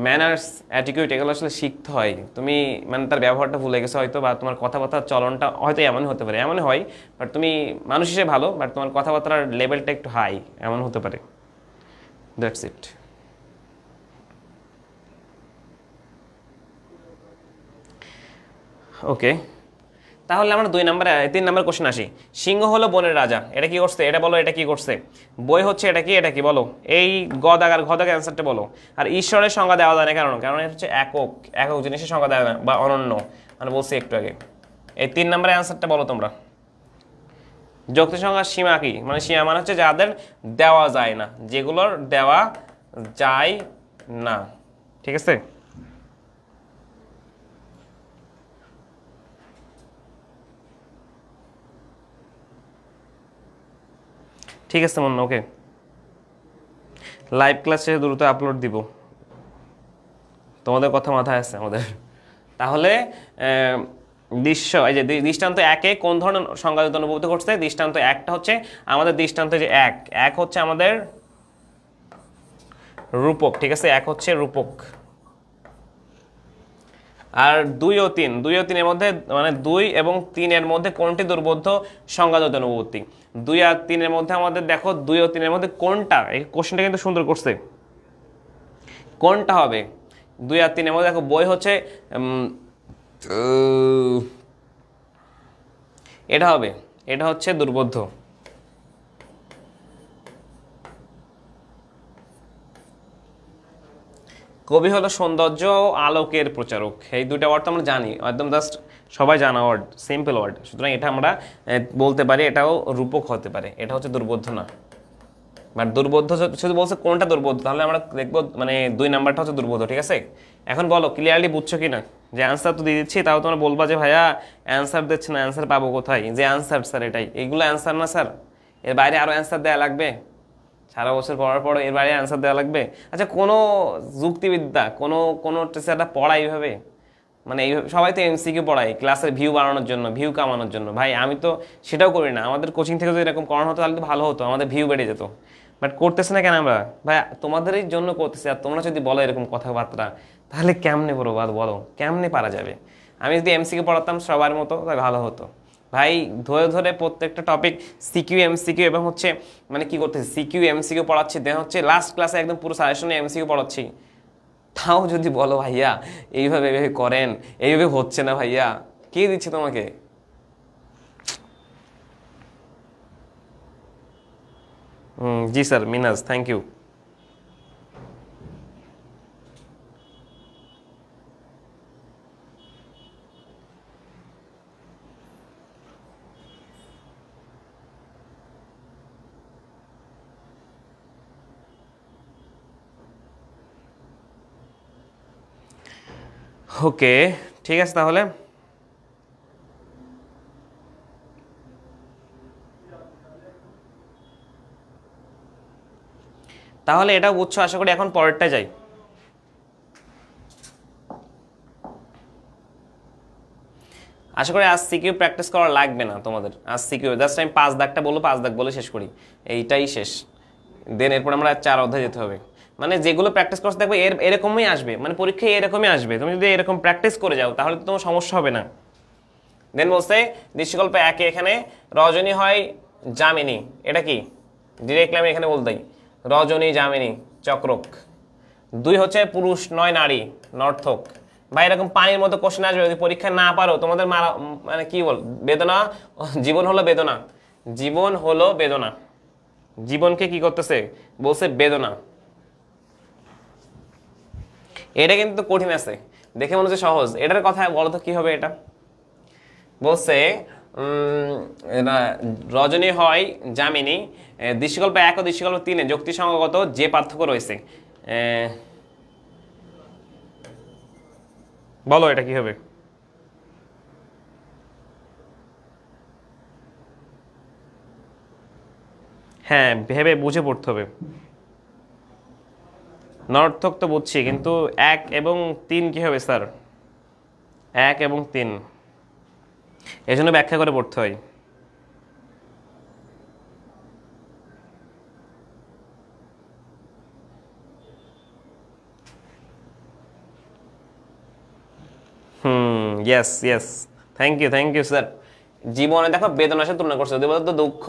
ম্যানার্স, অ্যাটিটিউড এগুলো আসলে শিখতে হয়। তুমি মানে তার ব্যবহারটা ভুলে গেছো হয়তো, বা তোমার কথাবার্তার চলনটা হয়তো এমনই হতে পারে, এমনই হয়, বাট তুমি মানুষ হিসেবে ভালো, বাট তোমার কথাবার্তার লেভেলটা একটু হাই, এমন হতে পারে। That's it. ওকে, তাহলে আমরা 3 নম্বর কোশ্চেন আসি। সিংহ হলো বনের রাজা, এটা কি করছে? এটা বলো, এটা কি করছে? বই হচ্ছে এটা কি? এটা কি বলো? এই গদাগার ঘদাগার অ্যান্সারটা বলো। আর ঈশ্বরের সংজ্ঞা দেওয়া যায় না, কারণ এটা হচ্ছে একক, একক জিনিসের সংজ্ঞা দেওয়া যায় না, বা অনন্য, মানে বলছি একটু আগে। এই 3 নম্বরের অ্যান্সারটা বলো তোমরা। যৌক্তিক সংজ্ঞার সীমা কি? মানে সীমা মানে হচ্ছে যাদের দেওয়া যায় না, যেগুলোর দেওয়া যায় না, ঠিক আছে? ঠিক আছে মনে, ওকে, লাইভ ক্লাস শেষে দ্রুত আপলোড দিব, তোমাদের কথা মাথায় আছে আমাদের। তাহলে এই যে দৃষ্টান্ত একে কোন ধরনের সংজ্ঞাযুক্ত অনুভূতি করছে? দৃষ্টান্ত একটা হচ্ছে আমাদের দৃষ্টান্ত যে এক হচ্ছে আমাদের রূপক, ঠিক আছে? এক হচ্ছে রূপক। আর 2 ও 3 এর মধ্যে, মানে 2 এবং 3 এর মধ্যে কোনটি দুর্বোধ্য সংজ্ঞাযুক্ত অনুভূতি? 2 আর 3 এর মধ্যে আমাদের দেখো 2 ও 3 এর মধ্যে কোনটা, এই কোশ্চেনটা কিন্তু সুন্দর করছে, কোনটা হবে 2 আর 3 এর মধ্যে? দেখো বই হচ্ছে এটা হবে, এটা হচ্ছে দুর্বোধ্য। কবি হলো সৌন্দর্য ও আলোকের প্রচারক, এই দুইটা ওয়ার্ড তো আমরা জানি, একদম জাস্ট সবাই জানা ওয়ার্ড, সিম্পল ওয়ার্ড, সুতরাং এটা আমরা বলতে পারি, এটাও রূপক হতে পারে, এটা হচ্ছে দুর্বোধ্য না। বাট দুর্বোধ্য শুধু বলছে কোনটা দুর্বোধ্য, তাহলে আমরা দেখবো মানে 2 নাম্বারটা হচ্ছে দুর্বোধ্য, ঠিক আছে? এখন বলো ক্লিয়ারলি বুঝছো কি না? যে অ্যান্সার তো দিয়ে দিচ্ছি, তাও তোমরা বলবা যে ভাইয়া অ্যান্সার দিচ্ছে না, অ্যান্সার পাবো কোথায়? যে অ্যান্সার স্যার এটাই, এইগুলো অ্যান্সার না স্যার, এর বাইরে আরও অ্যান্সার দেওয়া লাগবে, সারা বছর পড়ার পর এর বাইরে অ্যান্সার দেওয়া লাগবে? আচ্ছা, কোনো যুক্তিবিদ্যা, কোনো টিচারটা পড়ায় এইভাবে? মানে এইভাবে সবাই তো এমসিকিউ পড়ায় ক্লাসের ভিউ বাড়ানোর জন্য, ভিউ কামানোর জন্য। ভাই আমি তো সেটাও করি না, আমাদের কোচিং থেকে যদি এরকম করানো হতো তাহলে তো ভালো হতো, আমাদের ভিউ বেড়ে যেত, বাট করতেছে না কেন আমরা? ভাই তোমাদেরই জন্য করতেছি, আর তোমরা যদি বলো এরকম কথাবার্তা, তাহলে কেমনে বলবো? বলো কেমনে পারা যাবে? আমি যদি এমসিকিউ পড়াতাম সবার মতো, তাই ভালো হতো। ভাই ধরে ধরে প্রত্যেকটা টপিক সিকিউ এমসিকিউ, এবং হচ্ছে মানে কি করতেছি, সিকিউ এমসিকিউ পড়াচ্ছি, দেন হচ্ছে লাস্ট ক্লাসে একদম পুরো সাজেশনে এমসিকিউ পড়াচ্ছি, তাও যদি বলো ভাইয়া এইভাবে এইভাবে করেন, এইভাবে হচ্ছে না, ভাইয়া কে দিচ্ছে তোমাকে? জি স্যার, মিনাজ, থ্যাংক ইউ। ওকে, ঠিক আছে, তাহলে এটা বুঝছো আশা করি। এখন পরেরটা যাই। আশা করি আজ সিকিউ প্র্যাকটিস করা লাগবে না তোমাদের, আজ সিকিউ জাস্ট আমি 5 দাগটা বলবো, 5 দাগ বলে শেষ করি, এইটাই শেষ। দেন এরপর আমরা 4 অধ্যায় যেতে হবে। মানে যেগুলো প্র্যাকটিস করতে দেখবে এরকমই আসবে, মানে পরীক্ষায় এরকমই আসবে, তুমি যদি এরকম প্র্যাকটিস করে যাও তাহলে তো তোমার সমস্যা হবে না। দেন বলছে দৃশ্যকল্প একে এখানে রজনী হয় যামিনী, এটা কি ডিরেক্টলি আমি এখানে বলতেই, রজনী যামিনী চক্রক। 2 হচ্ছে পুরুষ নয় নারী নর্থক। বা এরকম পানির মতো কোশ্চেন আসবে, যদি পরীক্ষা না পারো তোমাদের মানে কি বল, বেদনা, জীবন হলো বেদনা, জীবন হলো বেদনা, জীবনকে কি করতেছে বলছে বেদনা। এটা কিন্তু কঠিন আছে, দেখে মনে হচ্ছে সহজ। এটার কথা বলো তো কি হবে এটা। বলছে রজনী হয় যামিনী, দৃশ্যকল্প 1 ও দৃশ্যকল্প 3-এ যুক্তিসঙ্গত যে পার্থক্য রয়েছে, বলো এটা কি হবে। হ্যাঁ, ভেবে বুঝে পড়তে হবে। নর্থক তো বুঝছি, কিন্তু 1 এবং 3 কি হবে স্যার? 1 এবং 3 এই জন্য ব্যাখ্যা করে পড়তে হয়। Yes yes, thank you sir. জীবনে দেখো বেদনার সাথে তুলনা করছে, তো দুঃখ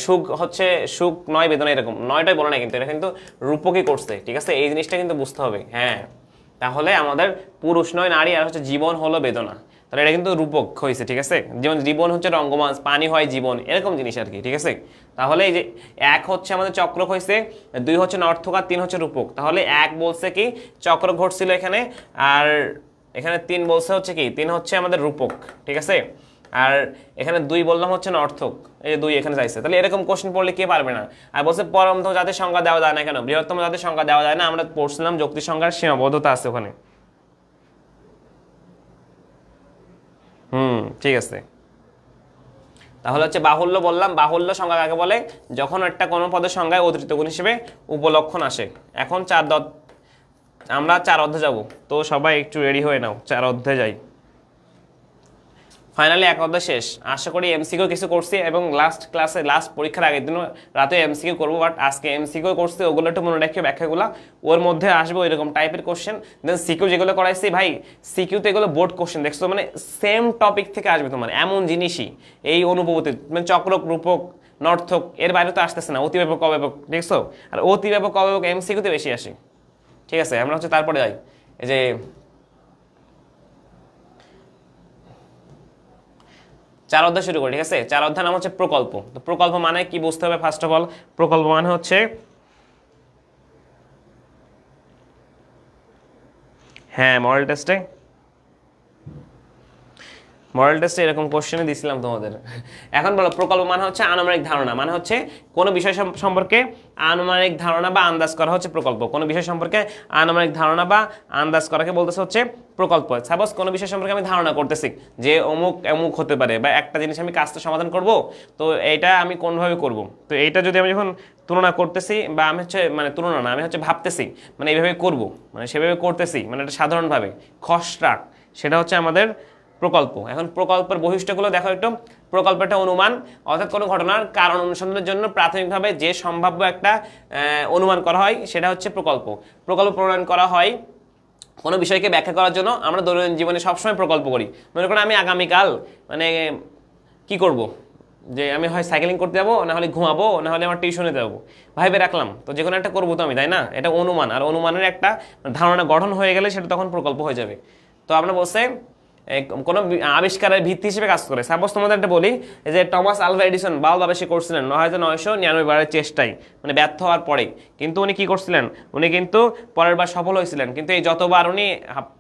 সুখ হচ্ছে সুখ নয় বেদনা, এরকম নয়টাই বলে না, কিন্তু এটা কিন্তু রূপকই করছে, ঠিক আছে, এই জিনিসটা কিন্তু বুঝতে হবে। হ্যাঁ, তাহলে আমাদের পুরুষ নয় নারী, আর হচ্ছে জীবন হলো বেদনা, তাহলে এটা কিন্তু রূপক হয়েছে, ঠিক আছে। যেমন জীবন হচ্ছে রঙ্গমাস, পানি হয় জীবন, এরকম জিনিস আর কি, ঠিক আছে। তাহলে এই যে 1 হচ্ছে আমাদের চক্র হয়েছে, 2 হচ্ছে নর্থক, আর 3 হচ্ছে রূপক। তাহলে 1 বলছে কি চক্র ঘটছিল এখানে, আর এখানে 3 বলছে হচ্ছে কি 3 হচ্ছে আমাদের রূপক, ঠিক আছে। আর এখানে 2 বললাম হচ্ছে নর্থক, এই 2 এখানে যাইছে। তাহলে এরকম কোশ্চেন পড়লে কে পারবে না। আর বলছে পরমতম জাতির সংজ্ঞা দেওয়া যায় না কেন, বৃহত্তম জাতির সংজ্ঞা দেওয়া যায় না, আমরা পড়ছিলাম যুক্তি সংজ্ঞার সীমাবদ্ধতা আছে ওখানে। ঠিক আছে। তাহলে হচ্ছে বাহুল্য বললাম, বাহুল্য সংজ্ঞা কাকে বলে, যখন একটা কোনো পদের সংজ্ঞায় অতিরিক্ত গুণ হিসেবে উপলক্ষণ আসে। এখন আমরা 4 অধ্যায় যাব, তো সবাই একটু রেডি হয়ে নাও, 4 অধ্যায় যাই। ফাইনালি 1 অধ্যায় শেষ। আশা করি এমসিকিউ কিছু করছি, এবং লাস্ট ক্লাসে লাস্ট পরীক্ষার আগের দিন রাতে এমসিকিউ করবো, বাট আজকে এমসিকিউ করছি, ওগুলো একটু মনে রাখি, ব্যাখ্যাগুলো ওর মধ্যে আসবে এরকম টাইপের কোশ্চেন। দেন সিকিউ যেগুলো করাইছি ভাই, সিকিউতে এগুলো বোর্ড কোশ্চেন দেখছো, মানে সেম টপিক থেকে আসবে তোমার, এমন জিনিসই এই অনুভূতি, মানে চক্রক রূপক নর্থক এর বাইরে তো আসতেছে না, অতিব্যাপক অব্যাপক, দেখছো। আর অতিব্যাপক অব্যাপক এমসিকিউতে বেশি আসে, ঠিক আছে। আমরা হচ্ছে তারপরে যাই, এই যে 4 অধ্যায় শুরু করি, ঠিক আছে। 4 অধ্যায় নাম হচ্ছে প্রকল্প। তো প্রকল্প মানে কি বুঝতে হবে ফার্স্ট অফ অল। প্রকল্প মানে হচ্ছে, হ্যাঁ মডেল টেস্টে এরকম কোশ্চেনই দিছিলাম তোমাদের। এখন বলো, প্রকল্প মানে হচ্ছে আনুমানিক ধারণা, মানে হচ্ছে কোনো বিষয় সম্পর্কে আনুমানিক ধারণা বা আন্দাজ করা হচ্ছে প্রকল্প। কোনো বিষয় সম্পর্কে আনুমানিক ধারণা বা আন্দাজ করাকে বলতেছে হচ্ছে প্রকল্প। সাপোজ কোনো বিষয় সম্পর্কে আমি ধারণা করতেছি যে অমুক অমুক হতে পারে, বা একটা জিনিস আমি কাজটা সমাধান করব, তো এইটা আমি কোনভাবে করব, তো এইটা যদি আমি যখন তুলনা করতেছি, বা আমি হচ্ছে মানে তুলনা না, আমি হচ্ছে ভাবতেছি মানে এইভাবে করব, মানে সেভাবে করতেছি, মানে এটা সাধারণভাবে খসড়া, সেটা হচ্ছে আমাদের প্রকল্প। এখন প্রকল্পের বৈশিষ্ট্যগুলো দেখো একটু। প্রকল্পটা অনুমান, অর্থাৎ কোনো ঘটনার কারণ অনুসন্ধানের জন্য প্রাথমিকভাবে যে সম্ভাব্য একটা অনুমান করা হয় সেটা হচ্ছে প্রকল্প। প্রকল্প প্রণয়ন করা হয় কোনো বিষয়কে ব্যাখ্যা করার জন্য। আমরা দৈনন্দিন জীবনে সবসময় প্রকল্প করি। মনে করো আমি আগামীকাল মানে কি করব, যে আমি হয় সাইকেলিং করতে যাবো, না হলে ঘুমাবো, না হলে আমার টিউশনে যাবো, ভাইবে রাখলাম, তো যে কোনো একটা করবো তো আমি, তাই না। এটা অনুমান, আর অনুমানের একটা ধারণা গঠন হয়ে গেলে সেটা তখন প্রকল্প হয়ে যাবে। তো আমরা বলছে কোনো আবিষ্কারের ভিত্তি হিসেবে কাজ করে। সাপোজ তোমাদের একটা বলি, যে টমাস আলভা এডিসন বাল্ব আবিষ্কার করছিলেন 9999 বারের চেষ্টায়, মানে ব্যর্থ হওয়ার পরে, কিন্তু উনি কি করছিলেন, উনি কিন্তু পরের বার সফল হয়েছিলেন। কিন্তু এই যতবার উনি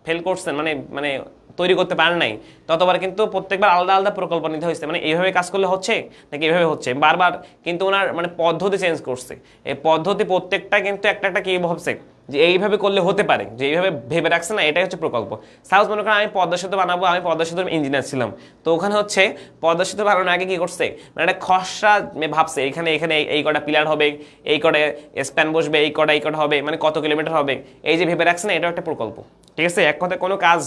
ফেল করছেন, মানে মানে তৈরি করতে পারেন নাই, ততবার কিন্তু প্রত্যেকবার আলাদা আলাদা প্রকল্প নিতে হয়েছে। মানে এইভাবে কাজ করলে হচ্ছে নাকি এইভাবে হচ্ছে, বারবার কিন্তু ওনার মানে পদ্ধতি চেঞ্জ করছে। এই পদ্ধতি প্রত্যেকটা কিন্তু একটা একটা কি ভাবছে যে এইভাবে করলে হতে পারে, যে এইভাবে ভেবে রাখছে না, এটাই হচ্ছে প্রকল্প। সাপোজ মনে করেন আমি পদ্মা সেতু বানাবো, আমি পদ্মা সেতুর ইঞ্জিনিয়ার ছিলাম, তো ওখানে হচ্ছে পদ্মা সেতু বানানোর আগে কি করছে, মানে একটা খসড়া ভাবছে, এখানে এখানে এই কটা পিলার হবে, এই কটা স্প্যান বসবে, এই কটা হবে, মানে কত কিলোমিটার হবে, এই যে ভেবে রাখছে না, এটাও একটা প্রকল্প, ঠিক আছে। এক কথায় কোনো কাজ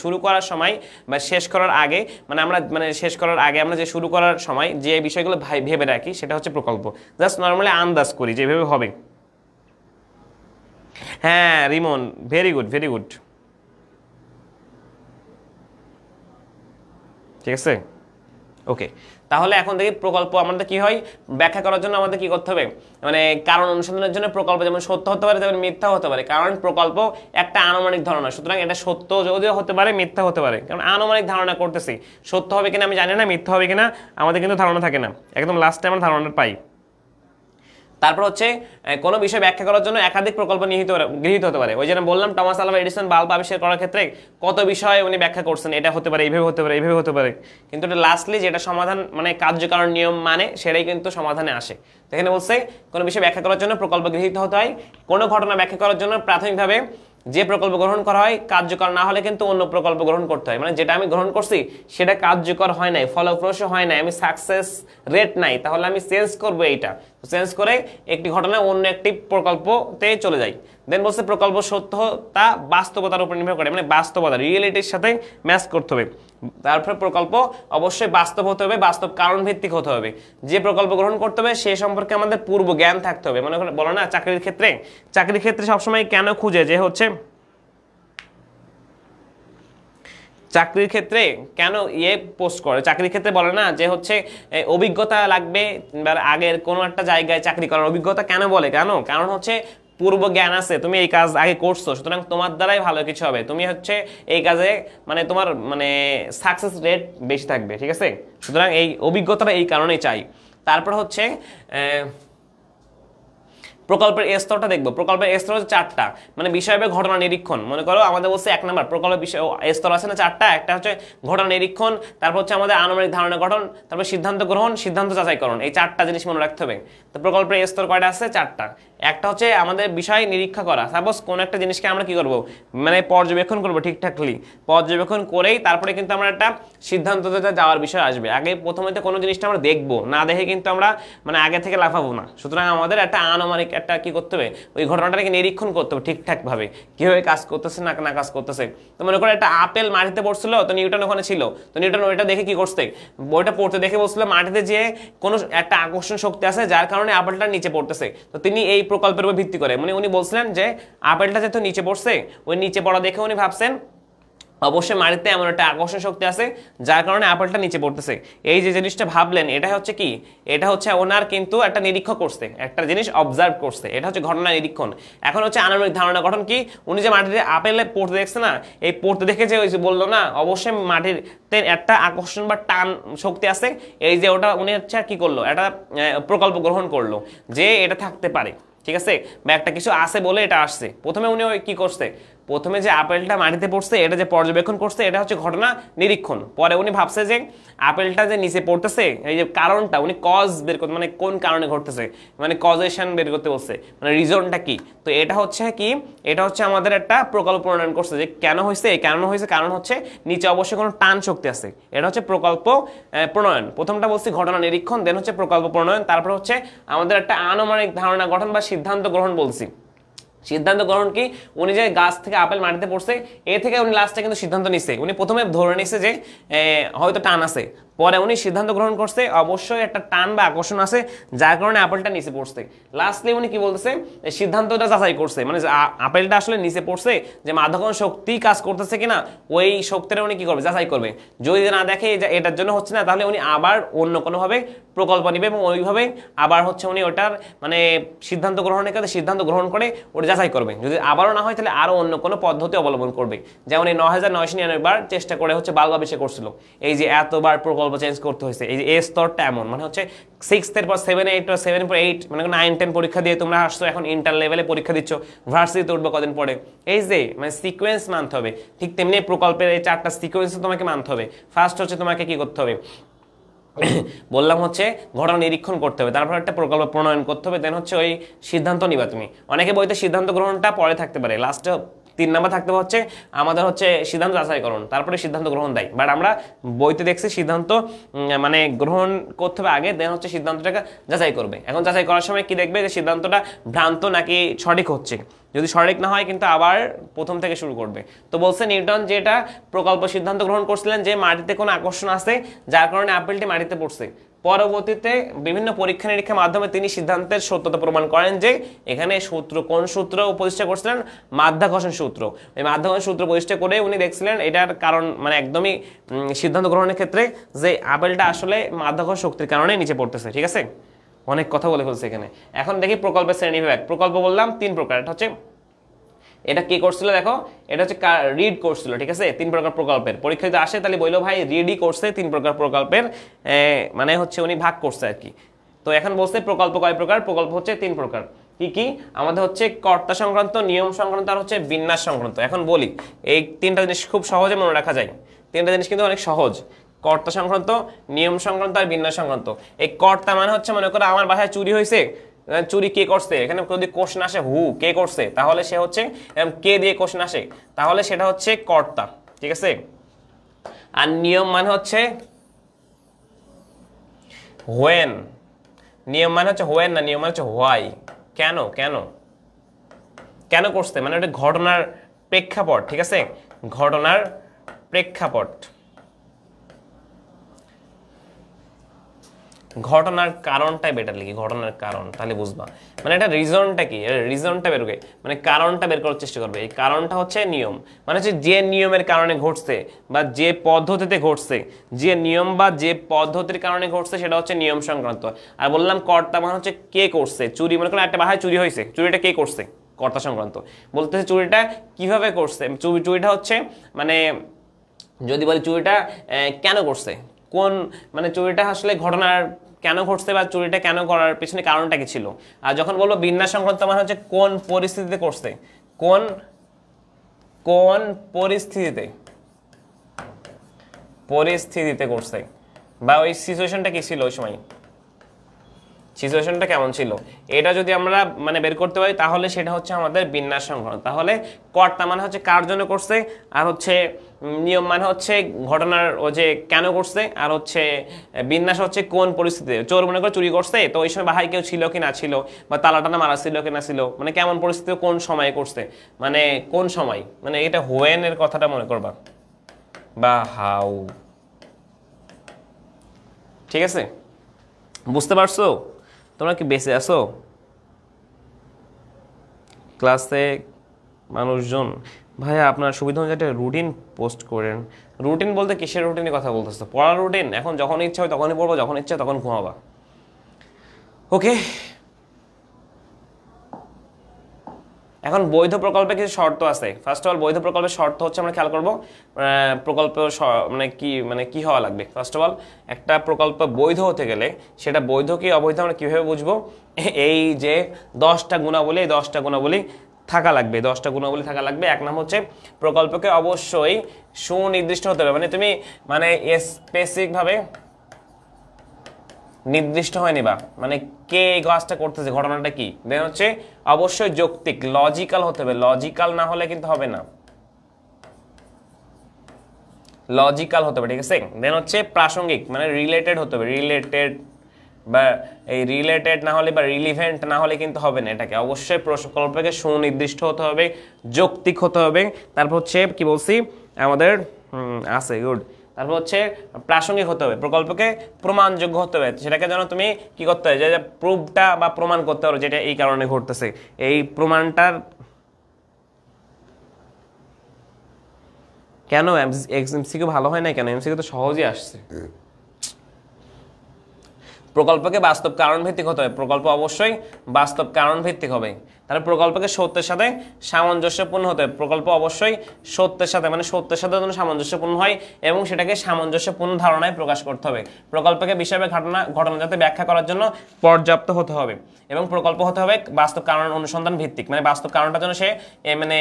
শুরু করার সময় বা শেষ করার আগে, মানে আমরা মানে শেষ করার আগে আমরা যে শুরু করার সময় যে বিষয়গুলো ভেবে রাখি সেটা হচ্ছে প্রকল্প। জাস্ট নর্মালি আন্দাজ করি যে এভাবে হবে। হ্যাঁ Rimon, very good very good, ঠিক আছে ওকে। তাহলে এখন দেখি প্রকল্প আমাদের কি হয়, ব্যাখ্যা করার জন্য আমাদের কি করতে হবে, মানে কারণ অনুসন্ধানের জন্য প্রকল্প যেমন সত্য হতে পারে তেমন মিথ্যা হতে পারে, কারণ প্রকল্প একটা আনুমানিক ধারণা, সুতরাং এটা সত্য যদিও হতে পারে মিথ্যা হতে পারে, কারণ আনুমানিক ধারণা করতেছি। সত্য হবে কিনা আমি জানি না, মিথ্যা হবে কিনা আমাদের কিন্তু ধারণা থাকে না, একদম লাস্টে আমরা ধারণাটা পাই। তারপর হচ্ছে কোনো বিষয় ব্যাখ্যা করার জন্য একাধিক প্রকল্প গৃহীত হতে পারে। ওই জন্য বললাম টমাস আলভা এডিসন বাল্ব আবিষ্কার করার ক্ষেত্রে কত বিষয় উনি ব্যাখ্যা করছেন, এটা হতে পারে, এইভাবে হতে পারে, এইভাবে হতে পারে, কিন্তু এটা লাস্টলি যেটা সমাধান মানে কার্যকারণ নিয়ম মানে সেটাই কিন্তু সমাধানে আসে। তো এখানে বলছে কোনো বিষয় ব্যাখ্যা করার জন্য প্রকল্প গৃহীত হতে হয়, কোনো ঘটনা ব্যাখ্যা করার জন্য প্রাথমিকভাবে যে প্রকল্প গ্রহণ করা হয় কার্যকর না হলে কিন্তু অন্য প্রকল্প গ্রহণ করতে হয়। মানে যেটা আমি গ্রহণ করছি সেটা কার্যকর হয় নাই, ফলপ্রসূ হয় নাই, আমি সাকসেস রেট নাই, তাহলে আমি চেঞ্জ করবো, এইটা চেঞ্জ করে একটি ঘটনা অন্য একটি প্রকল্পতে চলে যাই। দেন বলছে প্রকল্প সত্যতা বাস্তবতার উপর নির্ভর করে, মানে বাস্তবতা রিয়েলিটির সাথে ম্যাচ করতে হবে। তারপরে প্রকল্প অবশ্যই বাস্তব হতে হবে, বাস্তব কারণ ভিত্তিক হতে হবে। যে প্রকল্প গ্রহণ করতে হবে সে সম্পর্কে আমাদের পূর্ব জ্ঞান থাকতে হবে। মনে করে বলো না চাকরির ক্ষেত্রে সবসময় কেন খুঁজে যে হচ্ছে চাকরির ক্ষেত্রে কেন পোস্ট করে, চাকরির ক্ষেত্রে বলে না যে হচ্ছে অভিজ্ঞতা লাগবে, আগের কোনো একটা জায়গায় চাকরি করার অভিজ্ঞতা কেন বলে, কারণ হচ্ছে পূর্ব জ্ঞান আছে, তুমি এই কাজ আগে করছো, সুতরাং তোমার দ্বারাই ভালো কিছু হবে, তুমি হচ্ছে এই কাজে মানে তোমার মানে সাকসেস রেট বেশি থাকবে, ঠিক আছে। সুতরাং এই অভিজ্ঞতাটা এই কারণেই চাই। তারপর হচ্ছে প্রকল্পের স্তরটা দেখবো। প্রকল্পের স্তর হচ্ছে 4টা, মানে বিষয় হবে ঘটনা নিরীক্ষণ। মনে করো আমাদের বলছে 1 নম্বর প্রকল্পের বিষয় স্তর আছে না 4টা, একটা হচ্ছে ঘটনা নিরীক্ষণ, তারপর হচ্ছে আমাদের আনুমানিক ধারণা গঠন, তারপর সিদ্ধান্ত গ্রহণ, সিদ্ধান্ত যাচাইকরণ, এই 4টা জিনিস মনে রাখতে হবে। তো প্রকল্পের স্তর কয়টা আছে? 4টা। একটা হচ্ছে আমাদের বিষয় নিরীক্ষা করা, সাপোজ কোন একটা জিনিসকে আমরা কি করব মানে পর্যবেক্ষণ করব, ঠিকঠাকলি পর্যবেক্ষণ করেই তারপরে কিন্তু আমরা একটা সিদ্ধান্ততে যাওয়ার বিষয় আসবে। আগে প্রথমে কোনো জিনিসটা আমরা দেখবো, না দেখে কিন্তু আমরা মানে আগে থেকে লাফাবো না। সুতরাং আমাদের একটা আনুমানিক একটা কি করতে হবে, ওই ঘটনাটাকে নিরীক্ষণ করতে হবে ঠিকঠাক ভাবে, কিভাবে কাজ করতেছে না কাজ করতেছে। তো মনে করো একটা আপেল মাটিতে পড়ছিল, তো নিউটন ওখানে ছিল, তো নিউটন ওইটা দেখে কি করছে, বইটা পড়তে দেখে বলছিল মাটিতে যে কোনো একটা আকর্ষণ শক্তি আছে যার কারণে আপেলটা নিচে পড়তেছে। তো তিনি এই প্রকল্পের উপর ভিত্তি করে মানে উনি বলছিলেন যে আপেলটা যেহেতু নিচে পড়ছে, ওই নিচে পড়া দেখে উনি ভাবছেন অবশ্যই মাটিতে এমন একটা আকর্ষণ শক্তি আছে যার কারণে আপেলটা নিচে পড়তেছে। এই যে জিনিসটা ভাবলেন এটা হচ্ছে কি, এটা হচ্ছে ওনার কিন্তু একটা নিরীক্ষা করছে, একটা জিনিস অবজার্ভ করছে, এটা হচ্ছে ঘটনা নিরীক্ষণ। এখন হচ্ছে আনুমানিক ধারণা গঠন কি, উনি যে মাটিতে আপেলে পড়তে দেখছে না, এই পড়তে দেখে যে ওই যে বললো না অবশ্যই মাটিতে একটা আকর্ষণ বা টান শক্তি আছে, এই যে ওটা উনি হচ্ছে কি করলো, একটা প্রকল্প গ্রহণ করলো যে এটা থাকতে পারে, ঠিক আছে, বা একটা কিছু আছে বলে এটা আসছে। প্রথমে উনি ওই কি করছে, প্রথমে যে আপেলটা মাটিতে পড়ছে এটা যে পর্যবেক্ষণ করছে এটা হচ্ছে ঘটনা নিরীক্ষণ। পরে উনি ভাবছে যে আপেলটা যে নিচে পড়তেছে এই যে কারণটা, উনি কজ বের করতে মানে কোন কারণে ঘটতেছে, মানে কজেশন বের করতে বলছে, মানে রিজনটা কি। তো এটা হচ্ছে কি, এটা হচ্ছে আমাদের একটা প্রকল্প প্রণয়ন করছে যে কেন হয়েছে, কেন হয়েছে, কারণ হচ্ছে নিচে অবশ্যই কোনো টান শক্তি আছে, এটা হচ্ছে প্রকল্প প্রণয়ন। প্রথমটা বলছি ঘটনা নিরীক্ষণ, দেন হচ্ছে প্রকল্প প্রণয়ন, তারপর হচ্ছে আমাদের একটা আনুমানিক ধারণা গঠন বা সিদ্ধান্ত গ্রহণ বলছি। সিদ্ধান্ত গ্রহণ কি, উনি যে গাছ থেকে আপেল মাটিতে পড়ছে এ থেকে উনি লাস্টে কিন্তু সিদ্ধান্ত নিচ্ছে, উনি প্রথমে ধরে নিচ্ছে যে হয়তো টান আছে, পরে উনি সিদ্ধান্ত গ্রহণ করছে অবশ্যই একটা টান বা আকর্ষণ আছে যার কারণে আপেলটা নিচে পড়ছে। লাস্টলি উনি কি বলতেছে, সিদ্ধান্তটা যাচাই করছে, মানে আপেলটা আসলে নিচে পড়ছে যে মাধ্যাকর্ষণ শক্তি কাজ করতেছে কিনা, ওই শক্তিটা উনি কি করবে, যাচাই করবে। যদি না দেখে এটার জন্য হচ্ছে না, তাহলে উনি আবার অন্য কোনোভাবে প্রকল্প নিবে এবং ওইভাবে আবার হচ্ছে উনি ওটার মানে সিদ্ধান্ত গ্রহণের কাছে সিদ্ধান্ত গ্রহণ করে ওটা যাচাই করবে। যদি আবারও না হয় তাহলে আরও অন্য কোনো পদ্ধতি অবলম্বন করবে। যেমন এই 9999 বার চেষ্টা করে হচ্ছে বাল্ব আবিষ্কার করছিল, এই যে এতবার প্রকল্প চেঞ্জ করতে হয়েছে। এই যে এ স্তরটা এমন মানে হচ্ছে 6th পর 7, 8 বা 7 পর 8 মানে 9, 10 পরীক্ষা দিয়ে তোমরা আসছো, এখন ইন্টার লেভেলে পরীক্ষা দিচ্ছ, ভার্সিটিতে উঠবে কদিন পরে। এই যে মানে সিকোয়েন্স মানতে হবে, ঠিক তেমনি প্রকল্পের এই 4টা সিকোয়েন্স তোমাকে মানতে হবে। ফার্স্ট হচ্ছে তোমাকে কি করতে হবে বললাম হচ্ছে ঘটনা নিরীক্ষণ করতে হবে, তারপর একটা প্রকল্প প্রণয়ন করতে হবে, দেন হচ্ছে ওই সিদ্ধান্ত নিবা তুমি। অনেকে বইতে সিদ্ধান্ত গ্রহণটা পরে থাকতে পারে, লাস্টে 3 নাম্বার থাকতে হচ্ছে আমাদের হচ্ছে সিদ্ধান্ত যাচাইকরণ, তারপরে সিদ্ধান্ত গ্রহণ দেয়। বাট আমরা বইতে দেখছি সিদ্ধান্ত মানে গ্রহণ করতে হবে আগে, দেন হচ্ছে সিদ্ধান্তটাকে যাচাই করবে। এখন যাচাই করার সময় কি দেখবে যে সিদ্ধান্তটা ভ্রান্ত নাকি সঠিক হচ্ছে, যদি সঠিক না হয় কিন্তু আবার প্রথম থেকে শুরু করবে। তো বলছে নিউটন যেটা প্রকল্প সিদ্ধান্ত গ্রহণ করছিলেন যে মাটিতে কোনো আকর্ষণ আছে যার কারণে আপেলটি মাটিতে পড়ছে। পরবর্তীতে বিভিন্ন পরীক্ষা নিরীক্ষার মাধ্যমে তিনি সিদ্ধান্তের সত্যতা প্রমাণ করেন যে এখানে সূত্র, কোন সূত্র প্রতিষ্ঠা করছিলেন, মাধ্যাকর্ষণ সূত্র। এই মাধ্যাকর্ষণ সূত্র প্রতিষ্ঠা করে উনি দেখছিলেন এটার কারণ মানে একদমই সিদ্ধান্ত গ্রহণের ক্ষেত্রে যে আপেলটা আসলে মাধ্যাকর্ষণ শক্তির কারণে নিচে পড়তেছে। ঠিক আছে, অনেক কথা বলে ফেলছে এখানে। এখন দেখি প্রকল্পের শ্রেণীবিভাগ। প্রকল্প বললাম 3 প্রকার। এটা হচ্ছে এটা কি করছিল দেখো, এটা হচ্ছে রিড করছিল, ঠিক আছে। 3 প্রকার প্রকল্পের পরীক্ষা যদি আসে তাহলে বললো ভাই রিডই করছে 3 প্রকার প্রকল্পের, মানে হচ্ছে উনি ভাগ করছে আর কি। তো এখন বলছে প্রকল্প কয় প্রকার, প্রকল্প হচ্ছে 3 প্রকার। কি কি? আমাদের হচ্ছে কর্তা সংক্রান্ত, নিয়ম সংক্রান্ত আর হচ্ছে বিন্যাস সংক্রান্ত। এখন বলি এই 3টা জিনিস খুব সহজে মনে রাখা যায়, 3টা জিনিস কিন্তু অনেক সহজ, কর্তা সংক্রান্ত, নিয়ম সংক্রান্ত আর বিন্যাস সংক্রান্ত। এই কর্তা মানে হচ্ছে মনে করো আমার বাসায় চুরি হয়েছে, চুরি কে করছে, এখানে যদি কোশ্চেন আসে হু কে করছে তাহলে সে হচ্ছে কে দিয়ে কোশ্চেন আসে তাহলে সেটা হচ্ছে কর্তা, ঠিক আছে। আর নিয়ম মানে হচ্ছে হোয়েন, নিয়ম মানে হচ্ছে হোয়েন না, নিয়ম মানে হচ্ছে হোয়াই, কেন কেন কেন করছে, মানে ওটা ঘটনার প্রেক্ষাপট, ঠিক আছে, ঘটনার প্রেক্ষাপট, ঘটনার কারণটাই বেটার লিখি, ঘটনার কারণ, তাহলে বুঝবা মানে এটা রিজনটা কি, রিজনটা বের করে মানে কারণটা বের করার চেষ্টা করবে। এই কারণটা হচ্ছে নিয়ম, মানে হচ্ছে যে নিয়মের কারণে ঘটছে বা যে পদ্ধতিতে ঘটছে, যে নিয়ম বা যে পদ্ধতির কারণে ঘটছে সেটা হচ্ছে নিয়ম সংক্রান্ত। আর বললাম কর্তা মানে হচ্ছে কে করছে, চুরি মনে করো একটা বাসায় চুরি হয়েছে, চুরিটা কে করছে, কর্তা সংক্রান্ত। বলতেছে চুরিটা কিভাবে করছে, চুরিটা হচ্ছে মানে যদি বলি চুরিটা কেন করছে, কোন মানে চুরিটা আসলে ঘটনার কেন ঘটছে বা চুরিটা কেন করার পিছনে কারণটা কি ছিল। আর যখন বলবো বিন্যাস সংক্রান্ত মানে হচ্ছে কোন পরিস্থিতিতে করছে, কোন কোন পরিস্থিতিতে পরিস্থিতিতে করছে বা ওই সিচুয়েশনটা কি ছিল, ওই সময় সিচুয়েশনটা কেমন ছিল, এটা যদি আমরা মানে বের করতে পারি তাহলে সেটা হচ্ছে আমাদের বিন্যাস সংক্রান্ত। তাহলে কর্তা মানে হচ্ছে কার জন্য করছে, আর হচ্ছে নিয়ম মানে হচ্ছে ঘটনার ও যে কেন করছে, আর হচ্ছে বিন্যাস হচ্ছে কোন পরিস্থিতিতে। চোর মনে করে চুরি করছে, তো ওই সময় বাহাই কেউ ছিল কি না ছিল, বা তালাটানা মারা ছিল কি না ছিল, মানে কেমন পরিস্থিতি কোন সময়ে করছে, মানে কোন সময়, মানে এটা হোয়েন এর কথাটা মনে করবা বা হাউ, ঠিক আছে। বুঝতে পারছো? তোমরা কি বেঁচে আছো? ক্লাসে মানুষজন ভাইয়া আপনার সুবিধা অনুযায়ী একটা রুটিন পোস্ট করেন। রুটিন বলতে কিসের রুটিনের কথা বলতেছো? পড়ার রুটিন? এখন যখন ইচ্ছা হয় তখনই পড়বো, যখন ইচ্ছা তখন ঘুমাবা, ওকে। এখন বৈধ প্রকল্পে কিছু শর্ত আছে। ফার্স্ট অফ অল বৈধ প্রকল্পের শর্ত হচ্ছে আমরা খেয়াল করবো প্রকল্প মানে কি হওয়া লাগবে। ফার্স্ট অফ অল একটা প্রকল্প বৈধ হতে গেলে সেটা বৈধ কি অবৈধ আমরা কিভাবে বুঝবো, এই যে 10টা গুণাবলী, এই 10টা গুণাবলী থাকা লাগবে, 10টা গুণাবলী থাকা লাগবে। এক নাম হচ্ছে প্রকল্পকে অবশ্যই সুনির্দিষ্ট হতে হবে, মানে তুমি মানে স্পেসিফিক ভাবে নির্দিষ্ট হয়নি বা মানে কে এই কাজটা করতেছে, ঘটনাটা কি। দেন হচ্ছে অবশ্যই যৌক্তিক, লজিক্যাল হতে হবে, লজিক্যাল না হলে কিন্তু হবে না, লজিক্যাল হতে হবে, ঠিক আছে। দেন হচ্ছে প্রাসঙ্গিক, মানে রিলেটেড হতে হবে, রিলেটেড বা এই রিলেটেড না হলে বা রিলিভেন্ট না হলে কিন্তু হবে না। এটাকে অবশ্যই প্রকল্পকে সুনির্দিষ্ট হতে হবে, যৌক্তিক হতে হবে। তারপর হচ্ছে কি বলছি আমাদের আছে গুড। তারপর হচ্ছে প্রাসঙ্গিক হতে হবে, প্রকল্পকে প্রমাণযোগ্য হতে হবে, সেটাকে যেন তুমি কি করতে হবে, যে প্রুফটা বা প্রমাণ করতে হবে যেটা এই কারণে ঘটতেছে, এই প্রমাণটার কেন এমসিকিউ ভালো হয় না কেন, এমসিকিউ তো সহজই আসছে। প্রকল্পকে বাস্তব কারণ ভিত্তিক হতে হবে, প্রকল্প অবশ্যই বাস্তব কারণ ভিত্তিক হবে। তাহলে প্রকল্পকে সত্যের সাথে সামঞ্জস্যপূর্ণ হতে হবে, প্রকল্প অবশ্যই সত্যের সাথে মানে সত্যের সাথে যেন সামঞ্জস্যপূর্ণ হয় এবং সেটাকে সামঞ্জস্যপূর্ণ ধারণায় প্রকাশ করতে হবে। প্রকল্পকে বিষয় বা ঘটনা যাতে ব্যাখ্যা করার জন্য পর্যাপ্ত হতে হবে এবং প্রকল্প হতে হবে বাস্তব কারণ অনুসন্ধান ভিত্তিক, মানে বাস্তব কারণটা যেন সে মানে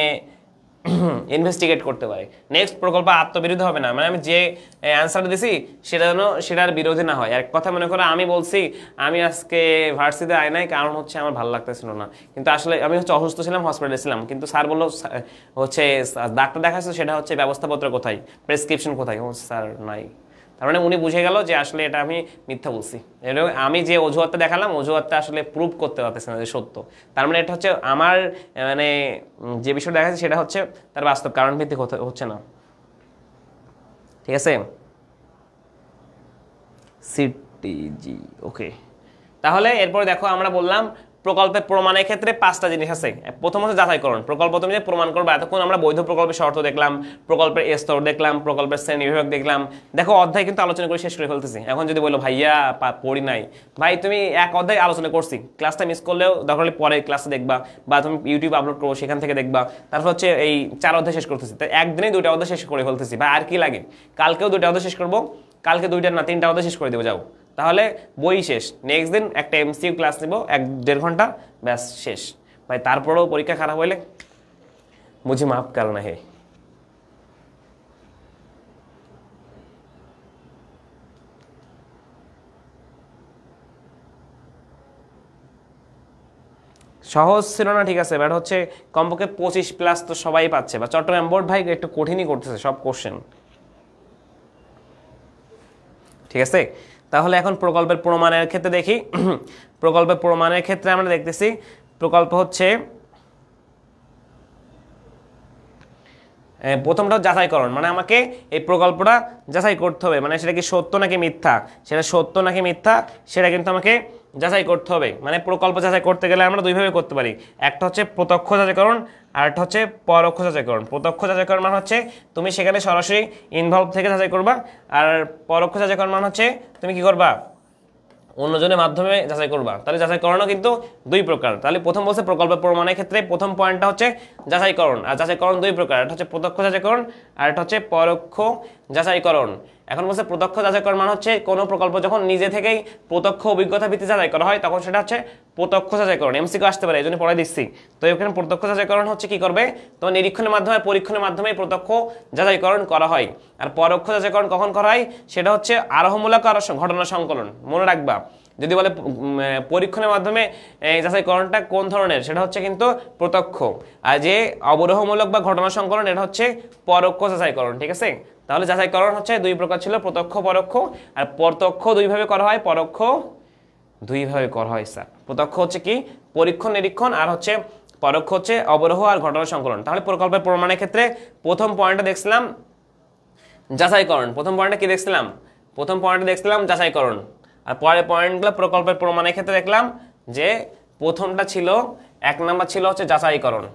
ইনভেস্টিগেট করতে পারে। নেক্সট প্রকল্প আত্মবিরোধী হবে না, মানে আমি যে অ্যান্সারটা দিছি সেটা যেন সেটার বিরোধী না হয়। এক কথা মনে করো আমি বলছি আমি আজকে ভার্সিটিতে আই নাই কারণ হচ্ছে আমার ভালো লাগতেছিল না, কিন্তু আসলে আমি হচ্ছে অসুস্থ ছিলাম, হসপিটালে ছিলাম, কিন্তু স্যার বললো হচ্ছে ডাক্তার দেখাচ্ছে, সেটা হচ্ছে ব্যবস্থাপত্র কোথায়, প্রেসক্রিপশন কোথায়, ও স্যার নাই। তার মানে উনি বুঝে গেল যে আসলে এটা আমি মিথ্যা বলছি, আমি যে অজুহাতটা দেখালাম অজুহাতটা আসলে প্রুভ করতে পারতেছে না যে সত্য। তার মানে এটা হচ্ছে আমার মানে যে বিষয়টা দেখাচ্ছে সেটা হচ্ছে তার বাস্তব কারণ ভিত্তিক হচ্ছে না, ঠিক আছে। সিটিজি ওকে। তাহলে এরপরে দেখো আমরা বললাম প্রকল্পের প্রমাণের ক্ষেত্রে 5টা জিনিস আছে। প্রথমত যাচাইকরণ, প্রকল্প তুমি যে প্রমাণ করবে, এতক্ষণ আমরা বৈধ প্রকল্পের শর্ত দেখলাম, প্রকল্পের স্তর দেখলাম, প্রকল্পের শ্রেণী বিভাগ দেখলাম। দেখো অধ্যায় কিন্তু আলোচনা করে শেষ করে ফেলতেছি। এখন যদি বলো ভাইয়া পড়ি নাই, ভাই তুমি এক অধ্যায় আলোচনা করছি, ক্লাসটা মিস করলেও দরকার হলে পরে ক্লাসে দেখবা বা তুমি ইউটিউব আপলোড করবো সেখান থেকে দেখবা। তারপর হচ্ছে এই 4 অধ্যায় শেষ করতেছি, তাই একদিনেই 2টা অধ্যায় শেষ করে ফেলতেছি। ভাই আর কি লাগে, কালকেও 2টা অধ্যায় শেষ করবো, কালকে 2টা না 3টা অধ্যায় শেষ করে দেবো, যাও। তাহলে বই শেষ, নেক্সট দিন একটা এমসিকিউ ক্লাস নিব 1-1.5 ঘন্টা, ব্যাস শেষ ভাই। তারপরেও পরীক্ষা খারাপ হইলে মুঝে মাফ করনা হে। সহজ ছিল না ঠিক আছে, বাট হচ্ছে কমপক্ষে 25+ তো সবাই পাচ্ছে, বা চট্টগ্রাম বোর্ড ভাই একটু কঠিনই করতেছে সব কোশ্চেন, ঠিক আছে। তাহলে এখন প্রকল্পের প্রমাণের ক্ষেত্রে দেখি। প্রকল্পের প্রমাণের ক্ষেত্রে আমরা দেখতেছি প্রকল্প হচ্ছে প্রথমটা যাচাইকরণ, মানে আমাকে এই প্রকল্পটা যাচাই করতে হবে, মানে সেটা কি সত্য নাকি মিথ্যা, সেটা সত্য নাকি মিথ্যা সেটা কিন্তু আমাকে যাচাই করতে হবে। মানে প্রকল্প যাচাই করতে গেলে আমরা দুইভাবে করতে পারি, একটা হচ্ছে প্রত্যক্ষ যাচাইকরণ আর একটা হচ্ছে পরোক্ষ যাচাইকরণ। প্রত্যক্ষ যাচাইকরণ মানে হচ্ছে তুমি সেখানে সরাসরি ইনভলভ থেকে যাচাই করবা, আর পরোক্ষ যাচাইকরণ মানে হচ্ছে তুমি কি করবা, অন্যজনের মাধ্যমে যাচাই করবা। তাহলে যাচাইকরণও কিন্তু দুই প্রকার। তাহলে প্রথম বলছে প্রকল্পের প্রমাণের ক্ষেত্রে প্রথম পয়েন্টটা হচ্ছে যাচাইকরণ, আর যাচাইকরণ দুই প্রকার, একটা হচ্ছে প্রত্যক্ষ যাচাইকরণ আর একটা হচ্ছে পরোক্ষ যাচাইকরণ। এখন বলছে প্রত্যক্ষ যাচাইকরণ মানে হচ্ছে কোনো প্রকল্প যখন নিজে থেকেই প্রত্যক্ষ অভিজ্ঞতা ভিত্তিতে যাচাই করা হয় তখন সেটা হচ্ছে প্রত্যক্ষ যাচাইকরণ। এমসিকিউ আসতে পারে, এই জন্য পড়াই দিচ্ছি। তো এখানে প্রত্যক্ষ যাচাইকরণ হচ্ছে কি করবে, তোমার নিরীক্ষণের মাধ্যমে পরীক্ষণের মাধ্যমে প্রত্যক্ষ যাচাইকরণ করা হয়। আর পরোক্ষ যাচাইকরণ কখন করা হয়, সেটা হচ্ছে আরোহমূলক আর ঘটনা সংকলন। মনে রাখবা, যদি বলে পরীক্ষণের মাধ্যমে যাচাইকরণটা কোন ধরনের, সেটা হচ্ছে কিন্তু প্রত্যক্ষ, আর যে অবরোহমূলক বা ঘটনা সংকলন এটা হচ্ছে পরোক্ষ যাচাইকরণ, ঠিক আছে। তাহলে যাচাইকরণ হচ্ছে দুই প্রকার ছিল, প্রত্যক্ষ পরোক্ষ। আর প্রত্যক্ষ দুইভাবে করা হয়, পরোক্ষ দুইভাবে করা হয় স্যার। প্রত্যক্ষ হচ্ছে কি পরীক্ষণ নিরীক্ষণ, আর হচ্ছে পরোক্ষ হচ্ছে অবরোহ আর ঘটনা সংকলন। তাহলে প্রকল্পের প্রমাণের ক্ষেত্রে প্রথম পয়েন্টটা দেখছিলাম যাচাইকরণ, প্রথম পয়েন্টটা কি দেখছিলাম, প্রথম পয়েন্টটা দেখছিলাম যাচাইকরণ। আর পরের পয়েন্টগুলো প্রকল্পের প্রমাণের ক্ষেত্রে দেখলাম যে প্রথমটা ছিল 1 নাম্বার ছিল হচ্ছে যাচাইকরণ,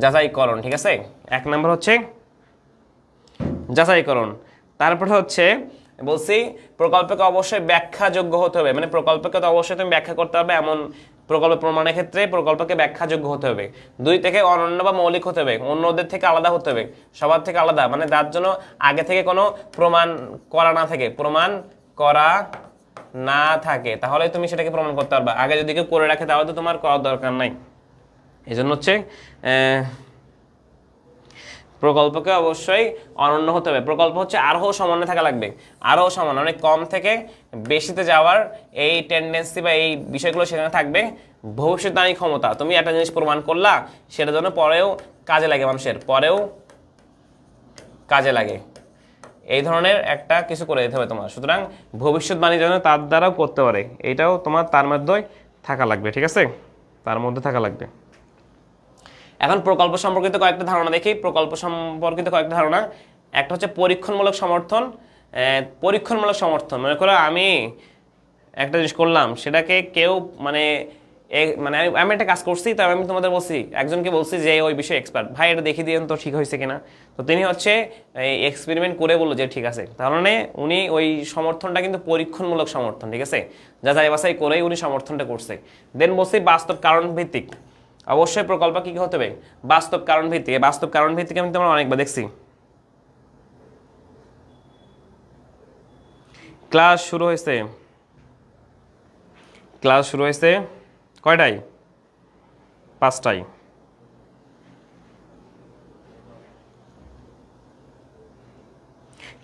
যাচাইকরণ, ঠিক আছে। 1 নাম্বার হচ্ছে যাচাইকরণ। তারপরে হচ্ছে বলছি প্রকল্পকে অবশ্যই ব্যাখ্যাযোগ্য হতে হবে, মানে প্রকল্পকে তো অবশ্যই তুমি ব্যাখ্যা করতে হবে, এমন প্রকল্প প্রমাণের ক্ষেত্রে প্রকল্পকে ব্যাখ্যাযোগ্য হতে হবে। 2 থেকে অনন্য বা মৌলিক হতে হবে, অন্যদের থেকে আলাদা হতে হবে, সবার থেকে আলাদা, মানে তার জন্য আগে থেকে কোনো প্রমাণ করা না থাকে, প্রমাণ করা না থাকে, তাহলে তুমি সেটাকে প্রমাণ করতে পারবা। আগে যদি কেউ করে রাখে তাহলে তো তোমার করার দরকার নাই। এই জন্য হচ্ছে প্রকল্পকে অবশ্যই অনন্য হতে হবে। প্রকল্প হচ্ছে আরোহ সমানে থাকা লাগবে, আরোহ সমান মানে কম থেকে বেশিতে যাওয়ার এই টেন্ডেন্সি বা এই বিষয়গুলো সেখানে থাকবে। ভবিষ্যৎবাণী ক্ষমতা, তুমি একটা জিনিস প্রমাণ করলা সেটা যেন পরেও কাজে লাগে, মানুষের পরেও কাজে লাগে, এই ধরনের একটা কিছু করে দিতে হবে তোমার। সুতরাং ভবিষ্যৎবাণী যেন তার দ্বারাও করতে পারে, এইটাও তোমার তার মধ্যেই থাকা লাগবে, ঠিক আছে, তার মধ্যে থাকা লাগবে। এখন প্রকল্প সম্পর্কিত কয়েকটা ধারণা দেখি। প্রকল্প সম্পর্কিত কয়েকটা ধারণা, একটা হচ্ছে পরীক্ষণমূলক সমর্থন। পরীক্ষণমূলক সমর্থন মনে করো আমি একটা জিনিস করলাম, সেটাকে কেউ মানে মানে আমি একটা কাজ করছি, তবে আমি তোমাদের বলছি, একজনকে বলছি যে ওই বিষয়ে এক্সপার্ট, ভাই এটা দেখিয়ে দিন তো ঠিক হয়েছে কিনা। তো তিনি হচ্ছে এই এক্সপেরিমেন্ট করে বললো যে ঠিক আছে, তাহলে উনি ওই সমর্থনটা কিন্তু পরীক্ষণমূলক সমর্থন, ঠিক আছে, যাচাই বাছাই করেই উনি সমর্থনটা করছে। দেন বলছি বাস্তব কারণ ভিত্তিক, অবশ্যই প্রকল্প কি হতে হবে, বাস্তব কারণ ভিত্তিক। বাস্তব কারণ ভিত্তিক আমি তোমরা অনেকবার দেখছি। ক্লাস শুরু হয়েছে, ক্লাস শুরু হয়েছে কয়টায়, 5টায়।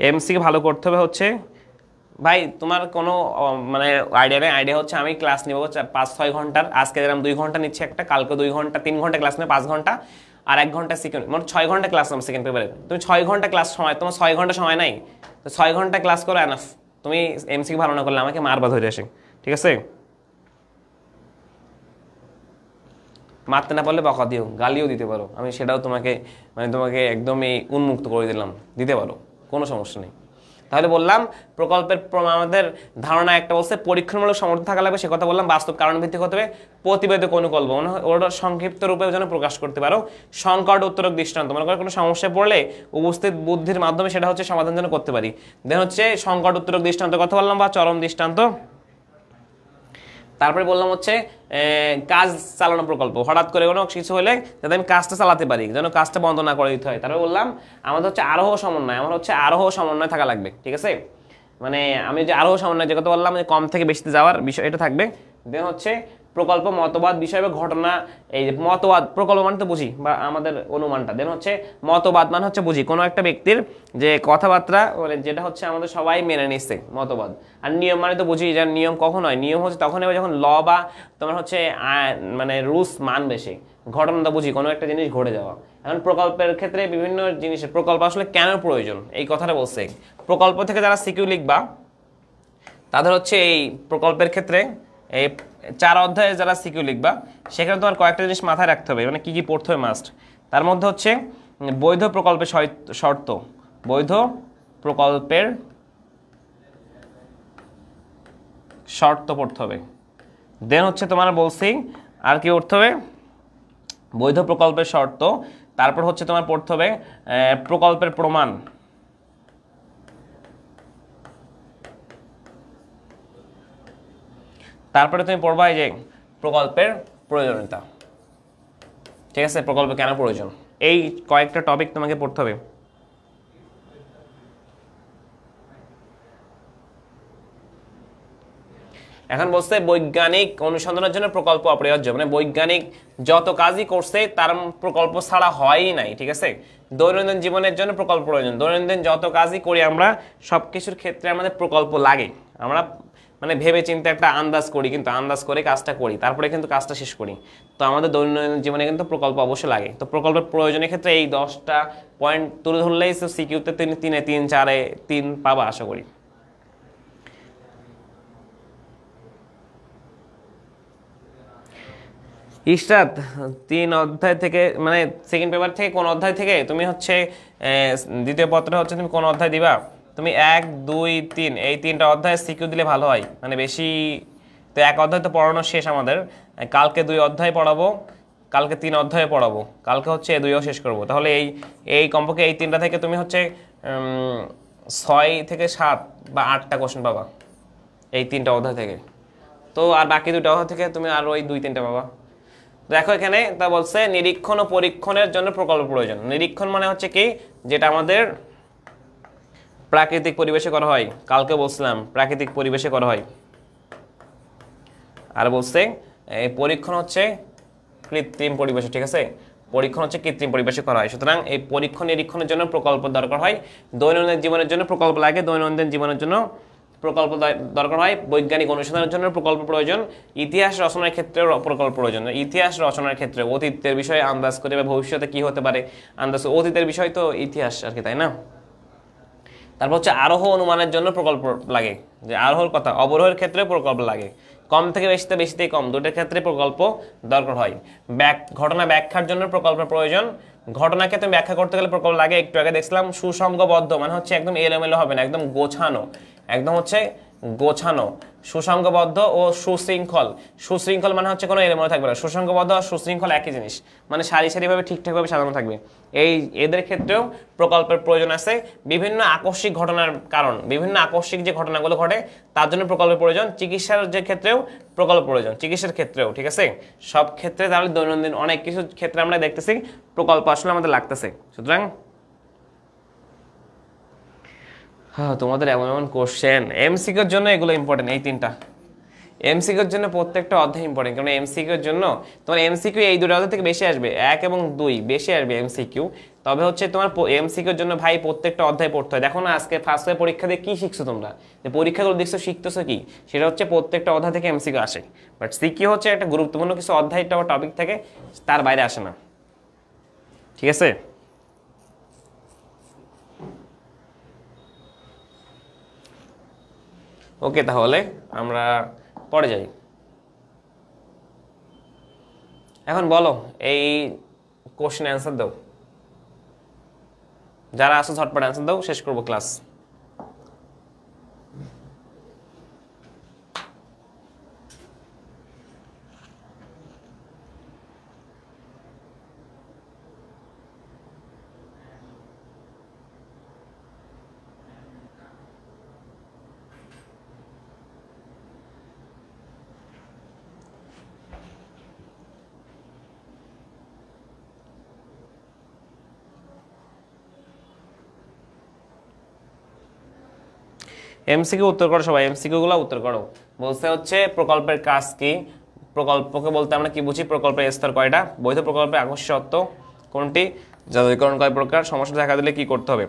এমসিকে ভালো করতে হবে হচ্ছে ভাই তোমার কোনো মানে আইডিয়া নেই, আইডিয়া হচ্ছে আমি ক্লাস নিব 5-6 ঘন্টার, আজকে যেরকম 2 ঘন্টা নিচ্ছে একটা, কালকে 2 ঘন্টা 3 ঘন্টা ক্লাস নেবে 5 ঘন্টা, আর 1 ঘন্টা সেকেন্ড, মোট 6 ঘন্টা ক্লাস নেব সেকেন্ড পেপারে। তুমি 6 ঘন্টা ক্লাস সময়, তোমার 6 ঘন্টা সময় নাই, তো 6 ঘন্টা ক্লাস করো এনাফ। তুমি এমসিকে ভালো না করলে আমাকে মারবা ধরে আসে, ঠিক আছে, মারতে না পারলে বকা দিও, গালিও দিতে পারো, আমি সেটাও তোমাকে মানে তোমাকে একদমই উন্মুক্ত করে দিলাম, দিতে পারো, কোনো সমস্যা নেই। তাহলে বললাম প্রকল্পের আমাদের ধারণা একটা বলছে পরীক্ষণমূলক সমর্থন থাকা লাগবে, সে কথা বললাম। বাস্তব কারণ ভিত্তিক হতে হবে, প্রতিবেদক অনুকল্প ওটা সংক্ষিপ্ত রূপে যেন প্রকাশ করতে পারো। সংকট উত্তরক দৃষ্টান্ত, মনে করো কোনো সমস্যায় পড়লে উপস্থিত বুদ্ধির মাধ্যমে সেটা হচ্ছে সমাধান যেন করতে পারি। দেন হচ্ছে সংকট উত্তরক দৃষ্টান্ত কথা বললাম, বা চরম দৃষ্টান্ত। তারপরে বললাম হচ্ছে কাজ চালানো প্রকল্প, হঠাৎ করে কোনো কিছু হলে যাতে আমি কাজটা চালাতে পারি, যেন কাজটা বন্ধ না করে দিতে হয়। তারপরে বললাম আমাদের হচ্ছে আরোহ সমন্বয়, আমার হচ্ছে আরোহ সমন্বয় থাকা লাগবে, ঠিক আছে। মানে আমি যে আরোহ সমন্বয় যে কথা বললাম, কম থেকে বেশিতে যাওয়ার বিষয় এটা থাকবে। দেন হচ্ছে প্রকল্প, মতবাদ, বিষয় বা ঘটনা। এই যে মতবাদ, প্রকল্প মানে তো বুঝি বা আমাদের অনুমানটা। দেন হচ্ছে মতবাদ মানে হচ্ছে বুঝি কোনো একটা ব্যক্তির যে কথাবার্তা, মানে যেটা হচ্ছে আমাদের সবাই মেনে নিচ্ছে, মতবাদ। আর নিয়ম মানে তো বুঝি, যে নিয়ম কখন হয়, নিয়ম হচ্ছে তখন হবে যখন ল বা তোমার হচ্ছে মানে রুলস মানবে সে। ঘটনাটা বুঝি কোনো একটা জিনিস ঘটে যাওয়া। এখন প্রকল্পের ক্ষেত্রে বিভিন্ন জিনিসের প্রকল্প আসলে কেন প্রয়োজন এই কথাটা বলছে। প্রকল্প থেকে যারা সিকিউ লিখবা তাদের হচ্ছে এই প্রকল্পের ক্ষেত্রে এই 4 অধ্যায়ে যারা সিকিউ লিখবা সেখানে তোমার কয়েকটা জিনিস মাথায় রাখতে হবে, মানে কি কি পড়তে হবে মাস্ট। তার মধ্যে হচ্ছে বৈধ প্রকল্পের শর্ত, বৈধ প্রকল্পের শর্ত পড়তে হবে। দেন হচ্ছে তোমার বলছি আর কি পড়তে হবে, বৈধ প্রকল্পের শর্ত। তারপর হচ্ছে তোমার পড়তে হবে প্রকল্পের প্রমাণ। তারপরে তুমি পড়বা এই যে প্রকল্পের প্রয়োজনীয়তা, ঠিক আছে, প্রকল্প কেন প্রয়োজন, এই কয়েকটা টপিক তোমাকে পড়তে হবে। এখন বলছে বৈজ্ঞানিক অনুসন্ধানের জন্য প্রকল্প অপরিহার্য, মানে বৈজ্ঞানিক যত কাজই করছে তার প্রকল্প ছাড়া হয়ই নাই, ঠিক আছে। দৈনন্দিন জীবনের জন্য প্রকল্প প্রয়োজন, দৈনন্দিন যত কাজই করি আমরা সব কিছুর ক্ষেত্রে আমাদের প্রকল্প লাগে। আমরা মানে ভেবে চিন্তে একটা আন্দাজ করি, কিন্তু আন্দাজ করে কাজটা করি, তারপরে কিন্তু কাজটা শেষ করি। তো আমাদের দৈনন্দিন জীবনে কিন্তু প্রকল্প অবশ্যই লাগে। তো প্রকল্পের প্রয়োজনের ক্ষেত্রে এই 10টা পয়েন্ট তুলে ধরলেই সিকিউতে 3-এ 3, 4-এ 3 পাবা আশা করি। ইশরাত 3 অধ্যায় থেকে, মানে সেকেন্ড পেপার থেকে কোন অধ্যায় থেকে তুমি হচ্ছে দ্বিতীয় পত্রে হচ্ছে তুমি কোন অধ্যায় দিবা, তুমি 1, 2, 3 এই 3টা অধ্যায় সিকিউ দিলে ভালো হয়, মানে বেশি। তো 1 অধ্যায় তো পড়ানো শেষ আমাদের, কালকে 2 অধ্যায় পড়াবো, কালকে 3 অধ্যায়ে পড়াবো, কালকে হচ্ছে 2ও শেষ করবো। তাহলে এই এই কমপক্ষে এই 3টা থেকে তুমি হচ্ছে 6 থেকে 7 বা 8টা কোশ্চেন পাবা এই 3টা অধ্যায় থেকে। তো আর বাকি 2টা অধ্যায় থেকে তুমি আর ওই 2-3টা পাবা। দেখো এখানে তা বলছে নিরীক্ষণ ও পরীক্ষণের জন্য প্রকল্প প্রয়োজন। নিরীক্ষণ মানে হচ্ছে কি, যেটা আমাদের প্রাকৃতিক পরিবেশে করা হয়, কালকে বলছিলাম প্রাকৃতিক পরিবেশে করা হয়। আর বলছে এই পরীক্ষণ হচ্ছে কৃত্রিম পরিবেশে, ঠিক আছে, পরীক্ষণ হচ্ছে কৃত্রিম পরিবেশে করা হয়। সুতরাং এই পরীক্ষণ নিরীক্ষণের জন্য প্রকল্প দরকার হয়, দৈনন্দিন জীবনের জন্য প্রকল্প লাগে, দৈনন্দিন জীবনের জন্য প্রকল্প দরকার হয়, বৈজ্ঞানিক অনুসন্ধানের জন্য প্রকল্প প্রয়োজন, ইতিহাস রচনার ক্ষেত্রে প্রকল্প প্রয়োজন। ইতিহাস রচনার ক্ষেত্রে অতীতের বিষয়ে আন্দাজ করে বা ভবিষ্যতে কি হতে পারে আন্দাজ, অতীতের বিষয় তো ইতিহাস আর কি, তাই না। তারপর হচ্ছে আরোহ অনুমানের জন্য প্রকল্প লাগে, যে আরোহর কথা, অবরোহের ক্ষেত্রে প্রকল্প লাগে, কম থেকে বেশিতে বেশিতেই কম, দুটোর ক্ষেত্রে প্রকল্প দরকার হয়। ঘটনা ব্যাখ্যার জন্য প্রকল্পের প্রয়োজন, ঘটনাকে তুমি ব্যাখ্যা করতে গেলে প্রকল্প লাগে। একটু আগে দেখছিলাম সুসংগবদ্ধ মানে হচ্ছে একদম এলোমেলো হবে না, একদম গোছানো, একদম হচ্ছে গোছানো, সুসংগবদ্ধ ও সুশৃঙ্খল। সুশৃঙ্খল মানে হচ্ছে কোনো এলোমেলো থাকবে না, সুসংগবদ্ধ আর সুশৃঙ্খল একই জিনিস, মানে সারি সারিভাবে ঠিকঠাকভাবে সাজানো থাকবে। এই এদের ক্ষেত্রেও প্রকল্পের প্রয়োজন আছে। বিভিন্ন আকস্মিক ঘটনার কারণ, বিভিন্ন আকস্মিক যে ঘটনাগুলো ঘটে তার জন্য প্রকল্পের প্রয়োজন। চিকিৎসার যে ক্ষেত্রেও প্রকল্প প্রয়োজন, চিকিৎসার ক্ষেত্রেও, ঠিক আছে। সব ক্ষেত্রে তাহলে দৈনন্দিন অনেক কিছু ক্ষেত্রে আমরা দেখতেছি প্রকল্প আসলে আমাদের লাগতেছে। সুতরাং হ্যাঁ, তোমাদের এমন এমন কোশ্চেন এমসিকিউর জন্য এগুলো ইম্পর্টেন্ট, এই 3টা এমসিকিউর জন্য প্রত্যেকটা অধ্যায় ইম্পর্টেন্ট। কারণ এমসিকিউর জন্য তোমার এমসিকিউ এই 2টা অধ্যায় থেকে বেশি আসবে, 1 এবং 2 বেশি আসবে এমসিকিউ। তবে হচ্ছে তোমার এমসিকিউর জন্য ভাই প্রত্যেকটা অধ্যায় পড়তে হয়। দেখো না আজকে ফার্স্ট ইয়ার পরীক্ষা দিয়ে কি শিখছো তোমরা, যে পরীক্ষাগুলো দেখছো শিখতেছো কি, সেটা হচ্ছে প্রত্যেকটা অধ্যায় থেকে এমসিকিউ আসে। বাট সিকিউ হচ্ছে একটা গুরুত্বপূর্ণ কিছু অধ্যায়টা বা টপিক থেকে, তার বাইরে আসে না, ঠিক আছে। ওকে, তাহলে আমরা পরে যাই। এখন বলো এই কোশ্চেন অ্যান্সার দাও, যারা আসো ঝটপট অ্যান্সার দাও, শেষ করবো ক্লাস। এমসিকিউ উত্তর করো সবাই, এমসিকিউ গুলো উত্তর করো। বলতে হচ্ছে প্রকল্পের কাজ কি, প্রকল্পকে বলতে আমরা কি বুঝি, প্রকল্পের স্তর কয়টা, বৈধ প্রকল্পের আকস্মিক শর্ত কোনটি, যাচাইকরণ কয় প্রকার, সমস্যা দেখা দিলে কি করতে হবে।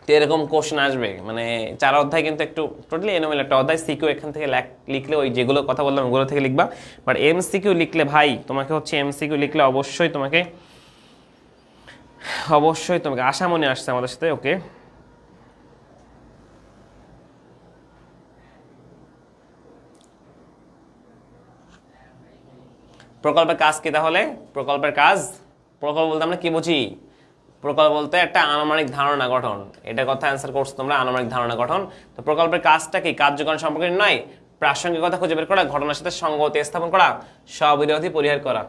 তো এরকম কোশ্চেন আসবে, মানে 4 অধ্যায় কিন্তু একটু টোটালি এনোমেল একটা অধ্যায়। সিকিউ এখান থেকে লিখলে ওই যেগুলো কথা বললাম ওগুলো থেকে লিখবা, বাট এমসিকিউ লিখলে ভাই তোমাকে হচ্ছে এমসিকিউ লিখলে অবশ্যই তোমাকে আশামনি আসছে আমাদের সাথে, ওকে। প্রকল্পের কাজ কি তাহলে, প্রকল্পের কাজ, প্রকল্প বলতে আমরা কি বুঝি, প্রকল্প বলতে একটা আনুমানিক ধারণা গঠন, এটা কথা অ্যান্সার করছো তোমরা, আনুমানিক ধারণা গঠন। তো প্রকল্পের কাজটা কি, কার্যকরণ সম্পর্কে নয়, প্রাসঙ্গিকতা খুঁজে বের করা, ঘটনার সাথে সঙ্গতি স্থাপন করা, স্ববিরোধী পরিহার করা।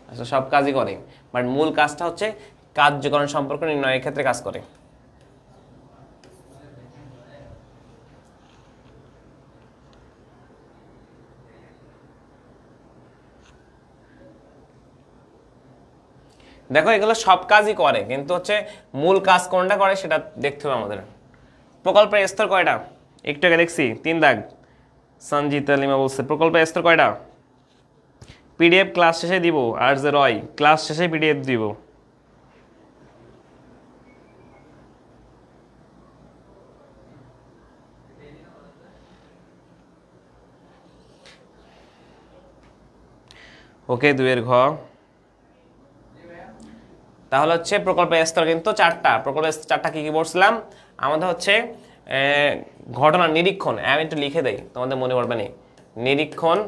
আচ্ছা সব কাজই করে, বাট মূল কাজটা হচ্ছে কার্যকরণ সম্পর্ক নির্ণয়ের ক্ষেত্রে কাজ করে। দেখো এগুলো সব কাজই করে, কিন্তু হচ্ছে মূল কাজ কোনটা করে সেটা দেখতে হবে আমাদের। প্রকল্পের স্তর কয়টা, একটু আগে দেখছি 3 দাগ, সঞ্জিতা লিমা বলছে প্রকল্পের স্তর কয়টা। পিডিএফ ক্লাস শেষে দিব, আর যে রয় ক্লাস শেষে পিডিএফ দিব। ওকে 2 এর ঘ। তাহলে হচ্ছে প্রকল্পের স্তর কিন্তু 4টা, প্রকল্পের 4টা কি কি বলছিলাম আমাদের হচ্ছে ঘটনা নিরীক্ষণ, আমি একটু লিখে দেই তোমাদের মনে পড়বে না, নিরীক্ষণ,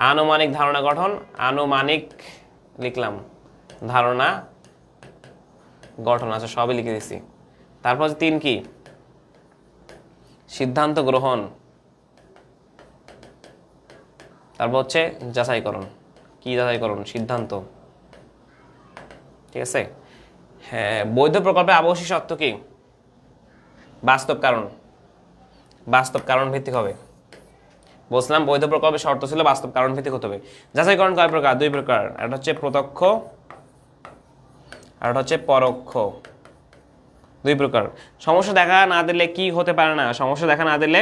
আনুমানিক ধারণা গঠন, আনুমানিক লিখলাম, ধারণা গঠন, আচ্ছা সবই লিখে দিছি। তারপর 3 কি, সিদ্ধান্ত গ্রহণ, তারপর হচ্ছে যাচাইকরণ, কি যাচাইকরণ, সিদ্ধান্ত, ঠিক আছে। হ্যাঁ বৈধ প্রকল্পের আবশ্যিক শর্ত কি, বাস্তব কারণ, বাস্তব কারণ ভিত্তিক হবে। বলছিলাম বৈধ প্রকল্পের শর্ত ছিল বাস্তব কারণ ভিত্তিক হতে হবে। যাচাইকরণ কয় প্রকার, 2 প্রকার, একটা হচ্ছে প্রত্যক্ষ আর একটা হচ্ছে পরোক্ষ, 2 প্রকার। সমস্যা দেখা না দিলে কি হতে পারে না, সমস্যা দেখা না দিলে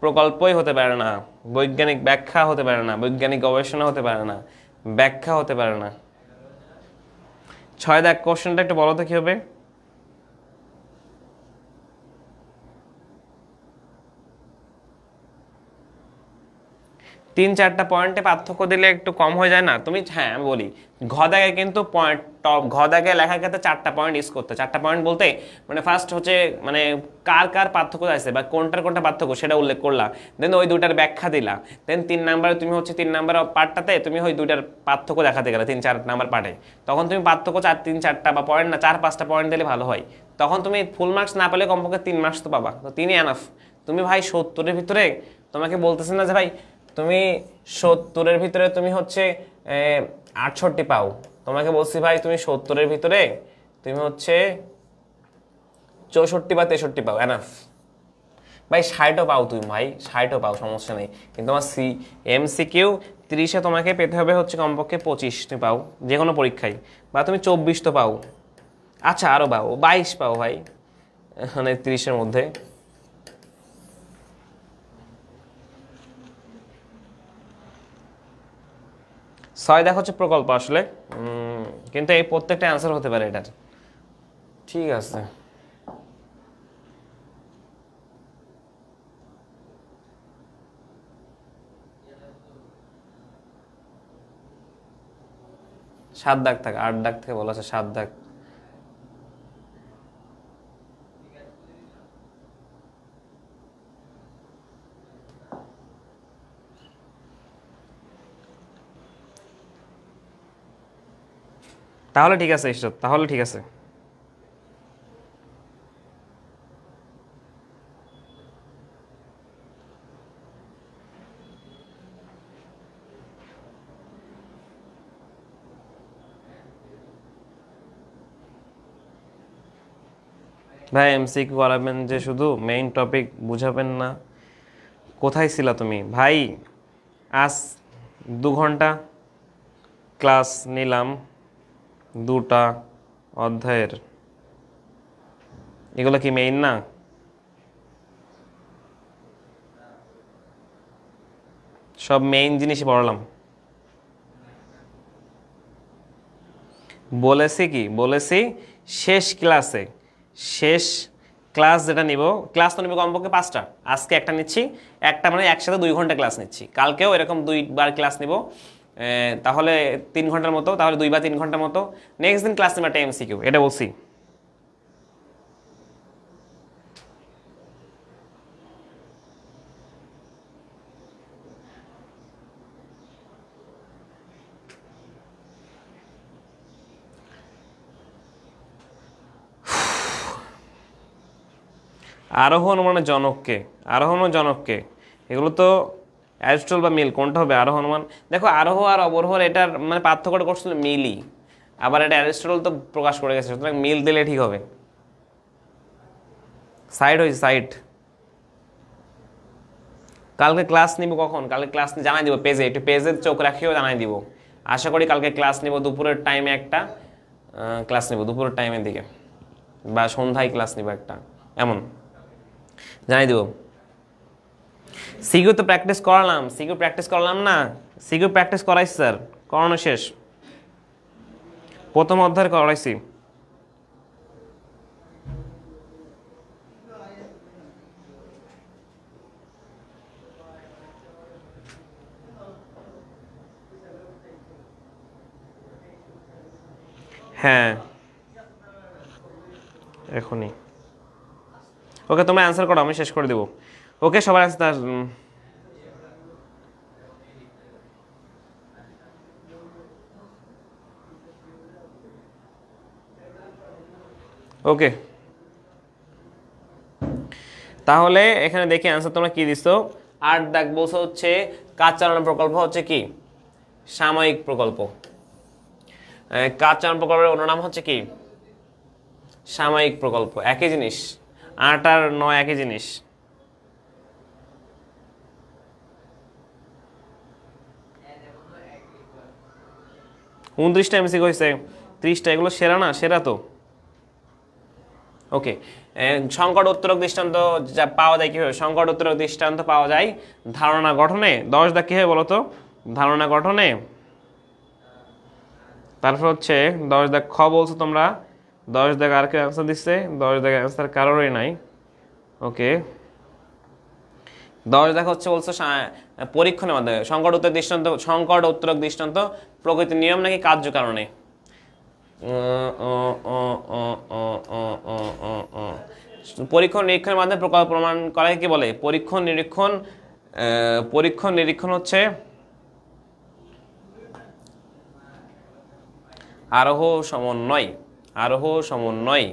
প্রকল্পই হতে পারে না, বৈজ্ঞানিক ব্যাখ্যা হতে পারে না, বৈজ্ঞানিক গবেষণা হতে পারে না, ব্যাখ্যা হতে পারে না। 6 দাগ কোশ্চেনটা একটু বলো তো কি হবে। 3-4টা পয়েন্টে পার্থক্য দিলে একটু কম হয়ে যায় না তুমি, হ্যাঁ আমি বলি ঘ দাগে কিন্তু পয়েন্ট টপ, ঘ দাগে লেখার ক্ষেত্রে 4টা পয়েন্ট ইউজ করতে, 4টা পয়েন্ট বলতে মানে ফার্স্ট হচ্ছে মানে কার কার পার্থক্য আছে বা কোনটার কোনটা পার্থক্য সেটা উল্লেখ করলা, দেন ওই দুটার ব্যাখ্যা দিলা, দেন 3 নাম্বারে তুমি হচ্ছে 3 নাম্বার পার্টটাতে তুমি ওই দুটার পার্থক্য দেখাতে গেলে 3-4 নাম্বার পার্টে, তখন তুমি পার্থক্য 4-3-4টা বা পয়েন্ট না 4-5টা পয়েন্ট দিলে ভালো হয়, তখন তুমি ফুল মার্কস না পেলে কমপক্ষে 3 মার্কস তো পাবা, তো 3ই এনাফ। তুমি ভাই 70-এর ভিতরে তোমাকে বলতেছেন না যে ভাই তুমি 70-এর ভিতরে তুমি হচ্ছে 68 পাও, তোমাকে বলছি ভাই তুমি 70-এর ভিতরে তুমি হচ্ছে 64 বা 63 পাও, এনাফ ভাই। 60ও পাও তুমি ভাই, 60ও পাও, সমস্যা নেই, কিন্তু আমার এমসিকিউ 30-এ তোমাকে পেতে হবে হচ্ছে কমপক্ষে 25 তুমি পাও যে কোনো পরীক্ষায়, বা তুমি 24 তো পাও, আচ্ছা আরও পাও 22 পাও ভাই, মানে 30-এর মধ্যে। ছয় দেখো হচ্ছে প্রকল্প আসলে, কিন্তু এই প্রত্যেকটা অ্যান্সার হতে পারে এটার, ঠিক আছে। সাত দাগ থাকে, 8 দাগ থেকে বলা আছে 7 দাগ। তাহলে ঠিক আছে ঈশ্বর, তাহলে ঠিক আছে। ভাই এমসিকিউ করাবেন যে শুধু মেইন টপিক বুঝাবেন না, কোথায় ছিলা তুমি ভাই? আজ 2 ঘন্টা ক্লাস নিলাম 2টা অধ্যায়ের, এগুলো কি মেইন না? সব মেইন জিনিসই পড়ালাম। বলেছি কি, বলেছি শেষ ক্লাস যেটা নিব, ক্লাস তো নিব কমপক্ষে 5টা, আজকে একটা নিচ্ছি, একটা মানে একসাথে 2 ঘন্টা ক্লাস নিচ্ছি, কালকেও এরকম 2বার ক্লাস নিব, তাহলে 3 ঘন্টার মতো, তাহলে 2 বা 3 ঘন্টার মতো। নেক্সট দিন ক্লাস নেব একটা এমসিকিউ, এটা বলছি। আরোহণ মানে জনককে, আরোহণ ও জনককে, এগুলো তো অ্যারিস্টটল বা মিল, কোনটা হবে? আরোহণ মান, দেখো আরোহ আর অবরোহ এটার মানে পার্থক্যটা করছিল মিলই, আবার এটা অ্যারিস্টটল তো প্রকাশ করে গেছে, সুতরাং মিল দিলে ঠিক হবে। সাইড হয়েছে সাইড। কালকে ক্লাস নিব কখন? কালকে ক্লাস জানাই দিব পেজে, একটু পেজে চোখ রাখিও জানাই দিব। আশা করি কালকে ক্লাস নিব দুপুরের টাইমে, একটা ক্লাস নিব দুপুরের টাইমের দিকে, বা সন্ধ্যায় ক্লাস নিব একটা, এমন জানাই দিব। সিকিউ তো প্র্যাকটিস করালাম, সিকিউ প্র্যাকটিস করলাম না, সিকিউ প্র্যাকটিস করাইছি স্যার, করানো শেষ, প্রথম অধ্যায় করাইছি। হ্যাঁ এখনই। ওকে তোমরা অ্যান্সার করো, আমি শেষ করে দেবো। ওকে সবার অ্যান্সার। ওকে তাহলে এখানে দেখি অ্যান্সার তোমরা কি দিছো। 8 দাগ বলছো হচ্ছে কাজ চালানো প্রকল্প হচ্ছে কি? সাময়িক প্রকল্প। কাজ চালানো প্রকল্পের অন্য নাম হচ্ছে কি? সাময়িক প্রকল্প। একই জিনিস, 8 আর 9 একই জিনিস। উনত্রিশটা এমসিকিউ হয়েছে, 30টা, এগুলো সেরা না? সেরা তো। ওকে সংকট উত্তরক দৃষ্টান্ত যা পাওয়া যায় কীভাবে? সংকট উত্তরক দৃষ্টান্ত পাওয়া যায় ধারণা গঠনে। 10 দাগ কী হয় বলো তো? ধারণা গঠনে। তারপর হচ্ছে 10 দাগ খ বলছো তোমরা, 10 দাগ আর কেউ অ্যান্সার দিচ্ছে? 10 দাগ অ্যান্সার কারোরই নাই। ওকে 10 দাগ হচ্ছে বলছো পরীক্ষণের মাধ্যমে। সংকট উত্তর দৃষ্টান্ত, সংকট উত্তরক দৃষ্টান্ত প্রকৃতির নিয়ম নাকি কার্য কারণে? পরীক্ষণ নিরীক্ষণের মাধ্যমে প্রকল্প প্রমাণ করাকে কি বলে? পরীক্ষণ নিরীক্ষণ। পরীক্ষণ নিরীক্ষণ হচ্ছে আরোহ সমন্বয়, আরোহ সমন্বয়,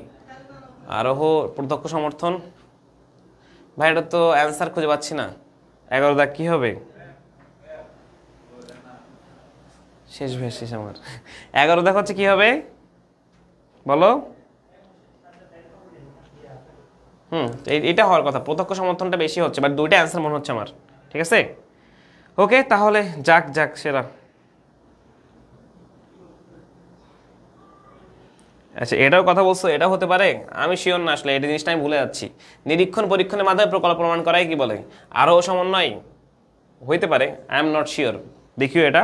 আরোহ প্রত্যক্ষ সমর্থন। ভাই এটা তো অ্যান্সার খুঁজে পাচ্ছি না। 11 দাগ কি হবে? শেষ ভাই শেষ আমার। 11 দাগ হচ্ছে কি হবে বলো? এটা হওয়ার কথা, প্রত্যক্ষ সমর্থনটা বেশি হচ্ছে, বাট দুইটা অ্যান্সার মনে হচ্ছে আমার। ঠিক আছে ওকে তাহলে যাক যাক সেরা। আচ্ছা এটাও কথা বলছো, এটাও হতে পারে, আমি শিওর না আসলে, এটা জিনিসটা আমি ভুলে যাচ্ছি। নিরীক্ষণ পরীক্ষণের মাধ্যমে প্রকল্প প্রমাণ করাই কি বলে? আরও সমন্বয় হইতে পারে, আই এম নট শিওর। দেখিও এটা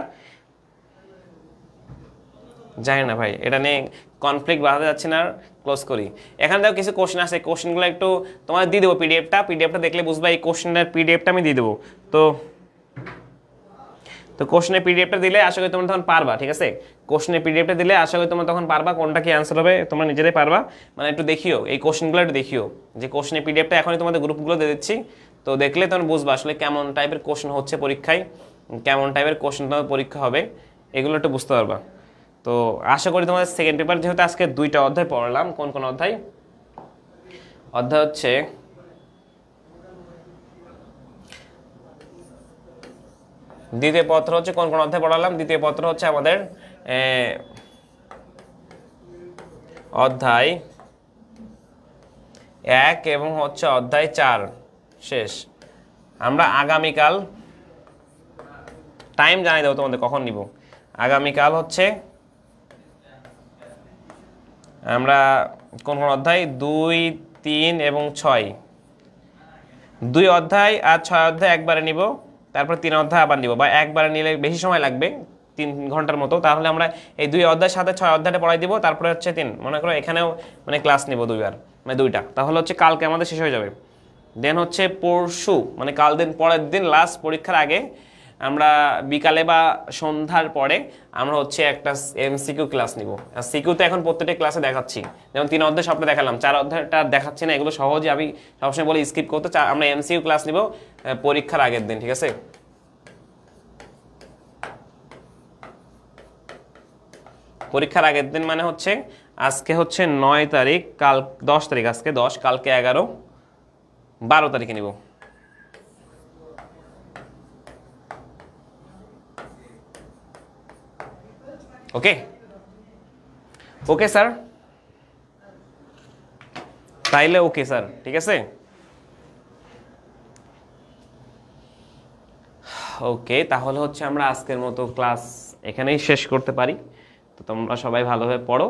জানি না ভাই, এটা নিয়ে কনফ্লিক্ট বাড়াতে যাচ্ছি না, ক্লোজ করি। এখানে দেখো কিছু কোশ্চেন আছে, কোশ্চেনগুলো একটু তোমাদের দিয়ে দেবো পিডিএফটা দেখলে বুঝবা। এই কোশ্চেনের পিডিএফটা আমি দিয়ে দেবো। তো কোশ্চেনের পিডিএফটা দিলে আশা করি তোমরা তখন পারবা। ঠিক আছে কোশ্চেনের পিডিএফটা দিলে আশা করি তোমরা তখন পারবা কোনটা কি অ্যান্সার হবে, তোমরা নিজেরাই পারবা। মানে একটু দেখিও এই কোশ্চেনগুলো, একটু দেখিও যে কোশ্চেনের পিডিএফটা এখনই তোমাদের গ্রুপগুলো দিয়ে দিচ্ছি। তো দেখলে তোমরা বুঝবা আসলে কেমন টাইপের কোশ্চেন হচ্ছে পরীক্ষায়, কেমন টাইপের কোশ্চেন তোমাদের পরীক্ষা হবে, এগুলো একটু বুঝতে পারবা। তো আশা করি তোমাদের সেকেন্ড পেপার, যেহেতু আজকে 2টা অধ্যায় পড়লাম, কোন কোন অধ্যায়? অধ্যায় হচ্ছে দ্বিতীয় পত্র হচ্ছে কোন কোন অধ্যায় পড়ালাম? দ্বিতীয় পত্র হচ্ছে আমাদের অধ্যায় 1 এবং হচ্ছে অধ্যায় 4 শেষ। আমরা আগামীকাল টাইম জানাই দেবো তোমাদের কখন নিব। আগামীকাল হচ্ছে আমরা কোন কোন অধ্যায় 2, 3 এবং 6 2 অধ্যায় আর 6 অধ্যায় একবারে নিব, তারপর 3 অধ্যায় আবার নিব, বা একবারে নিলে বেশি সময় লাগবে 3 ঘন্টার মতো। তাহলে আমরা এই 2 অধ্যায়ের সাথে 6 অধ্যায়টা পড়াই দিব, তারপরে হচ্ছে 3, মনে করো এখানেও মানে ক্লাস নিব 2বার, মানে 2টা। তাহলে হচ্ছে কালকে আমাদের শেষ হয়ে যাবে। দেন হচ্ছে পরশু মানে কাল দিন পরের দিন লাস্ট পরীক্ষার আগে আমরা বিকালে বা সন্ধ্যার পরে আমরা হচ্ছে একটা এমসিকিউ ক্লাস নিব। আর সিকিউ তো এখন প্রত্যেকটা ক্লাসে দেখাচ্ছি, যেমন 3 অধ্যায় সবটা দেখালাম, 4 অধ্যায়টা দেখাচ্ছি না, এগুলো সহজে আমি সবসময় বলি স্কিপ করতে। আমরা এমসিকিউ ক্লাস নিব পরীক্ষার আগের দিন, ঠিক আছে? পরীক্ষার আগের দিন মানে হচ্ছে আজকে হচ্ছে 9 তারিখ, কাল 10 তারিখ, আজকে 10, কালকে 11, 12 তারিখে নিব। ওকে ওকে স্যার, তাইলে ওকে স্যার, ঠিক আছে। ওকে, তাহলে হচ্ছে আমরা আজকের মতো ক্লাস এখানেই শেষ করতে পারি। তো তোমরা সবাই ভালোভাবে পড়ো।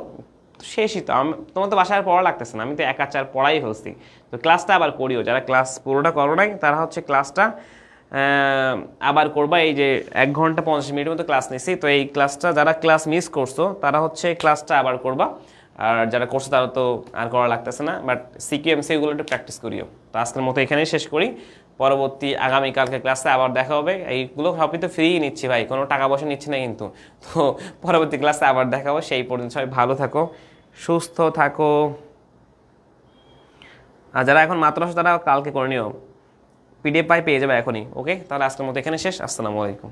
শেষই তো, তোমার তো বাসায় পড়া লাগতেছে না, আমি তো 1 আর 4 পড়াই ফেলছি। তো ক্লাসটা আবার করিও, যারা ক্লাস পুরোটা করো নাই তারা হচ্ছে ক্লাসটা আবার করবা। এই যে 1 ঘন্টা 50 মিনিটের মতো ক্লাস নিছি, তো এই ক্লাসটা যারা ক্লাস মিস করছো তারা হচ্ছে ক্লাসটা আবার করবা, আর যারা করছো তারা তো আর করা লাগতেছে না, বাট সিকিউএমসিগুলো একটু প্র্যাকটিস করিও। তো আজকের মতো এখানেই শেষ করি, পরবর্তী আগামীকালকে ক্লাসে আবার দেখা হবে। এইগুলো সবই তো ফ্রি নিচ্ছি ভাই, কোনো টাকা পয়সা নিচ্ছি না কিন্তু। তো পরবর্তী ক্লাসে আবার দেখা হবে, সেই পর্যন্ত সবাই ভালো থাকো, সুস্থ থাকো। আর যারা এখন মাত্র আসো তারা কালকে করে নিও, পিডিএফ পেয়ে যাবে এখনই। ওকে, তাহলে আজকের মতো এখানে শেষ। আসসালামু আলাইকুম।